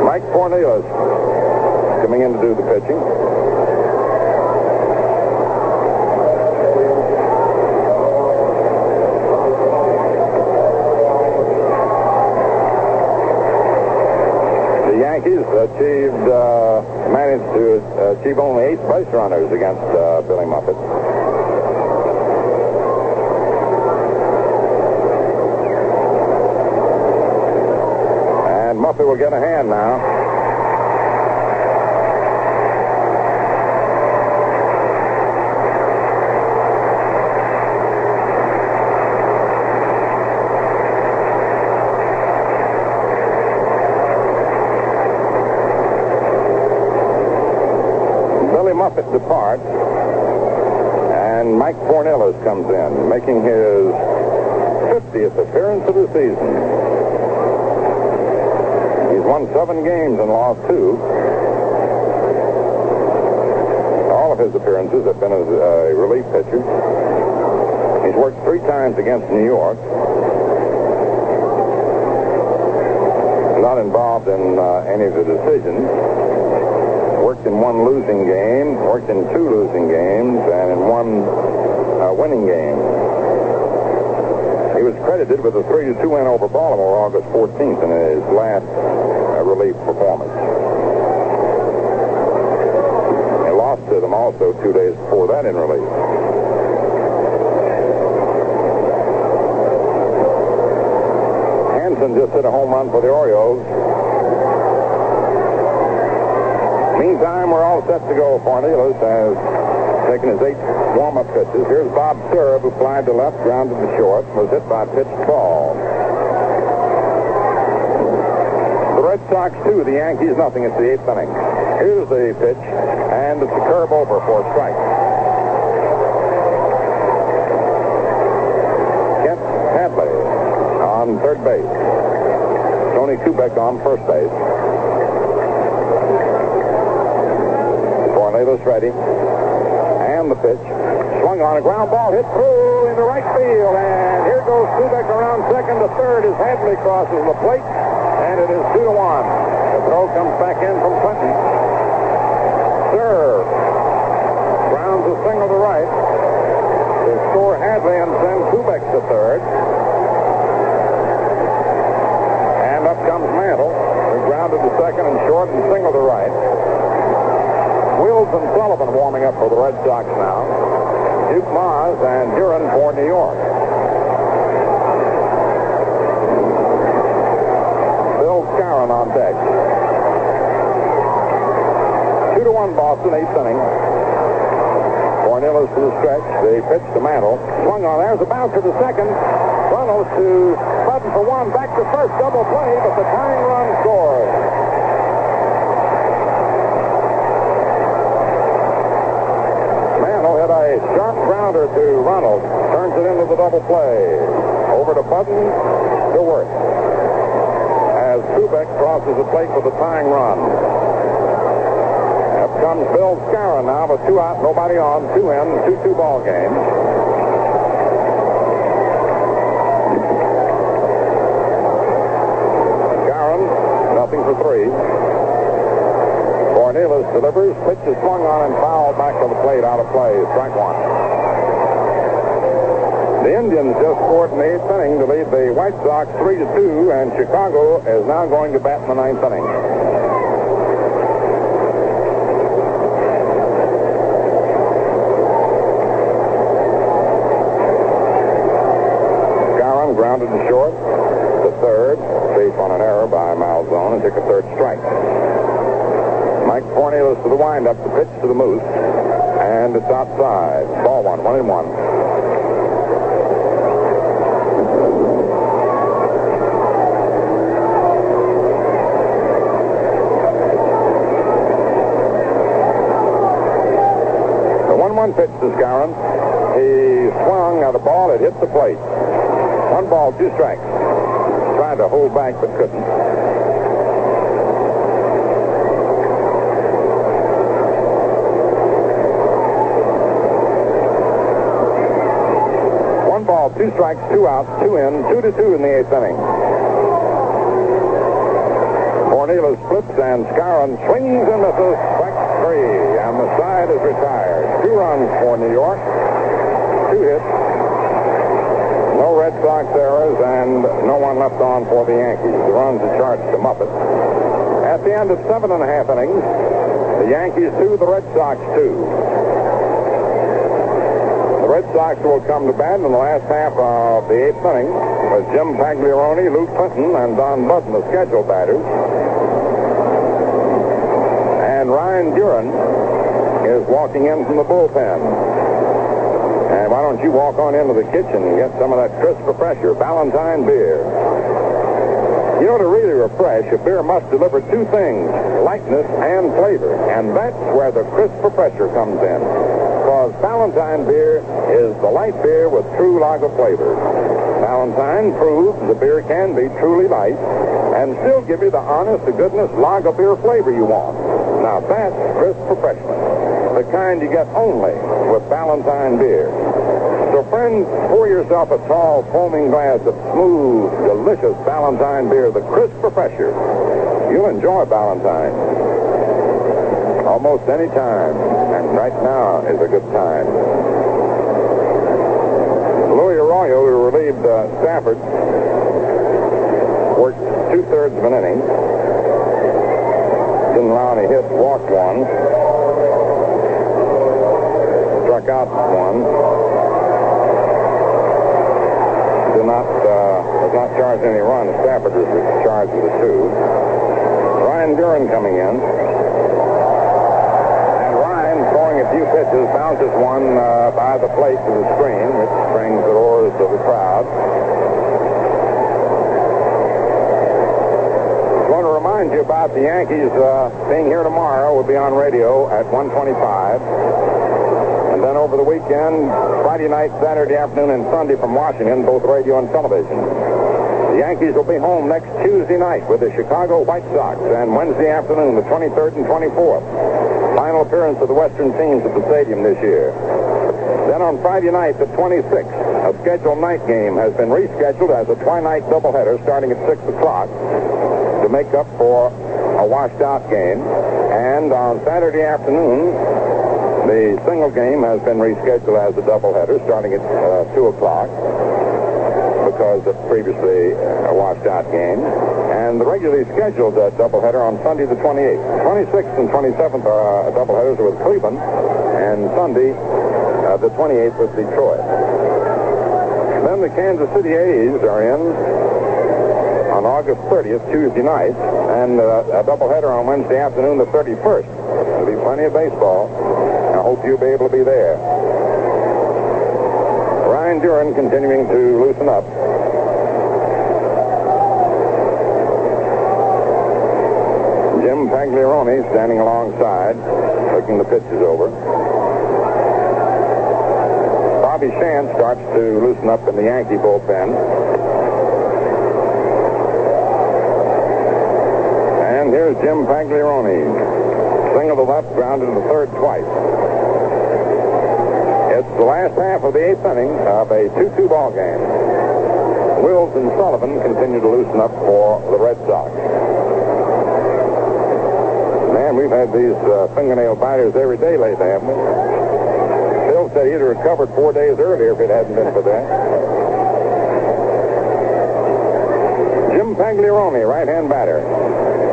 Mike Cornelius coming in to do the pitching. Yankees managed to achieve only 8 base runners against Billy Muffett. And Muffett will get a hand now. Muffett departs, and Mike Cornelius comes in, making his 50th appearance of the season. He's won 7 games and lost 2. All of his appearances have been as a relief pitcher. He's worked 3 times against New York. Not involved in any of the decisions. Worked in 1 losing game, worked in 2 losing games, and in 1 winning game. He was credited with a 3-2 win over Baltimore August 14th in his last relief performance. He lost to the them also 2 days before that in relief. Hansen just hit a home run for the Orioles. Meantime, we're all set to go. Cornelius has taken his 8 warm-up pitches. Here's Bob Serb, who flied to left, grounded to short, was hit by a pitched ball. The Red Sox 2, the Yankees nothing. It's the 8th inning. Here's the pitch, and it's a curve over for a strike. Kent Hadley on third base. Tony Kubek on first base. Cornelius ready. And the pitch. Swung on a ground ball, hit through into right field. And here goes Kubek around second to third as Hadley crosses the plate. And it is 2-1. The throw comes back in from Clinton. Serve. Grounds a single to right. To score Hadley and send Kubek to third. And up comes Mantle, who grounded to second and short and single to right. Wills and Sullivan warming up for the Red Sox now. Duke Maz and Duran for New York. Bill Scarron on deck. 2-1 Boston, 8th inning. Cornelius to the stretch. The pitch to Mantle. Swung on. There's a bouncer to second. Runnels to Button for one. Back to first. Double play, but the tying run scores. Mantle hit a sharp grounder to Runnels. Turns it into the double play. Over to Button to Wurtz. As Kubek crosses the plate with the tying run. Up comes Bill Scarron now with 2 out, nobody on, 2 in, 2-2 ball game. Scarron, nothing for 3. Cornelius delivers, pitch is swung on and fouled back to the plate, out of play, strike 1. The Indians just scored in the 8th inning to lead the White Sox 3-2, and Chicago is now going to bat in the 9th inning. Scarron grounded to short, to third, safe on an error by Malzone, and took a third strike. Mike Cornelius to the windup, the pitch to the Moose, and it's outside. Ball 1, 1-1. One pitch to Scarron. He swung at a ball. It hit the plate. 1 ball, 2 strikes. Tried to hold back, but couldn't. One ball, 2 strikes, 2 outs, 2 in, 2-2 in the 8th inning. Cornelius flips and Scarron swings and misses. Strike 3, and the side is retired. 2 runs for New York, 2 hits, no Red Sox errors, and no one left on for the Yankees. The runs are charged to Muppet. At the end of 7.5 innings, the Yankees 2, the Red Sox 2. The Red Sox will come to bat in the last half of the 8th inning with Jim Tagliarone, Lou Clinton, and Don Budden, the scheduled batters. And Ryan Duran is walking in from the bullpen. And why don't you walk on into the kitchen and get some of that crisp refresher, Valentine beer. You know, to really refresh, a beer must deliver 2 things, lightness and flavor. And that's where the crisp refresher comes in. Because Valentine beer is the light beer with true lager flavor. Valentine proves the beer can be truly light and still give you the honest-to-goodness lager beer flavor you want. Now that's crisp refreshment. The kind you get only with Valentine beer. So, friends, pour yourself a tall, foaming glass of smooth, delicious Valentine beer, the crisp refresher. You'll enjoy Valentine almost any time, and right now is a good time. Louis Arroyo, who relieved Stafford, worked 2/3 of an inning. Didn't allow any hits, walked 1. out one. Was not charged any runs. Stafford was charged with a 2. Ryan Duran coming in. And Ryan, throwing a few pitches, bounces one by the plate to the screen, which brings the roars of the crowd. I want to remind you about the Yankees being here tomorrow. We'll be on radio at 1:25. And then over the weekend, Friday night, Saturday afternoon, and Sunday from Washington, both radio and television. The Yankees will be home next Tuesday night with the Chicago White Sox, and Wednesday afternoon, the 23rd and 24th. Final appearance of the Western teams at the stadium this year. Then on Friday night, the 26th, a scheduled night game has been rescheduled as a twilight doubleheader starting at 6 o'clock to make up for a washed-out game. And on Saturday afternoon, the single game has been rescheduled as a doubleheader starting at 2 o'clock because of previously a washed-out game. And the regularly scheduled doubleheader on Sunday the 28th. 26th and 27th are doubleheaders with Cleveland, and Sunday the 28th with Detroit. Then the Kansas City A's are in on August 30th, Tuesday night, and a doubleheader on Wednesday afternoon, the 31st. There'll be plenty of baseball. I hope you'll be able to be there. Ryan Duran continuing to loosen up. Jim Tagliarone standing alongside, looking the pitches over. Bobby Shant starts to loosen up in the Yankee bullpen. And here's Jim Tagliarone. Single to left, grounded to the third twice. It's the last half of the 8th inning of a 2-2 ball game. Wills and Sullivan continue to loosen up for the Red Sox. Man, we've had these fingernail biters every day lately, haven't we? Phil said he'd have recovered 4 days earlier if it hadn't been for that. Jim Tagliarone, right-hand batter.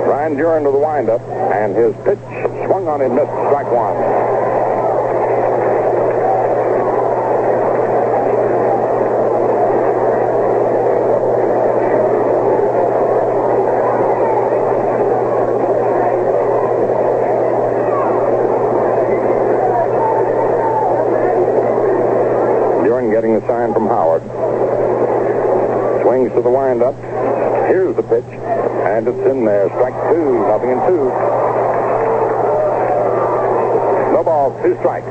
Ryan Duran to the windup, and his pitch swung on and missed, strike one. Duran getting the sign from Howard. Swings to the windup. Here's the pitch, and it's in there. Strike 2, 0-2. No balls, 2 strikes.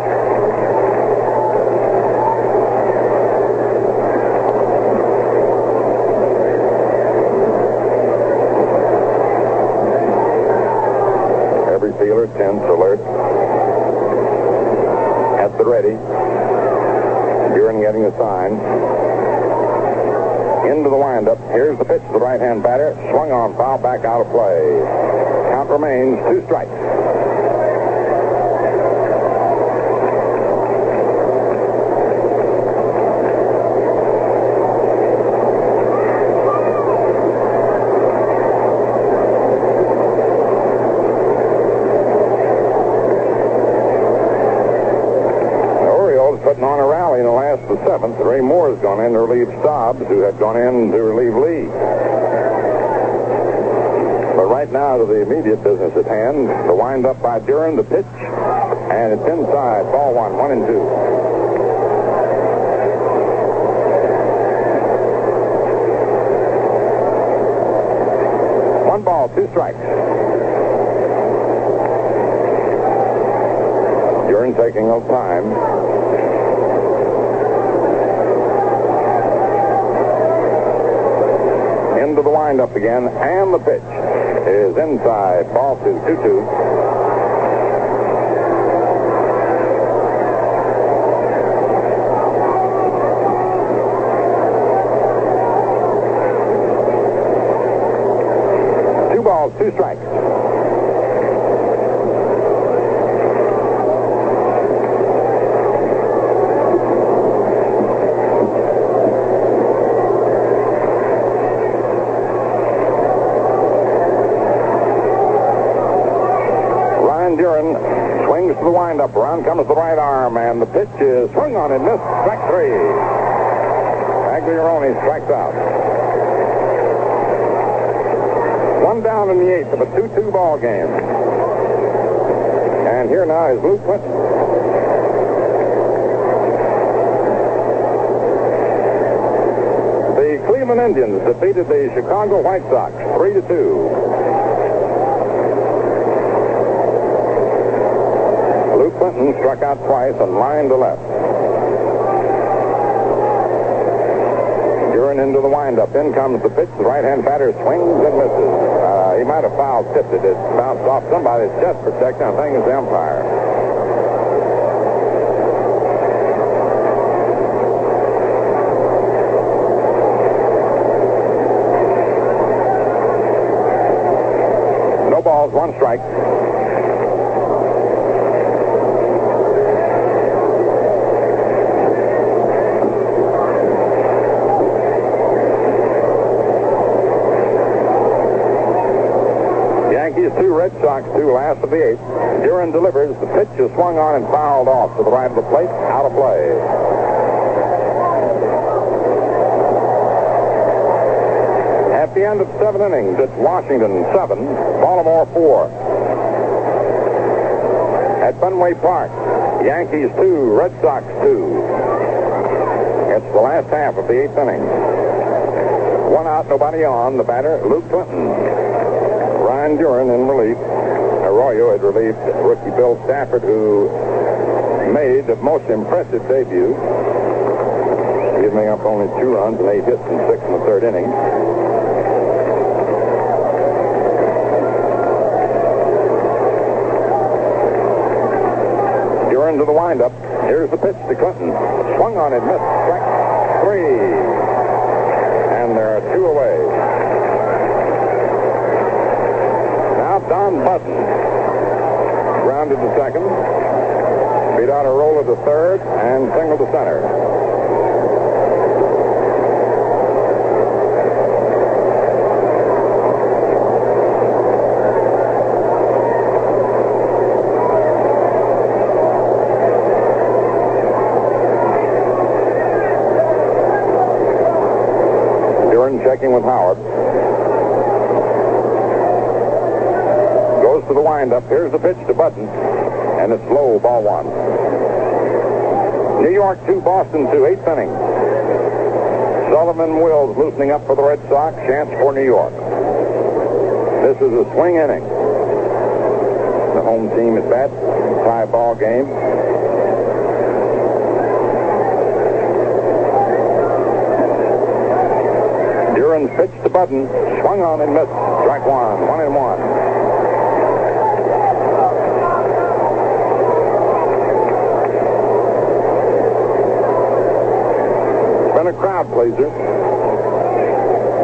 Every fielder tense, alert, at the ready. Duran getting the sign. Into the windup. Here's the pitch to the right-hand batter. Swung on, foul back, out of play. Count remains 2 strikes. Putting on a rally in the last of the 7th. Ray Moore has gone in to relieve Stobbs, who had gone in to relieve Lee. But right now to the immediate business at hand, the wind-up by Duran, the pitch, and it's inside. Ball 1, 1-2. One ball, 2 strikes. Duran taking no time. Into the windup again, and the pitch is inside. Ball 2, 2-2. Two balls, 2 strikes. Duran swings to the windup, Down comes the right arm, and the pitch is swung on and missed. Strike three. Tagliarone strikes out. One down in the eighth of a 2-2 ball game. And here now is Lou Clinton. The Cleveland Indians defeated the Chicago White Sox 3-2. Lou Clinton struck out twice and lined to left. Duran into the windup. In comes the pitch. The right-hand batter swings and misses. He might have foul-tipped it. It bounced off somebody's chest protector. I think it's the umpire. No balls, one strike. Yankees 2, Red Sox 2, last of the eighth. Duran delivers. The pitch is swung on and fouled off to the right of the plate. Out of play. At the end of 7 innings, it's Washington 7, Baltimore 4. At Fenway Park, Yankees 2, Red Sox 2. It's the last half of the 8th inning. 1 out, nobody on. The batter, Luke Clinton. Ryan Duran in relief. Arroyo had relieved rookie Bill Stafford, who made the most impressive debut, giving up only 2 runs and 8 hits and 6 in the 3rd inning. Duran to the windup. Here's the pitch to Clinton. Swung on it, missed. Strike 3. And there are 2 away. Don Button grounded to second, beat out a roller to third, and singled to center. Duran checking with Howard. To the windup. Here's the pitch to Button, and it's low, ball 1. New York 2, Boston 2, 8th inning. Sullivan Wills loosening up for the Red Sox. Chance for New York. This is a swing inning. The home team at bat. Tie ball game. Duran's pitch to Button. Swung on and missed. Strike 1. 1-1. A crowd pleaser,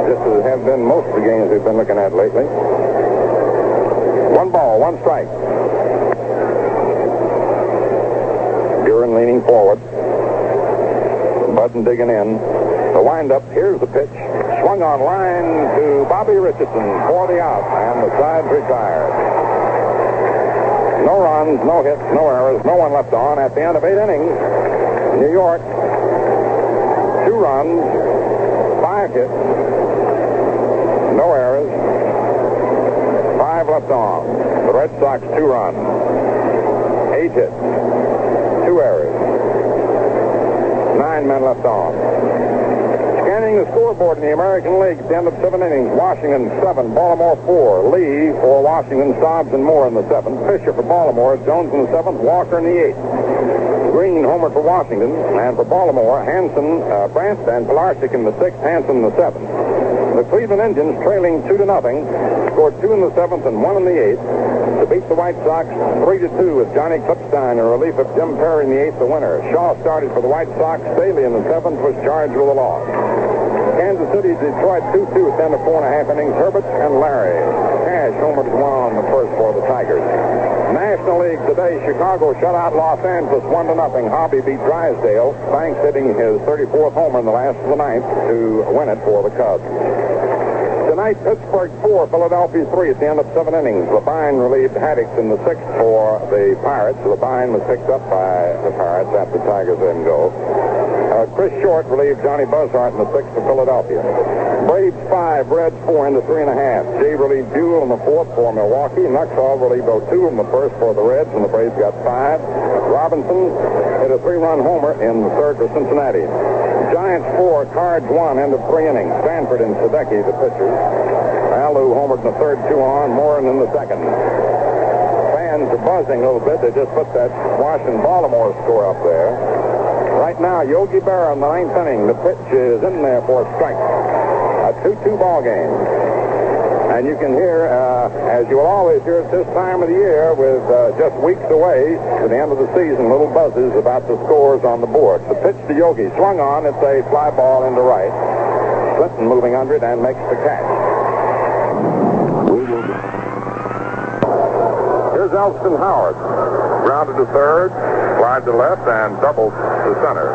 just as have been most of the games we've been looking at lately. 1 ball, 1 strike. Duran leaning forward. Button digging in. The windup. Here's the pitch. Swung on line to Bobby Richardson for the out, and the side's retired. No runs, no hits, no errors, no one left on. At the end of 8 innings, New York 2 runs, 5 hits, no errors, 5 left on. The Red Sox 2 runs, 8 hits, 2 errors, 9 men left on. Scanning the scoreboard in the American League at the end of 7 innings, Washington 7, Baltimore 4. Lee for Washington, Stobbs and Moore in the 7th. Fisher for Baltimore, Jones in the 7th, Walker in the 8th. Green homered for Washington, and for Baltimore, Hanson, Brandt, and Pilarczyk in the 6th, Hanson in the 7th. The Cleveland Indians, trailing 2-0, scored 2 in the 7th and 1 in the 8th to beat the White Sox 3-2 with Johnny Klipstein in relief of Jim Perry in the 8th, the winner. Shaw started for the White Sox. Staley in the 7th was charged with a loss. Kansas City, Detroit 2-2 at the end of 4.5 innings. Herbert and Larry. Cash homered as 1 on the first for the Tigers. National League today, Chicago shut out Los Angeles 1-0. Hobby beat Drysdale. Banks hitting his 34th homer in the last of the 9th to win it for the Cubs. Tonight, night, Pittsburgh 4, Philadelphia 3 at the end of 7 innings. Levine relieved Haddix in the 6th for the Pirates. Levine was picked up by the Pirates after Tigers didn't go. Chris Short relieved Johnny Buzzhart in the 6th for Philadelphia. Braves 5, Reds 4 into 3.5. Jay relieved Buell in the 4th for Milwaukee. Nuxhall relieved O'Toole in the 1st for the Reds, and the Braves got 5. Robinson hit a 3-run homer in the 3rd for Cincinnati. Giants 4, Cards 1, end of 3 innings. Stanford and Sadecki, the pitchers. Alou homered in the 3rd, 2 on. Morin in the 2nd. Fans are buzzing a little bit. They just put that Washington-Baltimore score up there. Right now, Yogi Berra in the 9th inning. The pitch is in there for a strike. A 2-2 ball game. And you can hear, as you will always hear at this time of the year, with just weeks away to the end of the season, little buzzes about the scores on the board. The pitch to Yogi, swung on. It's a fly ball into right. Clinton moving under it and makes the catch. Here's Elston Howard. Grounded to 3rd, slide to left, and doubled to center.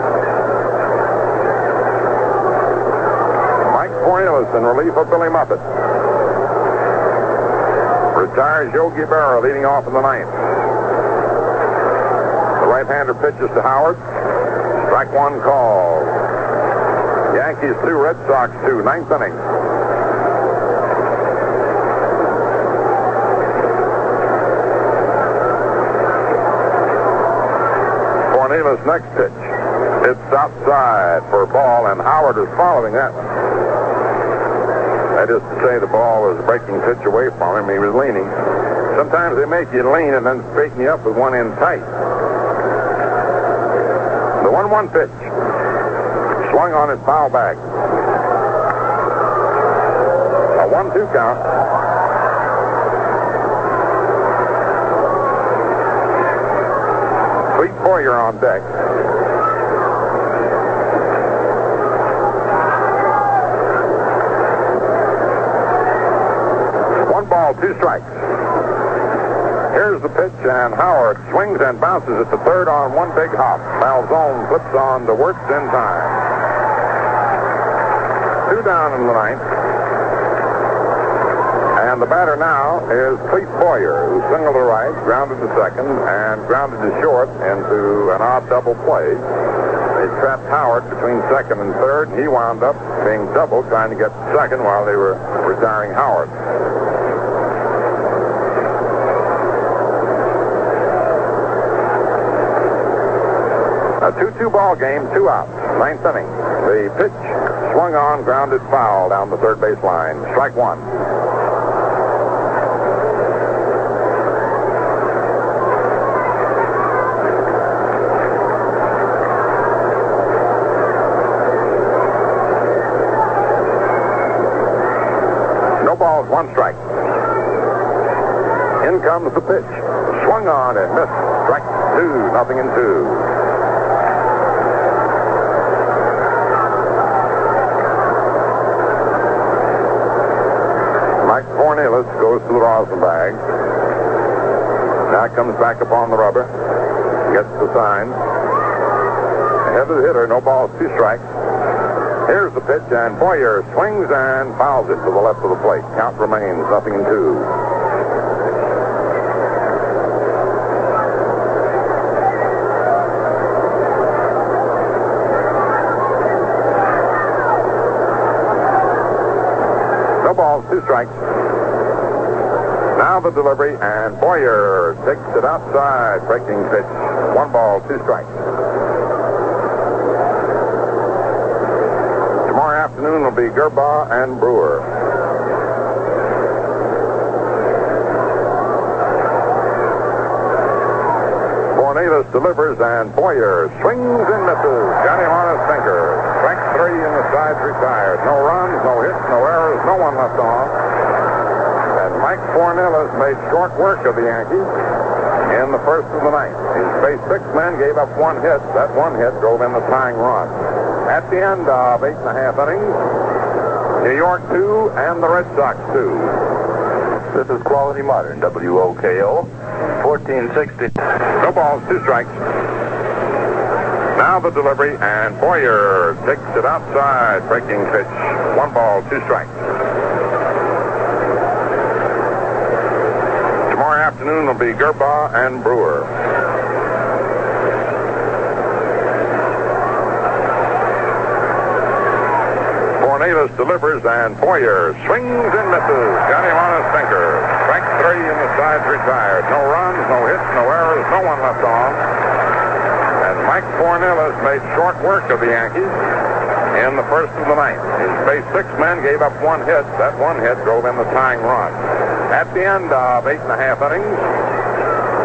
Mike Cornelius in relief of Billy Muppet. Retires Yogi Berra, leading off in the 9th. The right-hander pitches to Howard. Strike 1 called. Yankees 2, Red Sox 2, 9th inning. Cornelius' next pitch. It's outside for a ball, and Howard is following that one. That is to say, the ball was a breaking pitch away from him. He was leaning. Sometimes they make you lean and then straighten you up with one end tight. The 1-1 pitch. Swung on it, foul back. A 1-2 count. Clete Boyer on deck. Ball, 2 strikes. Here's the pitch, and Howard swings and bounces at the 3rd on 1 big hop. Malzone flips on to Wurtz in time. 2 down in the 9th. And the batter now is Clete Boyer, who singled to right, grounded to 2nd, and grounded to short into an odd double play. They trapped Howard between 2nd and 3rd, and he wound up being doubled, trying to get to 2nd while they were retiring Howard. A 2-2 ball game, 2 outs, 9th inning. The pitch swung on, grounded foul down the 3rd base line. Strike 1. No balls, 1 strike. In comes the pitch. Swung on and missed. Strike 2, 0-2. Mike Cornelius goes to the rosin bag. Now comes back upon the rubber. Gets the sign. Ahead of the hitter, no balls, 2 strikes. Here's the pitch, and Boyer swings and fouls it to the left of the plate. Count remains 0-2. No balls, 2 strikes. Now the delivery, and Boyer takes it outside. Breaking pitch. 1 ball, 2 strikes. Tomorrow afternoon will be Gerbaugh and Brewer. Cornelius delivers, and Boyer swings and misses. Johnny Harness sinker. Strike 3, and the side's retired. No runs, no hits, no errors, no one left on. And Mike Cornelius made short work of the Yankees in the 1st of the 9th. He faced 6 men, gave up 1 hit. That 1 hit drove in the tying run. At the end of 8.5 innings, New York 2 and the Red Sox 2. This is Quality Modern, WOKO, 1460. No balls, 2 strikes. Now the delivery, and Boyer takes it outside. Breaking pitch. 1 ball, 2 strikes. afternoon will be Gerbaugh and Brewer. Cornelius delivers, and Boyer swings and misses. Got him on a sinker. Strike 3, and the side's retired. No runs, no hits, no errors, no one left on. And Mike Cornelius made short work of the Yankees in the first of the ninth. He faced 6 men, gave up 1 hit. That 1 hit drove in the tying run. At the end of 8 1/2 innings,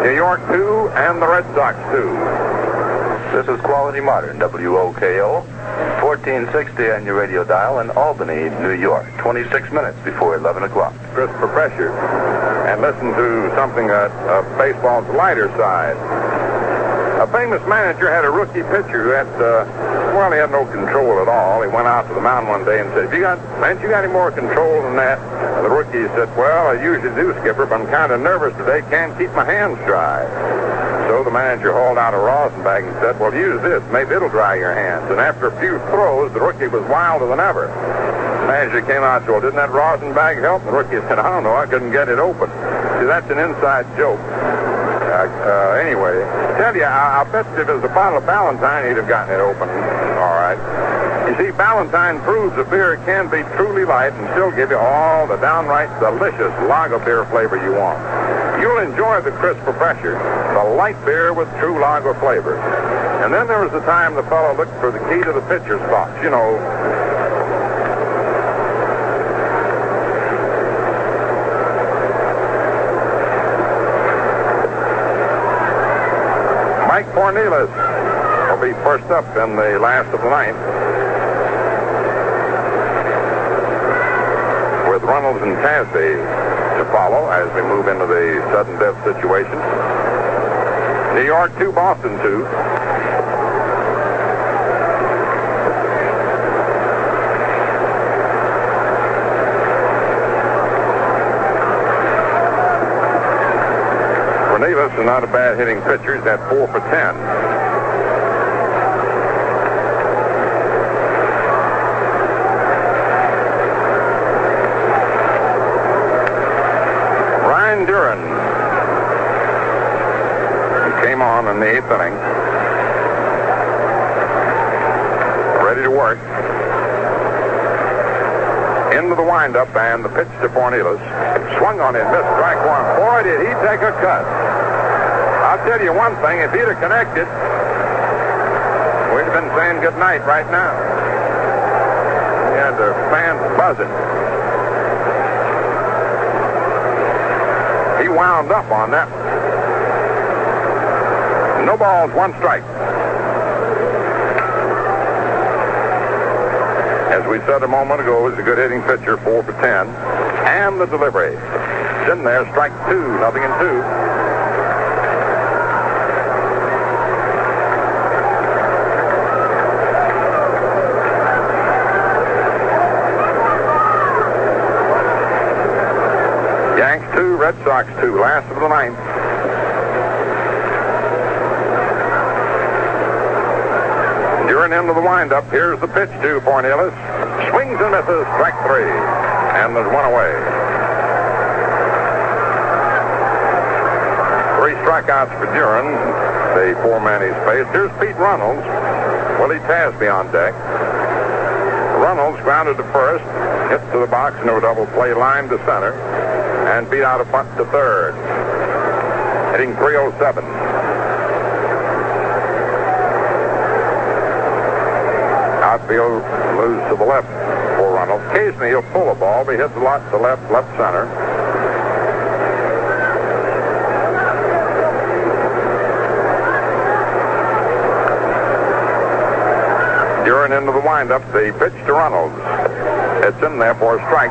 New York 2 and the Red Sox 2. This is Quality Modern, WOKO, 1460 on your radio dial in Albany, New York, 26 minutes before 11 o'clock. Christopher Pressure, and listen to something of baseball's lighter side. A famous manager had a rookie pitcher who had, he had no control at all. He went out to the mound one day and said, "Man, you got any more control than that?" And the rookie said, "Well, I usually do, Skipper, but I'm kind of nervous today. Can't keep my hands dry." So the manager hauled out a rosin bag and said, "Well, use this. Maybe it'll dry your hands." And after a few throws, the rookie was wilder than ever. The manager came out and said, "Well, didn't that rosin bag help?" And the rookie said, "I don't know. I couldn't get it open." See, that's an inside joke. Anyway, tell you, I bet if it was a bottle of Ballantine, he'd have gotten it open. All right. You see, Ballantine proves a beer can be truly light and still give you all the downright delicious lager beer flavor you want. You'll enjoy the Christopher Pressure, the light beer with true lager flavor. And then there was the time the fellow looked for the key to the pitcher's box. You know, Mike Cornelius will be first up in the last of the ninth, with Runnels and Tasby to follow as we move into the sudden death situation. New York 2, Boston 2. Cornelius is not a bad hitting pitcher. He's at 4 for 10. Ryan Duran, who came on in the 8th inning, ready to work. Into the windup, and the pitch to Cornelius. Swung on it, missed strike 1. Boy, did he take a cut. I'll tell you one thing, if he'd have connected, we'd have been saying good night right now. He had the fans buzzing. He wound up on that one. No balls, 1 strike. As we said a moment ago, he's a good hitting pitcher, 4 for 10. And the delivery. It's in there, strike 2, 0-2. Yanks 2, Red Sox 2, last of the ninth. During into the windup, here's the pitch to Cornelius. Swings and misses, strike 3. And there's 1 away. 3 strikeouts for Duran, the 4-man he's faced. Here's Pete Runnels. Willie Tasby on deck. Runnels grounded to first, hit to the box, no double play, line to center, and beat out a punt to third. Hitting .307. Outfield moves to the left for Runnels. Occasionally he'll pull a ball, but he hits a lot to left center. During into the windup, the pitch to Runnels. It's in there for a strike.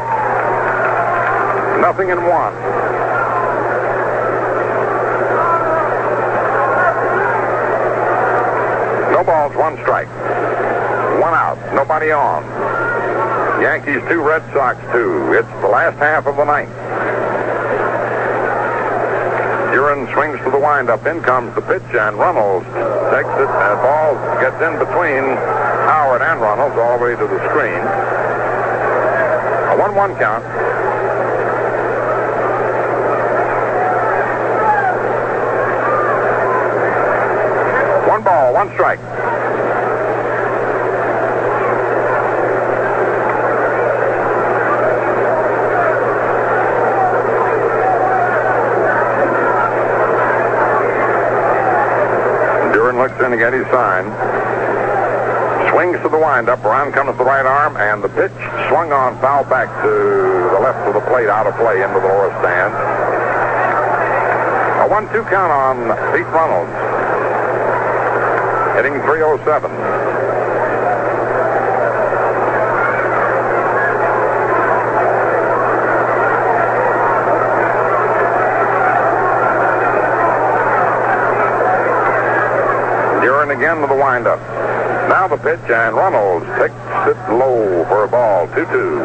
0-1. No balls, 1 strike. 1 out, nobody on. Yankees 2, Red Sox 2. It's the last half of the ninth. Duran swings to the windup. In comes the pitch, and Runnels takes it, and the ball gets in between Howard and Runnels all the way to the screen. A 1-1 count. 1 ball, 1 strike. Duran looks in to get his sign. Swings to the windup. Around comes the right arm, and the pitch swung on, foul back to the left of the plate, out of play into the lower stand. A 1-2 count on Pete Runnels, hitting .307. Duran again to the windup. Now the pitch, and Runnels takes it low for a ball, 2-2.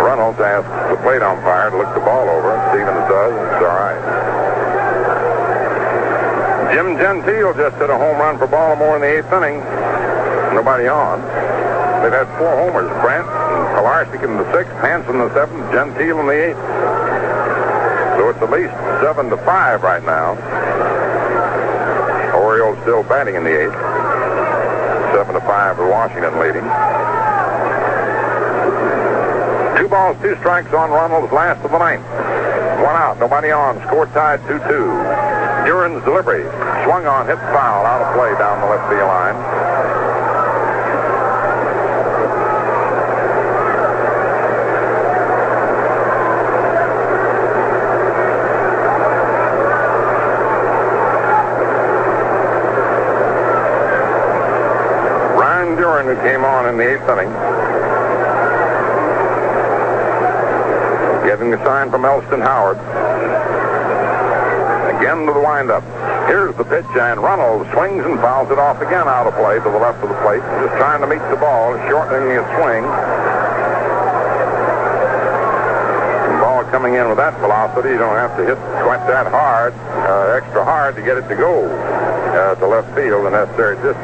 Runnels asks the plate umpire to look the ball over. Stevens does, and it's all right. Jim Gentile just hit a home run for Baltimore in the 8th inning. Nobody on. They've had 4 homers. Brandt and Kolarczyk in the 6th, Hansen in the 7th, Gentile in the 8th. So it's at least 7-5 right now. Orioles still batting in the 8th. 7-5 for Washington leading. 2 balls, 2 strikes on Runnels, last of the 9th. 1 out, nobody on. Score tied 2-2. Duran's delivery. Swung on, hit foul, out of play down the left field line. Duran, who came on in the 8th inning, getting the sign from Elston Howard. Again to the windup. Here's the pitch, and Runnels swings and fouls it off again out of play to the left of the plate. Just trying to meet the ball, shortening his swing. The ball coming in with that velocity, you don't have to hit quite that hard, extra hard to get it to go to left field, the necessary distance.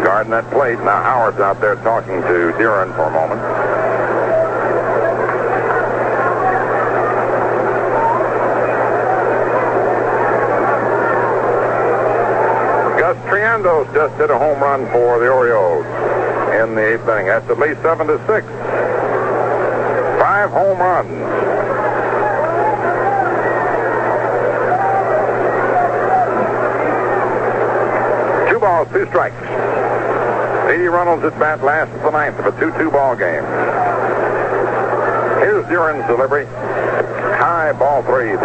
Guarding that plate. Now Howard's out there talking to Duran for a moment. Gus Triandos just hit a home run for the Orioles in the 8th inning. That's at least 7-6. 5 home runs. Two balls, 2 strikes. Petey Runnels at bat, last of the 9th of a 2-2 ball game. Here's Duran's delivery. High, ball 3, 3-2.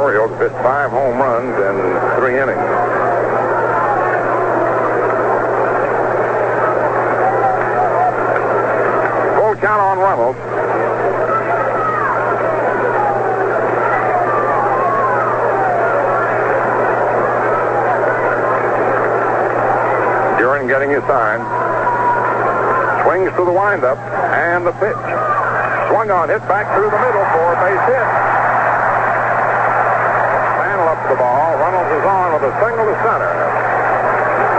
Orioles pitched 5 home runs in 3 innings. Full count on Runnels. Getting his sign. Swings to the windup, and the pitch. Swung on, hit back through the middle for a base hit. Mantle up the ball. Runnels is on with a single to center.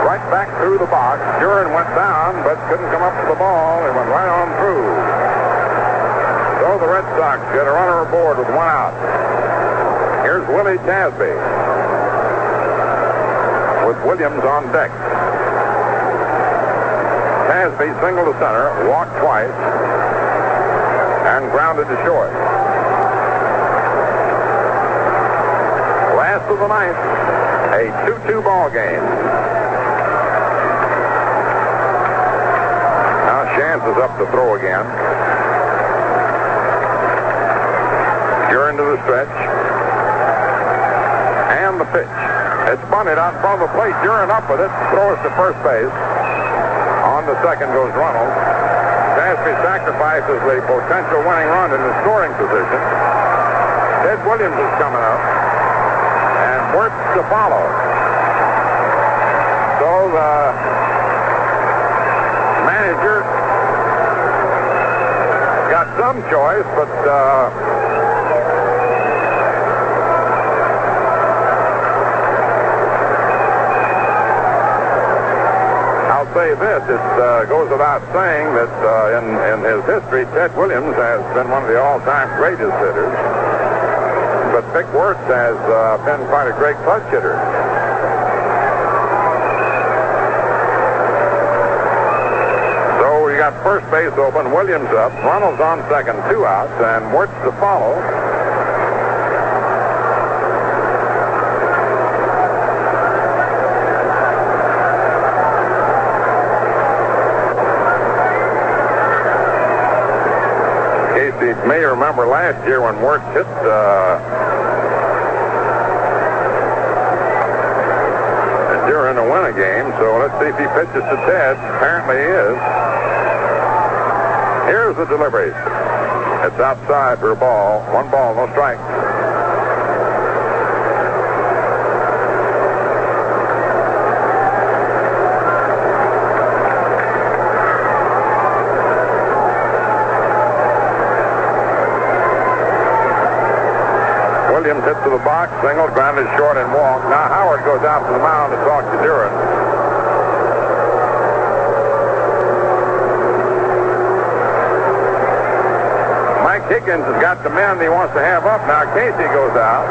Right back through the box. Duran went down, but couldn't come up to the ball. He went right on through. So the Red Sox get a runner aboard with 1 out. Here's Willie Tasby with Williams on deck. Tasby single to center, walked twice, and grounded to short. Last of the 9th, a 2-2 ball game. Now Chance is up to throw again. Duran to the stretch. And the pitch. It's bunted out in front of the plate. Duran up with it, throws to first base. On the second goes Runnels. Tasby sacrifices the potential winning run in the scoring position. Ted Williams is coming up. And Wurtz to follow. So the manager got some choice, but say this. It goes without saying that in his history, Ted Williams has been one of the all-time greatest hitters. But Vic Wurtz has been quite a great clutch hitter. So you got first base open, Williams up, Runnels on second, 2 outs, and Wurtz to follow. You may remember last year when Wurtz hit Duran to win a game, so let's see if he pitches to Ted. Apparently he is. Here's the delivery. It's outside for a ball. 1 ball, no strikes. Williams hits to the box, single, grounded short, and walk. Now Howard goes out to the mound to talk to Duran. Mike Higgins has got the men he wants to have up. Now Casey goes out.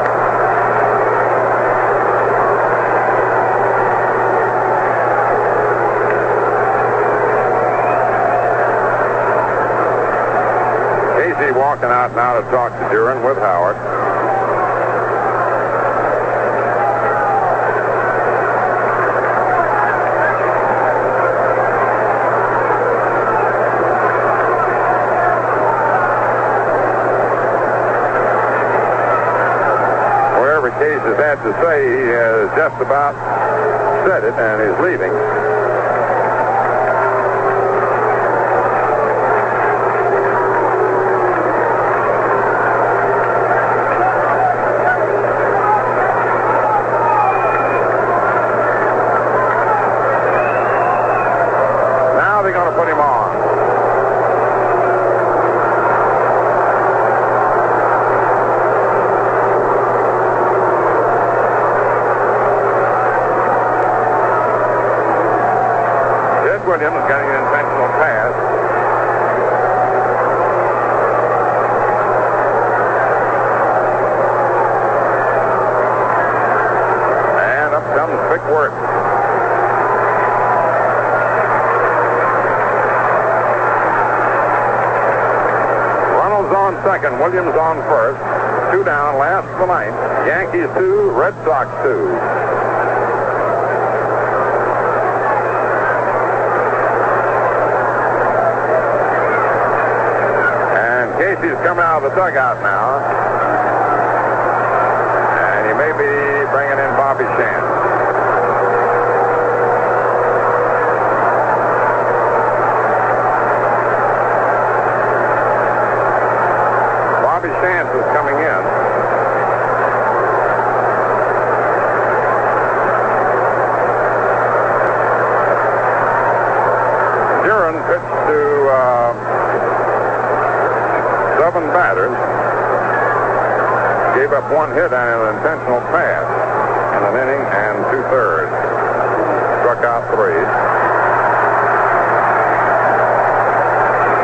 Casey walking out now to talk to Duran with Howard. Case has had to say, he has just about said it and is leaving. Now they're going to put him on. Williams getting an intentional pass. And up comes Vic Wurtz. Runnels on second, Williams on first. 2 down, last of the ninth. Yankees 2, Red Sox 2. Casey's coming out of the dugout now. And he may be bringing in Bobby Shantz. Bobby Shantz is coming in. Duran pitched to 7 batters, gave up 1 hit and an intentional pass in an inning and 2/3. Struck out 3.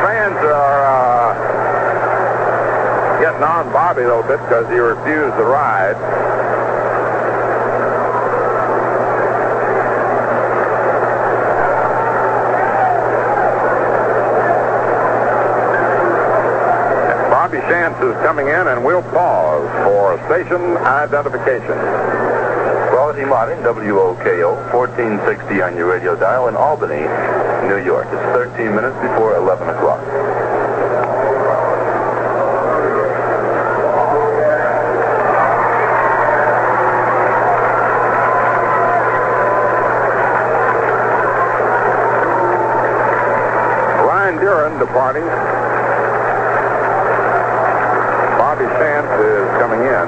Fans are getting on Bobby a little bit because he refused the ride. Bobby Shantz is coming in, and we'll pause for station identification. Quality Modern, WOKO, 1460 on your radio dial in Albany, New York. It's 13 minutes before 11 o'clock. Ryan Duran departing. Bobby Shantz is coming in.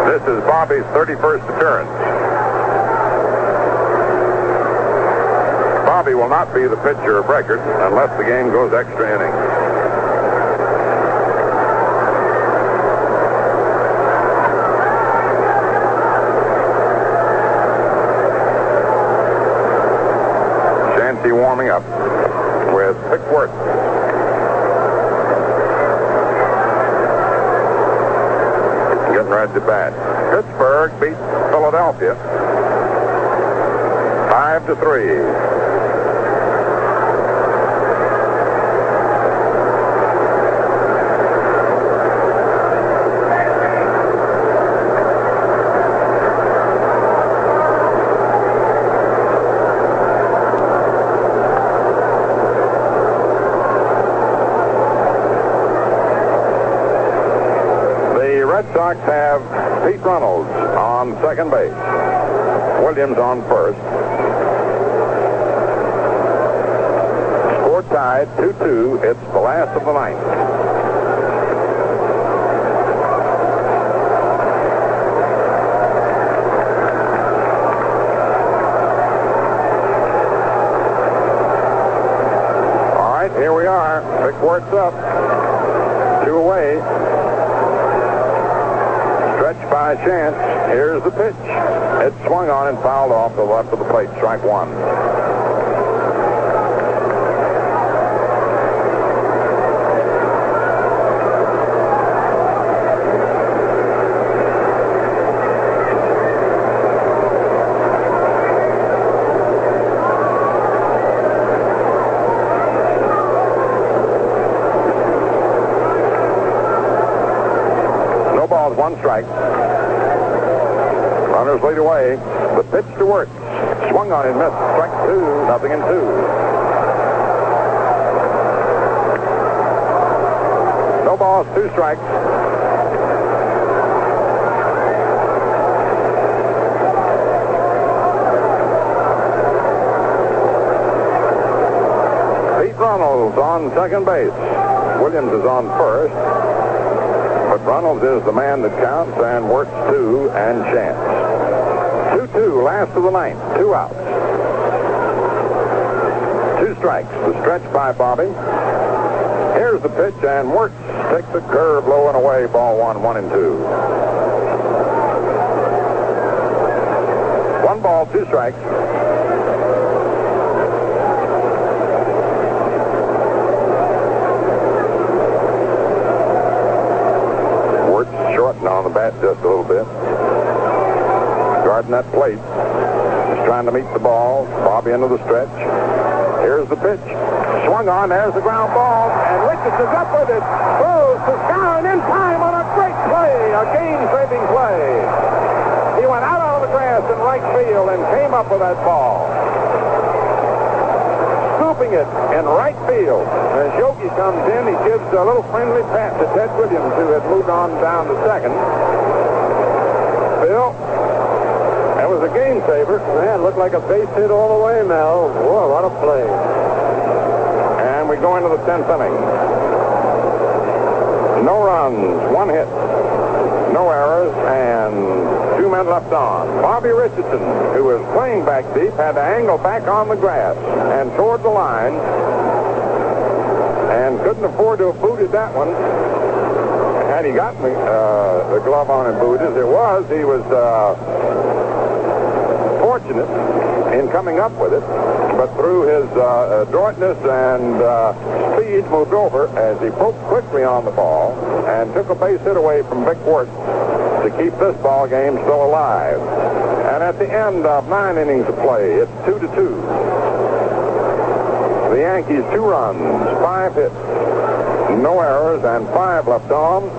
This is Bobby's 31st appearance. Bobby will not be the pitcher of record unless the game goes extra innings. edge of bat. Pittsburgh beat Philadelphia 5-3. Sox have Pete Reynolds on second base. Williams on first. Score tied 2-2. It's the last of the ninth. All right, here we are. Vic Wurtz up. 2 away. By chance. Here's the pitch. It swung on and fouled off the left of the plate. Strike one. No balls, 1 strike. Runners lead away. The pitch to Wurtz. Swung on and missed. Strike 2, 0-2. No balls, 2 strikes. Pete Reynolds on second base. Williams is on first. But Reynolds is the man that counts, and Wurtz 2 and Chance. 2-2, last of the ninth. 2 outs. 2 strikes. The stretch by Bobby. Here's the pitch, and Wurtz takes the curve low and away. Ball 1, 1-2. 1 ball, 2 strikes. Shorten on the bat just a little bit. Guarding that plate. Just trying to meet the ball. Bobby into the stretch. Here's the pitch. Swung on. There's the ground ball. And Richardson's up with it. Throws to Skowron in time on a great play. A game-saving play. He went out on the grass in right field and came up with that ball. Scooping it in right field. As Yogi comes in, he gives a little friendly pat to Ted Williams, who had moved on down to second. Bill, that was a game saver. Man, looked like a base hit all the way, Mel. Whoa, what a play. And we go into the 10th inning. No runs, 1 hit, no errors, and 2 men left on. Bobby Richardson, who was playing back deep, had to angle back on the grass and toward the line, and couldn't afford to have booted that one. Had he gotten the glove on and booted as it was, he was fortunate in coming up with it, but through his adroitness and speed moved over as he poked quickly on the ball and took a base hit away from Vic Wurtz to keep this ball game still alive. And at the end of 9 innings of play, it's 2-2. The Yankees 2 runs, 5 hits, no errors, and 5 left on.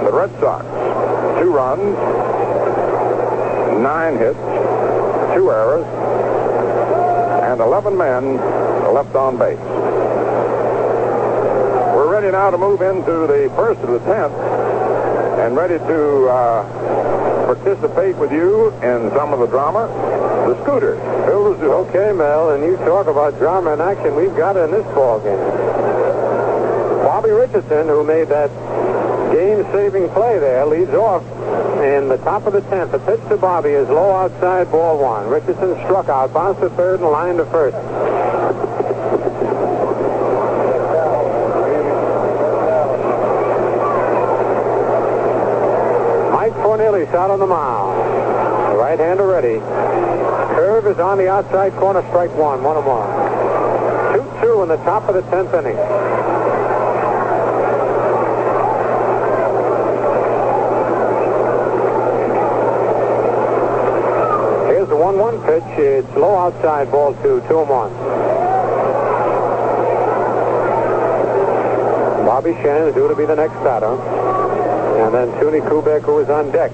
The Red Sox 2 runs, 9 hits, 2 errors, and 11 men left on base. We're ready now to move into the first of the 10th and ready to participate with you in some of the drama. The Scooters. Okay, Mel, and you talk about drama and action. We've got it in this ball game. Bobby Richardson, who made that game-saving play there, leads off in the top of the 10th. The pitch to Bobby is low outside, ball 1. Richardson struck out, bounced to third, and lined to first. Mike Fornelli's out on the mound. The right-hander ready. Curve is on the outside corner, strike 1, 1-1. 2-2 in the top of the 10th inning. pitch. It's low outside, ball 2, 2-1. Bobby Shan is due to be the next batter. And then Tony Kubek, who is on deck,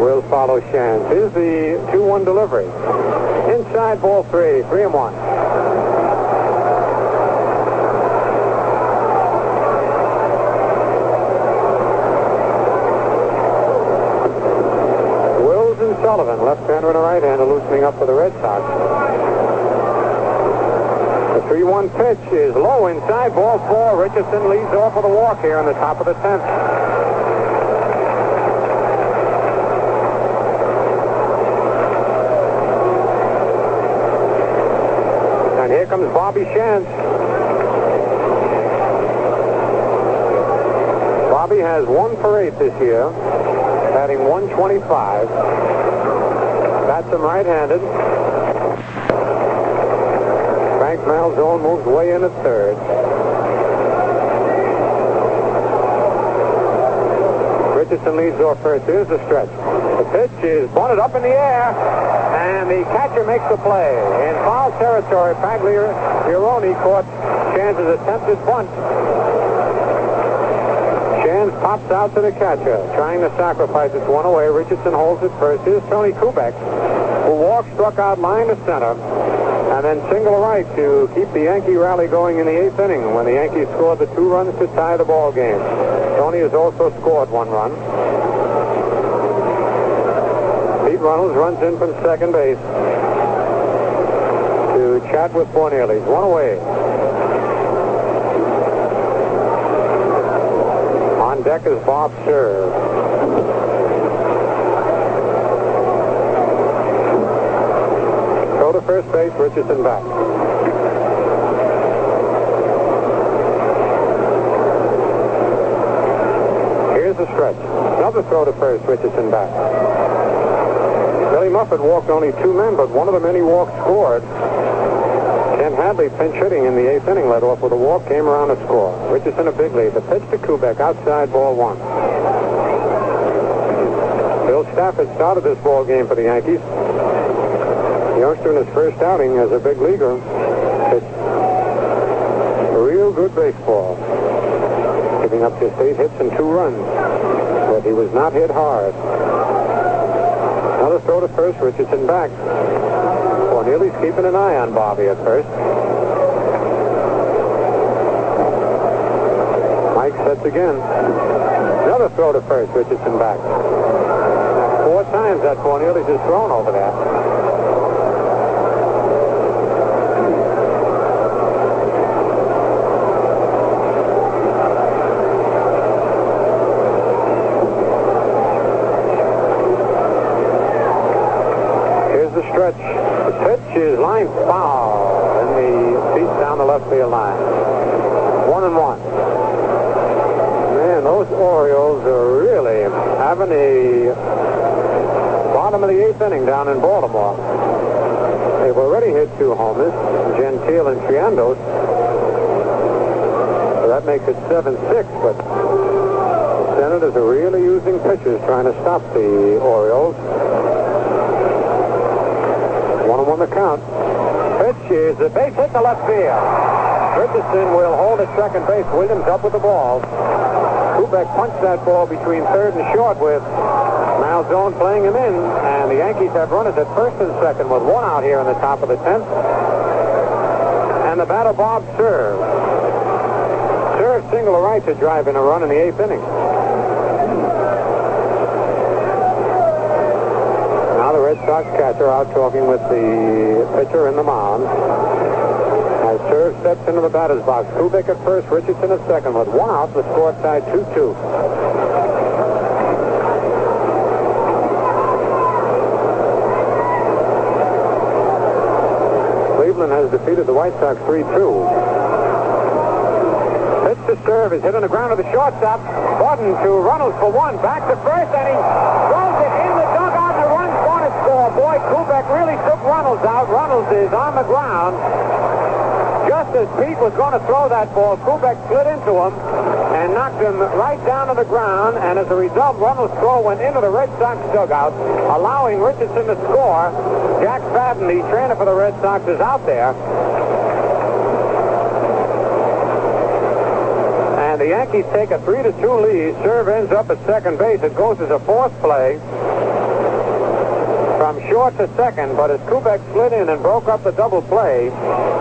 will follow Shan. Here's the 2-1 delivery. Inside, ball 3, 3-1. Sullivan, left-hander and a right-hander, loosening up for the Red Sox. The 3-1 pitch is low inside, ball 4. Richardson leads off with a walk here in the top of the 10th. And here comes Bobby Shantz. Bobby has 1 for 8 this year, batting .125. Bats him right-handed. Frank Malzone moves way in at third. Richardson leads off first. Here's the stretch. The pitch is bunted up in the air, and the catcher makes the play. In foul territory, Tagliarone caught Shantz's attempted bunt. Shantz pops out to the catcher, trying to sacrifice it one away. Richardson holds it first. Here's Tony Kubek, who walked, struck out line to center, and then single right to keep the Yankee rally going in the 8th inning when the Yankees scored the 2 runs to tie the ball game. Tony has also scored 1 run. Pete Runnels runs in from second base to chat with Bornelis. 1 away. On deck is Bob Serve. Throw to first base, Richardson back. Here's the stretch. Another throw to first, Richardson back. Billy Muffet walked only 2 men, but one of the many walks scored. Ken Hadley, pinch hitting in the 8th inning, led off with a walk, came around to score. Richardson a big lead. The pitch to Kubek, outside, ball 1. Bill Stafford started this ball game for the Yankees. The youngster in his first outing as a big leaguer pitched real good baseball, giving up just 8 hits and 2 runs, but he was not hit hard. Another throw to first, Richardson back. Cornelius keeping an eye on Bobby at first. Mike sets again. Another throw to first, Richardson back. 4 times that Cornelius has thrown over there. Stretch. The pitch is line foul in the seats down the left field line. 1-1. Man, those Orioles are really having a bottom of the 8th inning down in Baltimore. They've already hit 2 homers, Gentile and Triandos. So that makes it 7-6, but the Senators are really using pitchers trying to stop the Orioles. 1-1 the count. Pitch is a base hit to left field. Richardson will hold at second base. Williams up with the ball. Kubek punched that ball between third and short with Malzone playing him in. And the Yankees have runners at first and second with 1 out here in the top of the 10th. And the batter, Bob Serve. Serve single to right to drive in a run in the 8th inning. Red Sox catcher out talking with the pitcher in the mound. As Serve steps into the batter's box. Kubek at first, Richardson at second. With 1 out, the score tied 2-2. Cleveland has defeated the White Sox 3-2. Pitch to Serve is hit on the ground to the shortstop. Button to Runnels for 1. Back to first, and he throws it in the dugout. Boy, Kubek really took Runnels out. Runnels is on the ground. Just as Pete was going to throw that ball, Kubek slid into him, and and knocked him right down to the ground, and as a result, Runnels' throw went into the Red Sox dugout, allowing Richardson to score. Jack Fadden, the trainer for the Red Sox, is out there. And the Yankees take a 3-2 lead. Serve ends up at second base. It goes as a fourth play from short to second, but as Kubek slid in and broke up the double play,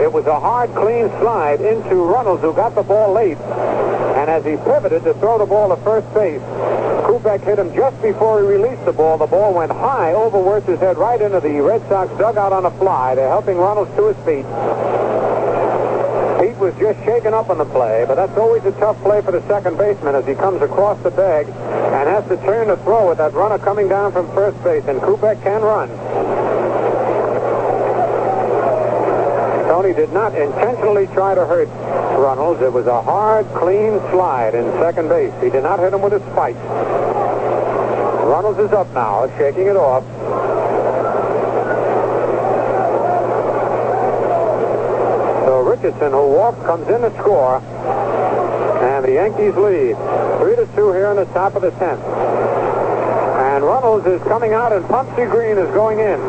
it was a hard, clean slide into Runnels, who got the ball late. And as he pivoted to throw the ball to first base, Kubek hit him just before he released the ball. The ball went high over Wurtz's head right into the Red Sox dugout on a fly. They're helping Runnels to his feet. Pete was just shaken up on the play, but that's always a tough play for the second baseman as he comes across the bag and has to turn to throw with that runner coming down from first base, and Kubek can run. Tony did not intentionally try to hurt Runnels. It was a hard, clean slide in second base. He did not hit him with a spike. Runnels is up now, shaking it off. So Richardson, who walked, comes in to score, and the Yankees lead 3-2 here in the top of the 10th. And Runnels is coming out, and Pumpsy Green is going in.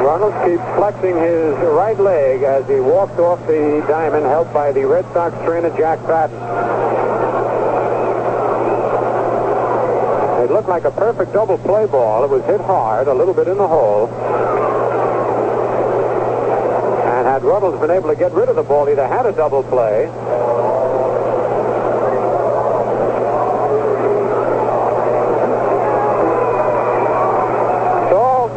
Runnels keeps flexing his right leg as he walked off the diamond, helped by the Red Sox trainer Jack Fadden. It looked like a perfect double play ball. It was hit hard, a little bit in the hole. And had Runnels been able to get rid of the ball, he'd have had a double play. So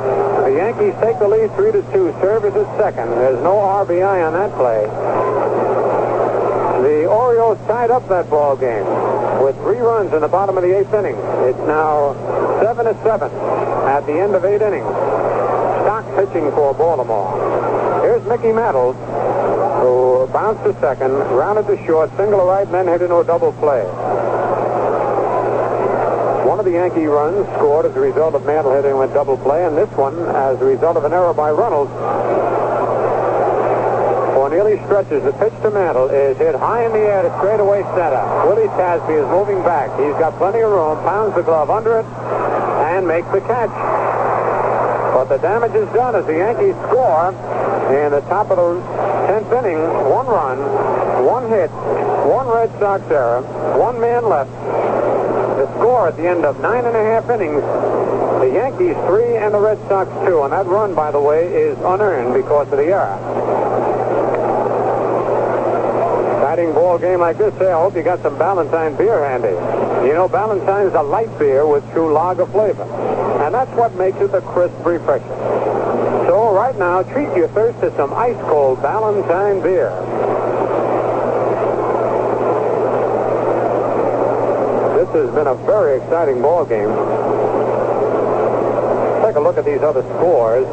the Yankees take the lead 3-2. Serve is at second. There's no RBI on that play. The Orioles tied up that ball game with 3 runs in the bottom of the 8th inning. It's now 7-7 at the end of 8 innings. Stock pitching for Baltimore. Here's Mickey Mantle, who bounced to second, rounded to short, single to right, and then hit into a double play. One of the Yankee runs scored as a result of Mantle hitting with double play, and this one as a result of an error by Runnels. Nearly stretches. The pitch to Mantle is hit high in the air to straightaway center. Willie Tasby is moving back. He's got plenty of room, pounds the glove under it, and makes the catch. But the damage is done as the Yankees score in the top of the 10th inning. 1 run, 1 hit, 1 Red Sox error, 1 man left. The score at the end of 9.5 innings, the Yankees 3 and the Red Sox 2. And that run, by the way, is unearned because of the error. Exciting ball game like this, I hope you got some Ballantine beer handy. You know, Ballantine's a light beer with true lager flavor. And that's what makes it a crisp refresher. So right now, treat your thirst to some ice-cold Ballantine beer. This has been a very exciting ball game. Take a look at these other scores.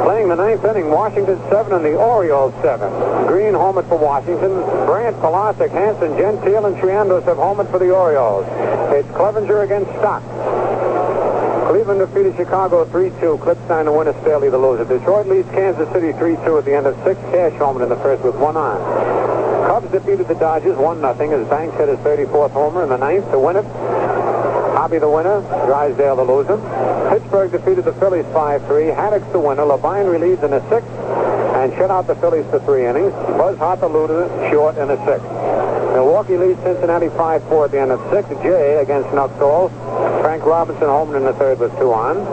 Playing the 9th inning, Washington 7 and the Orioles 7. Green homered for Washington. Brandt, Kolosik, Hansen, Gentile, and Triandos have homered for the Orioles. It's Clevenger against Stock. Cleveland defeated Chicago 3-2. Klippstein the winner, Staley the loser. Detroit leads Kansas City 3-2 at the end of 6. Cash homered in the first with 1 on. Cubs defeated the Dodgers 1-0 as Banks hit his 34th homer in the 9th to win it. Hobby the winner, Drysdale the loser. Pittsburgh defeated the Phillies 5-3. Haddock's the winner. Levine relieves in the 6th and shut out the Phillies for 3 innings. Buzz Hart the loser, short in the 6th. Milwaukee leads Cincinnati 5-4 at the end of 6. Jay against Nuxall. Frank Robinson homered in the 3rd with 2 on.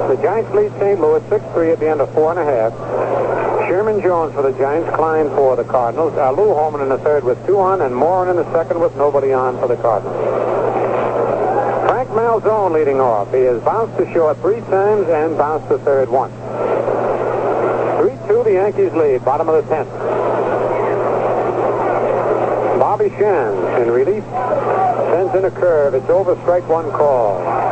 The Giants lead St. Louis 6-3 at the end of 4.5. Sherman Jones for the Giants, Klein for the Cardinals. Lou homered in the 3rd with 2 on, and Moran in the 2nd with nobody on for the Cardinals. Frank Malzone leading off. He has bounced to short 3 times and bounced to third once. 3-2 the Yankees lead, bottom of the 10th. Bobby Shantz in relief sends in a curve. It's over, strike 1 call.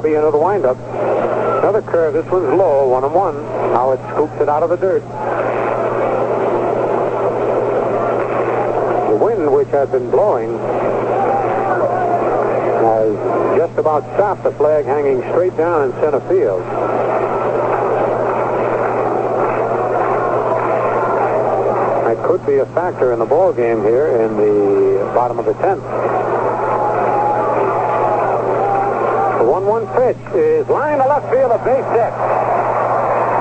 Into the windup. Another curve curve. This one's low, 1-1. Howard scoops it out of the dirt. The wind, which had been blowing, has just about stopped the flag hanging straight down in center field. That could be a factor in the ball game here in the bottom of the 10th. The 1-1 pitch is line to left field, a base hit.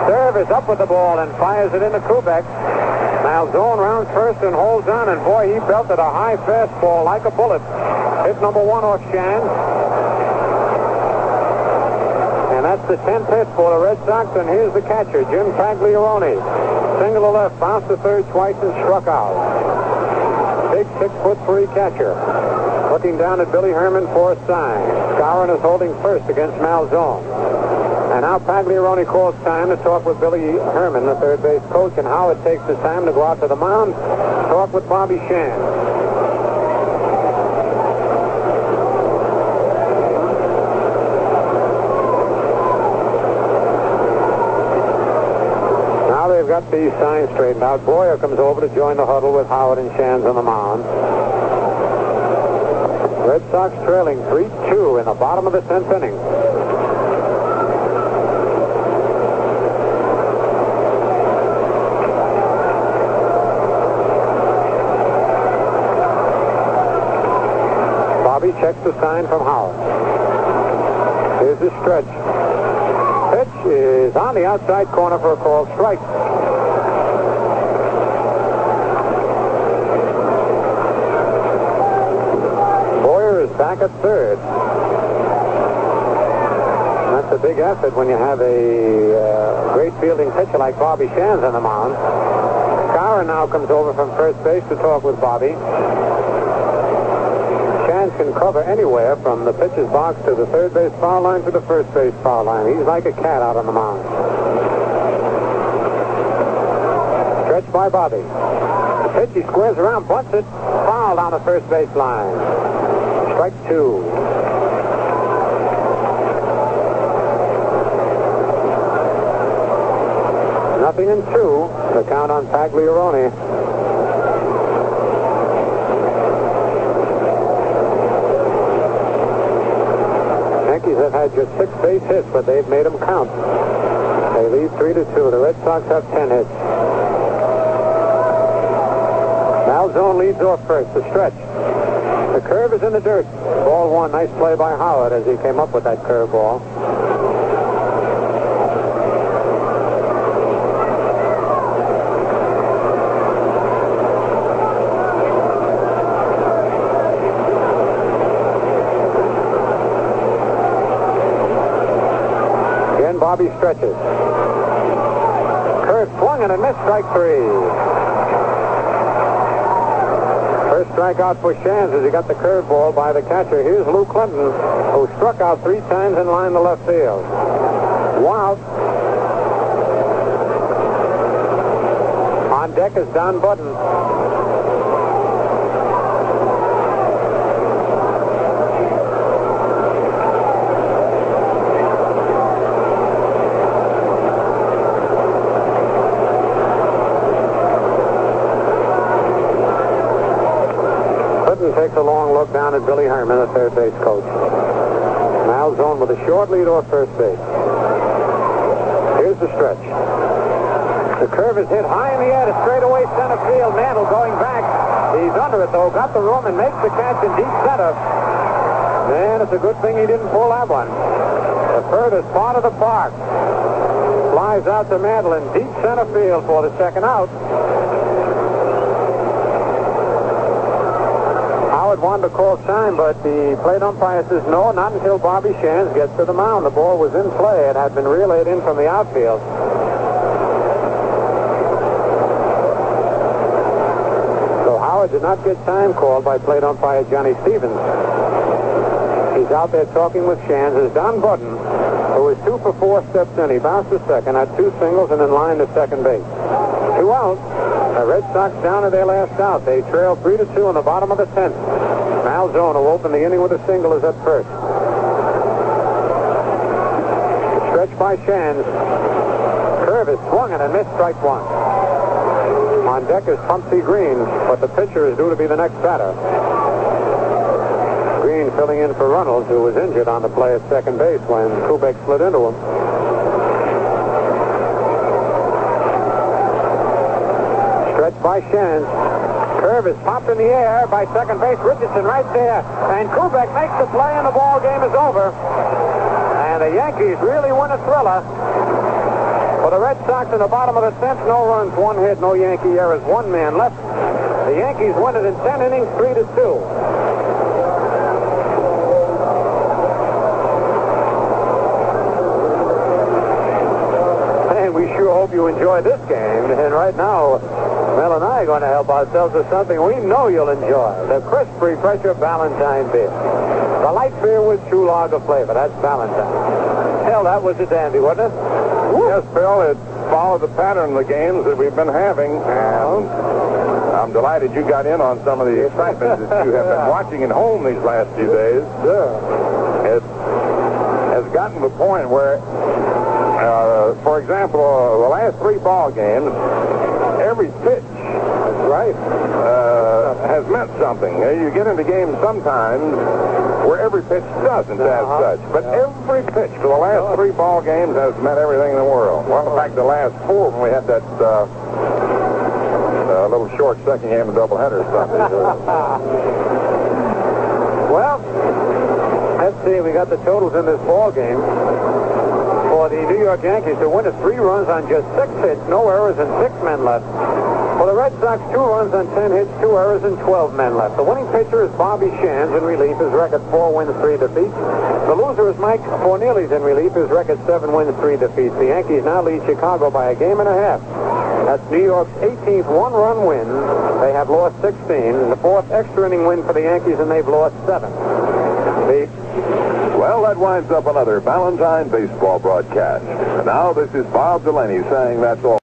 Serve is up with the ball and fires it into Kubek. Malzone rounds first and holds on, and boy, he belted a high fastball like a bullet. Hit number 1 off Shan. And that's the 10th hit for the Red Sox, and here's the catcher, Jim Tagliarone. Single to left, bounced to third twice and struck out. Big 6'3" catcher. Looking down at Billy Herman for a sign. Skowron is holding first against Malzone. And now Tagliarone calls time to talk with Billy Herman, the third base coach, and Howard takes the time to go out to the mound, talk with Bobby Shan. Now they've got these signs straightened out. Boyer comes over to join the huddle with Howard and Shan on the mound. Red Sox trailing 3-2 in the bottom of the 10th inning. Bobby checks the sign from Howard. Here's the stretch. Pitch is on the outside corner for a called strike. Back at third. That's a big effort when you have a great fielding pitcher like Bobby Shan's on the mound. Skowron now comes over from first base to talk with Bobby. Shan can cover anywhere from the pitcher's box to the third base foul line to the first base foul line. He's like a cat out on the mound. Stretched by Bobby. The pitch, he squares around, bunts it, foul down the first base line. Strike 2. Nothing in 2. The count on Tagliarone. Yankees have had just 6 base hits, but they've made them count. They lead 3-2. The Red Sox have 10 hits. Malzone leads off first. The stretch. The curve is in the dirt. Ball 1. Nice play by Howard as he came up with that curve ball. Again, Bobby stretches. Curve swung and a missed. Strike 3. First strikeout for Shands as he got the curveball by the catcher. Here's Lou Clinton, who struck out 3 times in line to left field. 1 out. On deck is Don Budden. Takes a long look down at Billy Herman, the third base coach. Malzone with a short lead off first base. Here's the stretch. The curve is hit high in the air to straightaway center field. Mantle going back. He's under it, though. Got the room and makes the catch in deep center. Man, it's a good thing he didn't pull that one. The furthest part of the park. Flies out to Mantle in deep center field for the second out. Wanted to call time, but the plate umpire says no, not until Bobby Shands gets to the mound. The ball was in play. It had been relayed in from the outfield. So Howard did not get time called by plate umpire Johnny Stevens. He's out there talking with Shands. As Don Budden, who was 2 for 4 steps in. He bounced to second, had 2 singles, and in line to second base. 2 out. The Red Sox down to their last out. They trail 3-2 in the bottom of the 10th. Malzone, who opened the inning with a single, is at first. The stretch by Shands. Curve is swung and a missed, strike one. On deck is Pumpsy Green, but the pitcher is due to be the next batter. Green filling in for Runnels, who was injured on the play at second base when Kubek slid into him. Stretch by Shands. Curve is popped in the air by second base. Richardson right there. And Kubek makes the play and the ball game is over. And the Yankees really win a thriller. For the Red Sox in the bottom of the 10th, no runs, one hit, no Yankee errors, one man left. The Yankees win it in 10 innings, 3-2. And we sure hope you enjoy this game. And right now, Mel and I are going to help ourselves with something we know you'll enjoy. The crisp, refresher Valentine beer. The light beer with true lager flavor. That's Valentine. Hell, that was a dandy, wasn't it? Yes, Bill, it followed the pattern of the games that we've been having, and I'm delighted you got in on some of the excitement that you have been watching at home these last few days. It has gotten to the point where, for example, the last 3 ball games, every pitch has meant something. You get into games sometimes where every pitch doesn't as such, but every pitch for the last 3 ball games has meant everything in the world. Well, in fact, the last 4 when we had that little short second game of doubleheader stuff. Well, let's see. We got the totals in this ball game. For the New York Yankees to win it 3 runs on just 6 hits, no errors, and 6 men left. For the Red Sox, 2 runs on 10 hits, 2 errors, and 12 men left. The winning pitcher is Bobby Shands in relief. His record 4 wins, 3 defeats. The loser is Mike Fornelli's in relief. His record 7 wins, 3 defeats. The Yankees now lead Chicago by a game and a half. That's New York's 18th one-run win. They have lost 16. The 4th extra inning win for the Yankees, and they've lost 7. Well, that winds up another Valentine baseball broadcast. And now this is Bob Delaney saying that's all.